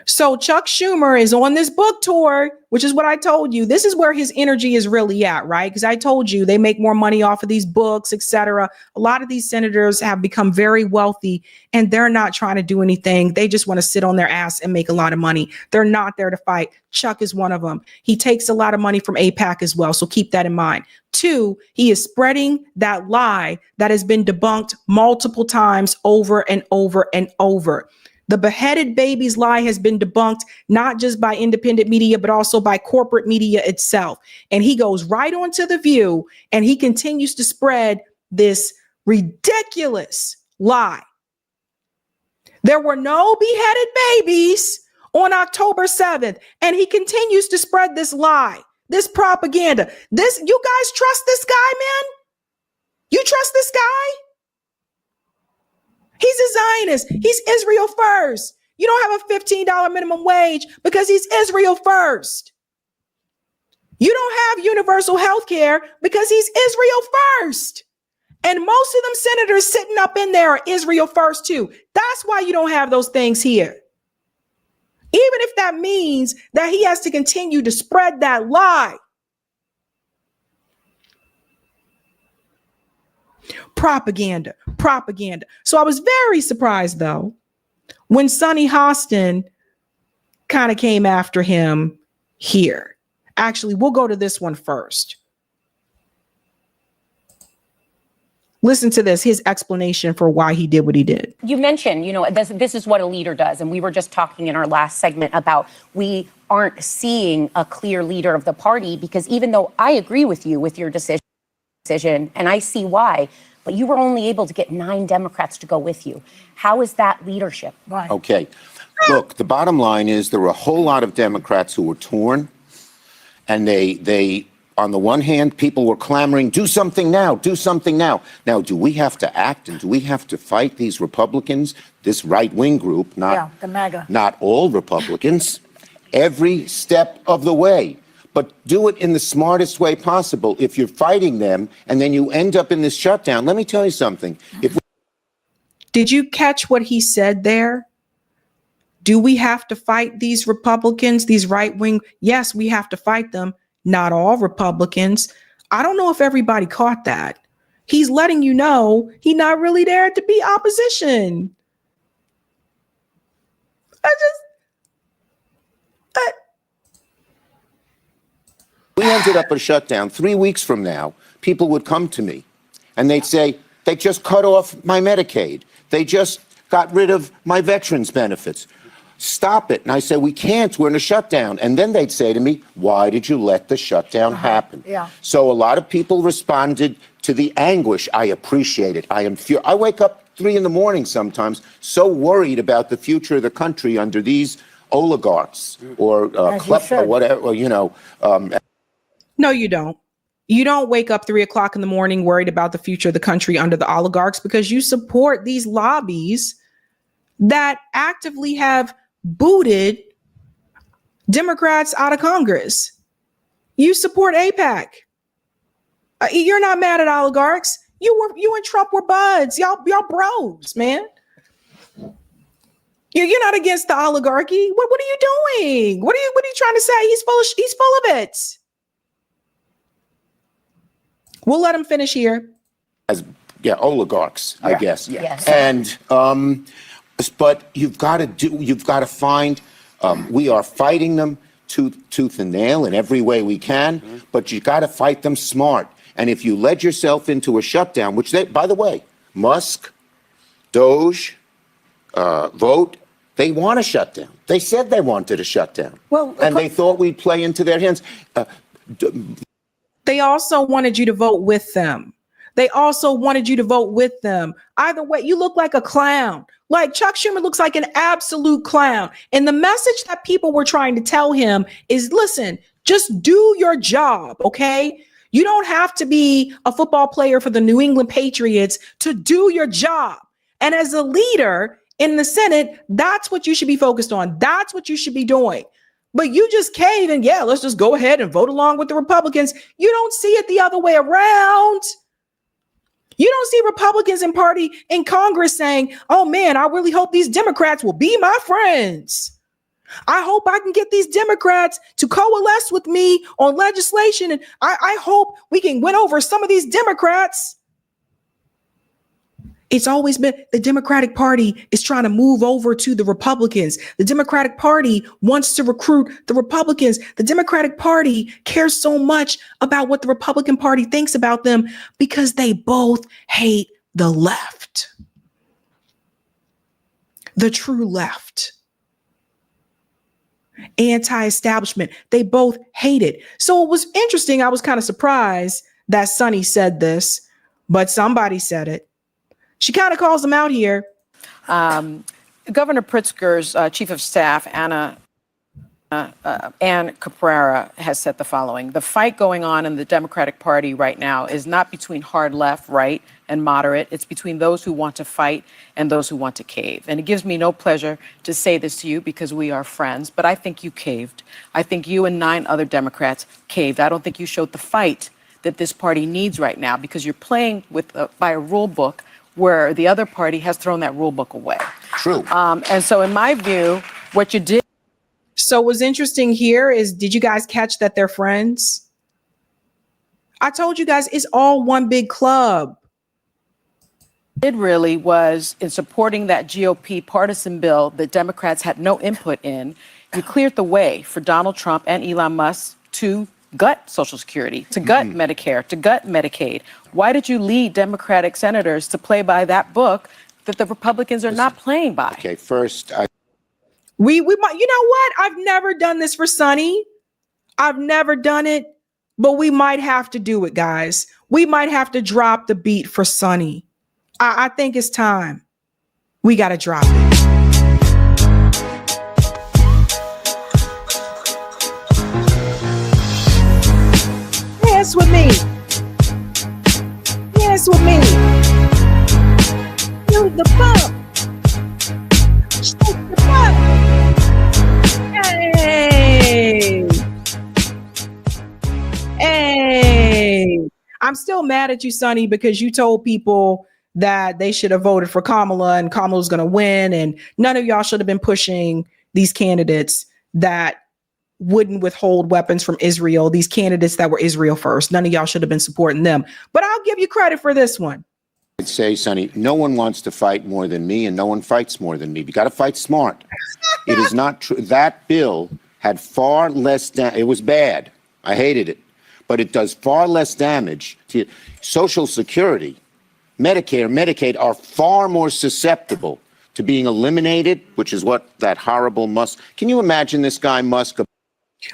So Chuck Schumer is on this book tour, which is what I told you. This is where his energy is really at, right? Because I told you they make more money off of these books, etc. A lot of these senators have become very wealthy and they're not trying to do anything. They just want to sit on their ass and make a lot of money. They're not there to fight. Chuck is one of them. He takes a lot of money from AIPAC as well. So keep that in mind. 2, he is spreading that lie that has been debunked multiple times over and over and over. The beheaded babies lie has been debunked, not just by independent media, but also by corporate media itself. And he goes right on to The View and he continues to spread this ridiculous lie. There were no beheaded babies on October 7th. And he continues to spread this lie, this propaganda. You guys trust this guy, man? You trust this guy? He's a Zionist. He's Israel first. You don't have a $15 minimum wage because he's Israel first. You don't have universal health care because he's Israel first. And most of them senators sitting up in there are Israel first too. That's why you don't have those things here. Even if that means that he has to continue to spread that lie. Propaganda. So I was very surprised, though, when Sonny Hostin kind of came after him here. Actually, we'll go to this one first. Listen to this, his explanation for why he did what he did. You mentioned, this is what a leader does. And we were just talking in our last segment about we aren't seeing a clear leader of the party, because even though I agree with you with your decision, and I see why, but you were only able to get 9 Democrats to go with you. How is that leadership? Why? Okay. Look, the bottom line is there were a whole lot of Democrats who were torn, and they on the one hand, people were clamoring, do something now, do something now. Now, do we have to act and do we have to fight these Republicans, this right-wing group, the MAGA. not all Republicans, every step of the way? But do it in the smartest way possible. If you're fighting them and then you end up in this shutdown, let me tell you something. Did you catch what he said there? Do we have to fight these Republicans, these right-wing? Yes, we have to fight them. Not all Republicans. I don't know if everybody caught that. He's letting you know he's not really there to be opposition. We ended up a shutdown 3 weeks from now. People would come to me and they'd say, they just cut off my Medicaid. They just got rid of my veterans benefits. Stop it. And I say, we can't, we're in a shutdown. And then they'd say to me, why did you let the shutdown happen? Yeah. So a lot of people responded to the anguish. I appreciate it. I wake up 3 a.m. sometimes, so worried about the future of the country under these oligarchs or klepto, whatever, No, you don't. You don't wake up 3 o'clock in the morning worried about the future of the country under the oligarchs, because you support these lobbies that actively have booted Democrats out of Congress. You support AIPAC. You're not mad at oligarchs. You and Trump were buds. Y'all bros, man. You're not against the oligarchy. What are you doing? What are you trying to say? He's full of it. We'll let him finish here. Oligarchs, I guess. Yes. And but you've got to find. We are fighting them tooth and nail in every way we can, but you got to fight them smart. And if you led yourself into a shutdown, which by the way, Musk, Doge, Vote, they want a shutdown. They said they wanted a shutdown. Well, and they thought we'd play into their hands. They also wanted you to vote with them. Either way, you look like a clown. Like Chuck Schumer looks like an absolute clown. And the message that people were trying to tell him is, listen, just do your job, okay? You don't have to be a football player for the New England Patriots to do your job. And as a leader in the Senate, that's what you should be focused on. That's what you should be doing. But you just cave and let's just go ahead and vote along with the Republicans. You don't see it the other way around. You don't see Republicans in Congress saying, oh man, I really hope these Democrats will be my friends. I hope I can get these Democrats to coalesce with me on legislation. And I hope we can win over some of these Democrats. It's always been the Democratic Party is trying to move over to the Republicans. The Democratic Party wants to recruit the Republicans. The Democratic Party cares so much about what the Republican Party thinks about them because they both hate the left. The true left. Anti-establishment. They both hate it. So it was interesting. I was kind of surprised that Sonny said this, but somebody said it. She kind of calls them out here. Governor Pritzker's chief of staff, Ann Caprara, has said the following. The fight going on in the Democratic Party right now is not between hard left, right, and moderate. It's between those who want to fight and those who want to cave. And it gives me no pleasure to say this to you because we are friends, but I think you caved. I think you and 9 other Democrats caved. I don't think you showed the fight that this party needs right now, because you're playing with by a rule book where the other party has thrown that rule book away. True. And so in my view, what you did. So what's interesting here is, did you guys catch that they're friends? I told you guys, it's all one big club. Did really was in supporting that GOP partisan bill that Democrats had no input in. You cleared the way for Donald Trump and Elon Musk to gut Social Security, to gut Medicare, to gut Medicaid. Why did you lead Democratic senators to play by that book that the Republicans are not playing by? Okay, first, We might, you know what? I've never done this for Sonny. I've never done it, but we might have to do it, guys. We might have to drop the beat for Sonny. I think it's time. We got to drop it. Dance with me. Dance with me. Do the bump. Shake the bump. Hey. Hey. I'm still mad at you, Sonny, because you told people that they should have voted for Kamala and Kamala's going to win. And none of y'all should have been pushing these candidates that wouldn't withhold weapons from Israel, these candidates that were Israel first. None of y'all should have been supporting them. But I'll give you credit for this one. I'd say, Sonny, no one wants to fight more than me, and no one fights more than me. You got to fight smart. It is not true. That bill had far less it was bad. I hated it. But it does far less damage to Social Security. Medicare, Medicaid are far more susceptible to being eliminated, which is what that horrible Musk. Can you imagine this guy Musk?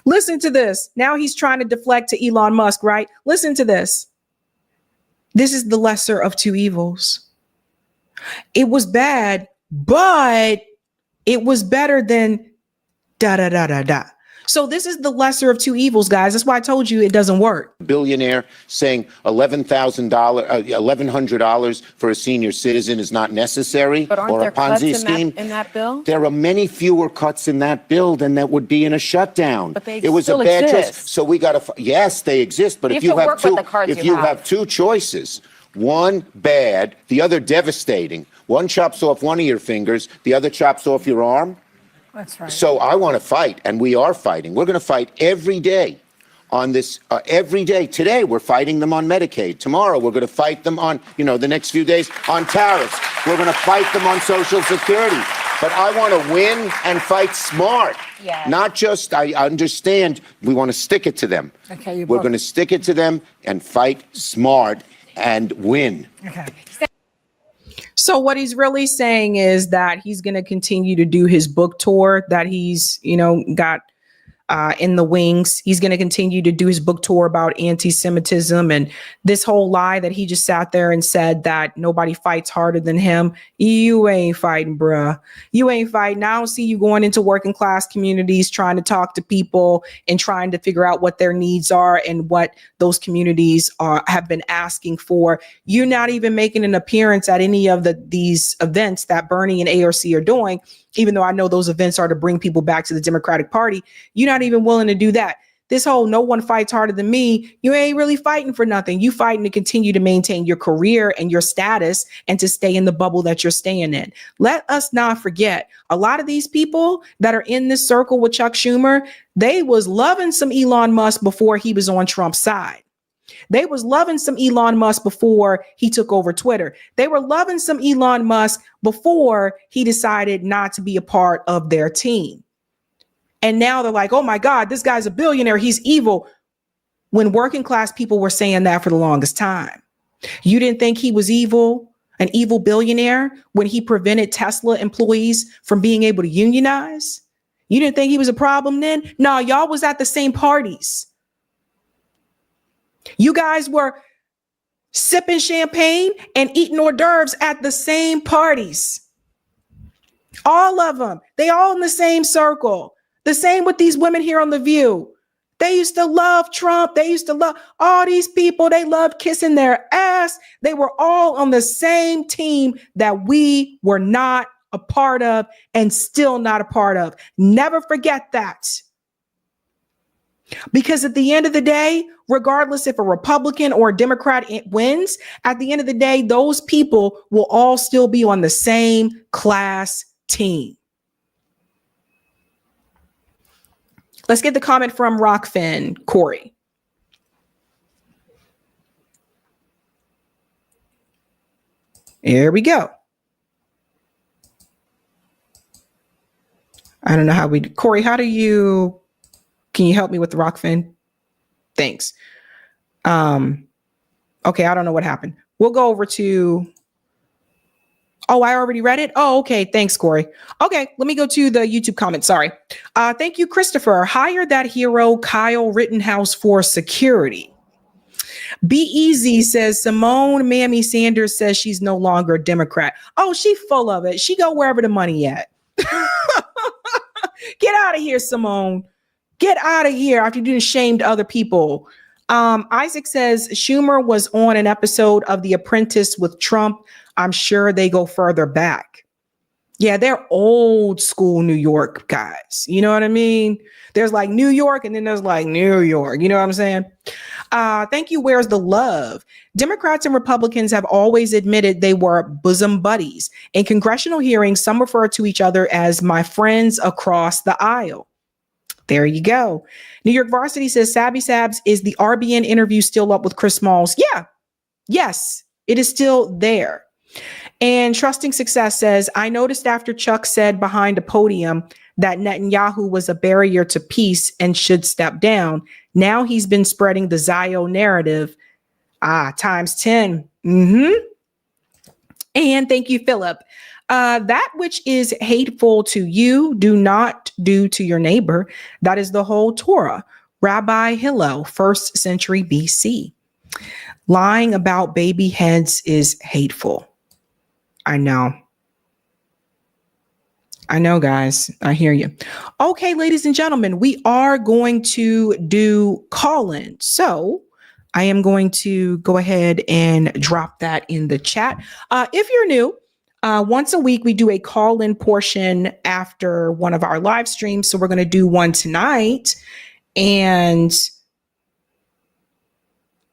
Listen to this. Now he's trying to deflect to Elon Musk, right? Listen to this. This is the lesser of two evils. It was bad, but it was better than da da da da da. So this is the lesser of two evils, guys. That's why I told you it doesn't work. Billionaire saying $1,100 for a senior citizen is not necessary, But aren't or there a Ponzi cuts scheme. in that bill? There are many fewer cuts in that bill than that would be in a shutdown. But they it was still a bad exist. choice. So we got to. Yes, they exist. But You if you have to have work with two, the cards if you you have two choices, one bad, the other devastating. One chops off one of your fingers, the other chops off your arm. That's right. So I want to fight, and we are fighting. We're going to fight every day on this, every day. Today, we're fighting them on Medicaid. Tomorrow, we're going to fight them on, the next few days on tariffs. We're going to fight them on Social Security. But I want to win and fight smart. Yeah. Not just, I understand, we want to stick it to them. Okay, We're going to stick it to them and fight smart and win. Okay. So what he's really saying is that he's going to continue to do his book tour that he's, got in the wings. He's going to continue to do his book tour about anti-Semitism and this whole lie that he just sat there and said that nobody fights harder than him. You ain't fighting, bruh. You ain't fighting. I don't see you going into working class communities, trying to talk to people and trying to figure out what their needs are and what those communities have been asking for. You're not even making an appearance at any of these events that Bernie and AOC are doing, even though I know those events are to bring people back to the Democratic Party. You're not even willing to do that. This whole no one fights harder than me, you ain't really fighting for nothing. You fighting to continue to maintain your career and your status and to stay in the bubble that you're staying in. Let us not forget, a lot of these people that are in this circle with Chuck Schumer, they was loving some Elon Musk before he was on Trump's side. They was loving some Elon Musk before he took over Twitter. They were loving some Elon Musk before he decided not to be a part of their team. And now they're like, oh my God, this guy's a billionaire. He's evil. When working class people were saying that for the longest time. You didn't think he was evil, an evil billionaire, when he prevented Tesla employees from being able to unionize? You didn't think he was a problem then? No, y'all was at the same parties. You guys were sipping champagne and eating hors d'oeuvres at the same parties. All of them. They all in the same circle. The same with these women here on The View. They used to love Trump. They used to love all these people. They loved kissing their ass. They were all on the same team that we were not a part of and still not a part of. Never forget that. Because at the end of the day, regardless if a Republican or a Democrat wins, at the end of the day, those people will all still be on the same class team. Let's get the comment from Rockfin, Corey. Here we go. I don't know how Corey, can you help me with the Rockfin? Thanks. Okay, I don't know what happened. We'll go over to, oh, I already read it? Oh, okay, thanks, Corey. Okay, let me go to the YouTube comment, sorry. Thank you, Christopher. Hire that hero, Kyle Rittenhouse, for security. Be Easy says, Simone Mammy Sanders says she's no longer a Democrat. Oh, she full of it. She go wherever the money at. Get out of here, Simone. Get out of here after you didn't shame other people. Isaac says Schumer was on an episode of The Apprentice with Trump. I'm sure they go further back. Yeah, they're old school New York guys. You know what I mean? There's like New York and then there's like New York. You know what I'm saying? Thank you. Where's the love? Democrats and Republicans have always admitted they were bosom buddies. In congressional hearings, some refer to each other as my friends across the aisle. There you go. New York Varsity says Sabby Sabs, is the RBN interview still up with Chris Smalls? Yeah. Yes, it is still there. And Trusting Success says, I noticed after Chuck said behind a podium that Netanyahu was a barrier to peace and should step down. Now he's been spreading the Zio narrative. Times 10. And thank you, Philip. That which is hateful to you, do not do to your neighbor. That is the whole Torah. Rabbi Hillel, 1st century BC. Lying about baby heads is hateful. I know, guys. I hear you. Okay, ladies and gentlemen, we are going to do call-in. So I am going to go ahead and drop that in the chat. If you're new, once a week, we do a call-in portion after one of our live streams. So we're going to do one tonight. And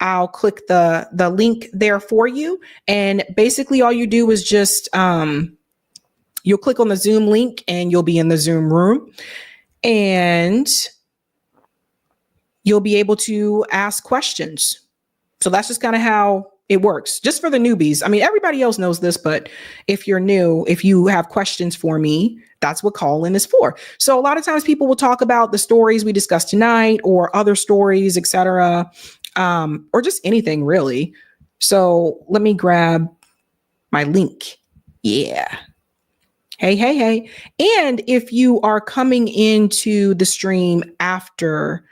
I'll click the link there for you. And basically all you do is just, you'll click on the Zoom link and you'll be in the Zoom room and you'll be able to ask questions. So that's just kind of how it works, just for the newbies. I mean, everybody else knows this, but if you're new, if you have questions for me, that's what call-in is for. So a lot of times people will talk about the stories we discussed tonight or other stories, etc., or just anything really. So let me grab my link. Yeah. Hey. And if you are coming into the stream after,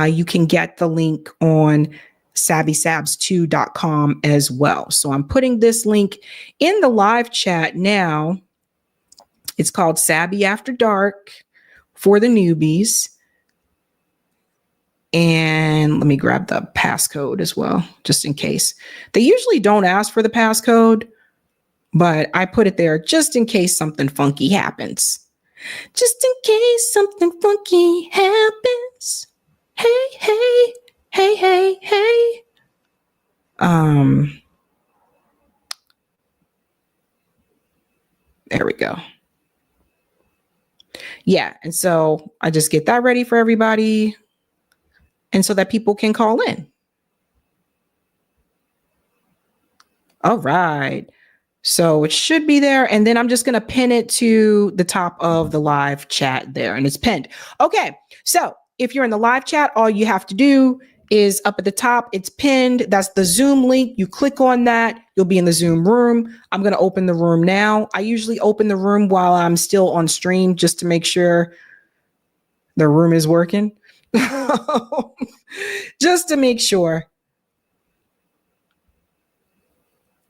you can get the link on sabrinasalvati.com as well. So I'm putting this link in the live chat now. It's called Sabby After Dark for the newbies. And let me grab the passcode as well, just in case. They usually don't ask for the passcode, but I put it there just in case something funky happens. Just in case something funky happens. Hey. There we go. Yeah, and so I just get that ready for everybody, and so that people can call in. All right. So it should be there, and then I'm just going to pin it to the top of the live chat there, and it's pinned. Okay, so if you're in the live chat, all you have to do is up at the top, it's pinned. That's the Zoom link. You click on that, you'll be in the Zoom room. I'm going to open the room now. I usually open the room while I'm still on stream just to make sure the room is working. Just to make sure.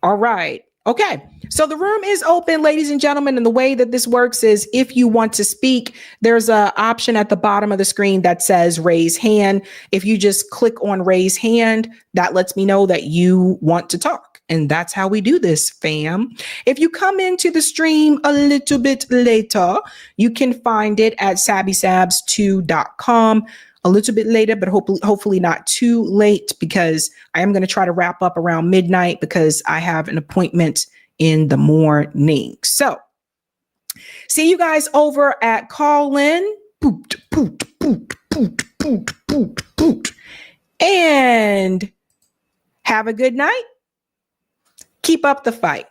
All right. Okay, so the room is open, ladies and gentlemen, and the way that this works is if you want to speak, there's an option at the bottom of the screen that says raise hand. If you just click on raise hand, that lets me know that you want to talk. And that's how we do this, fam. If you come into the stream a little bit later, you can find it at sabrinasalvati.com. a little bit later, but hopefully not too late, because I am going to try to wrap up around midnight because I have an appointment in the morning. So see you guys over at Call In. Poot, poot, poot, poot, poot, poot, poot. And have a good night. Keep up the fight.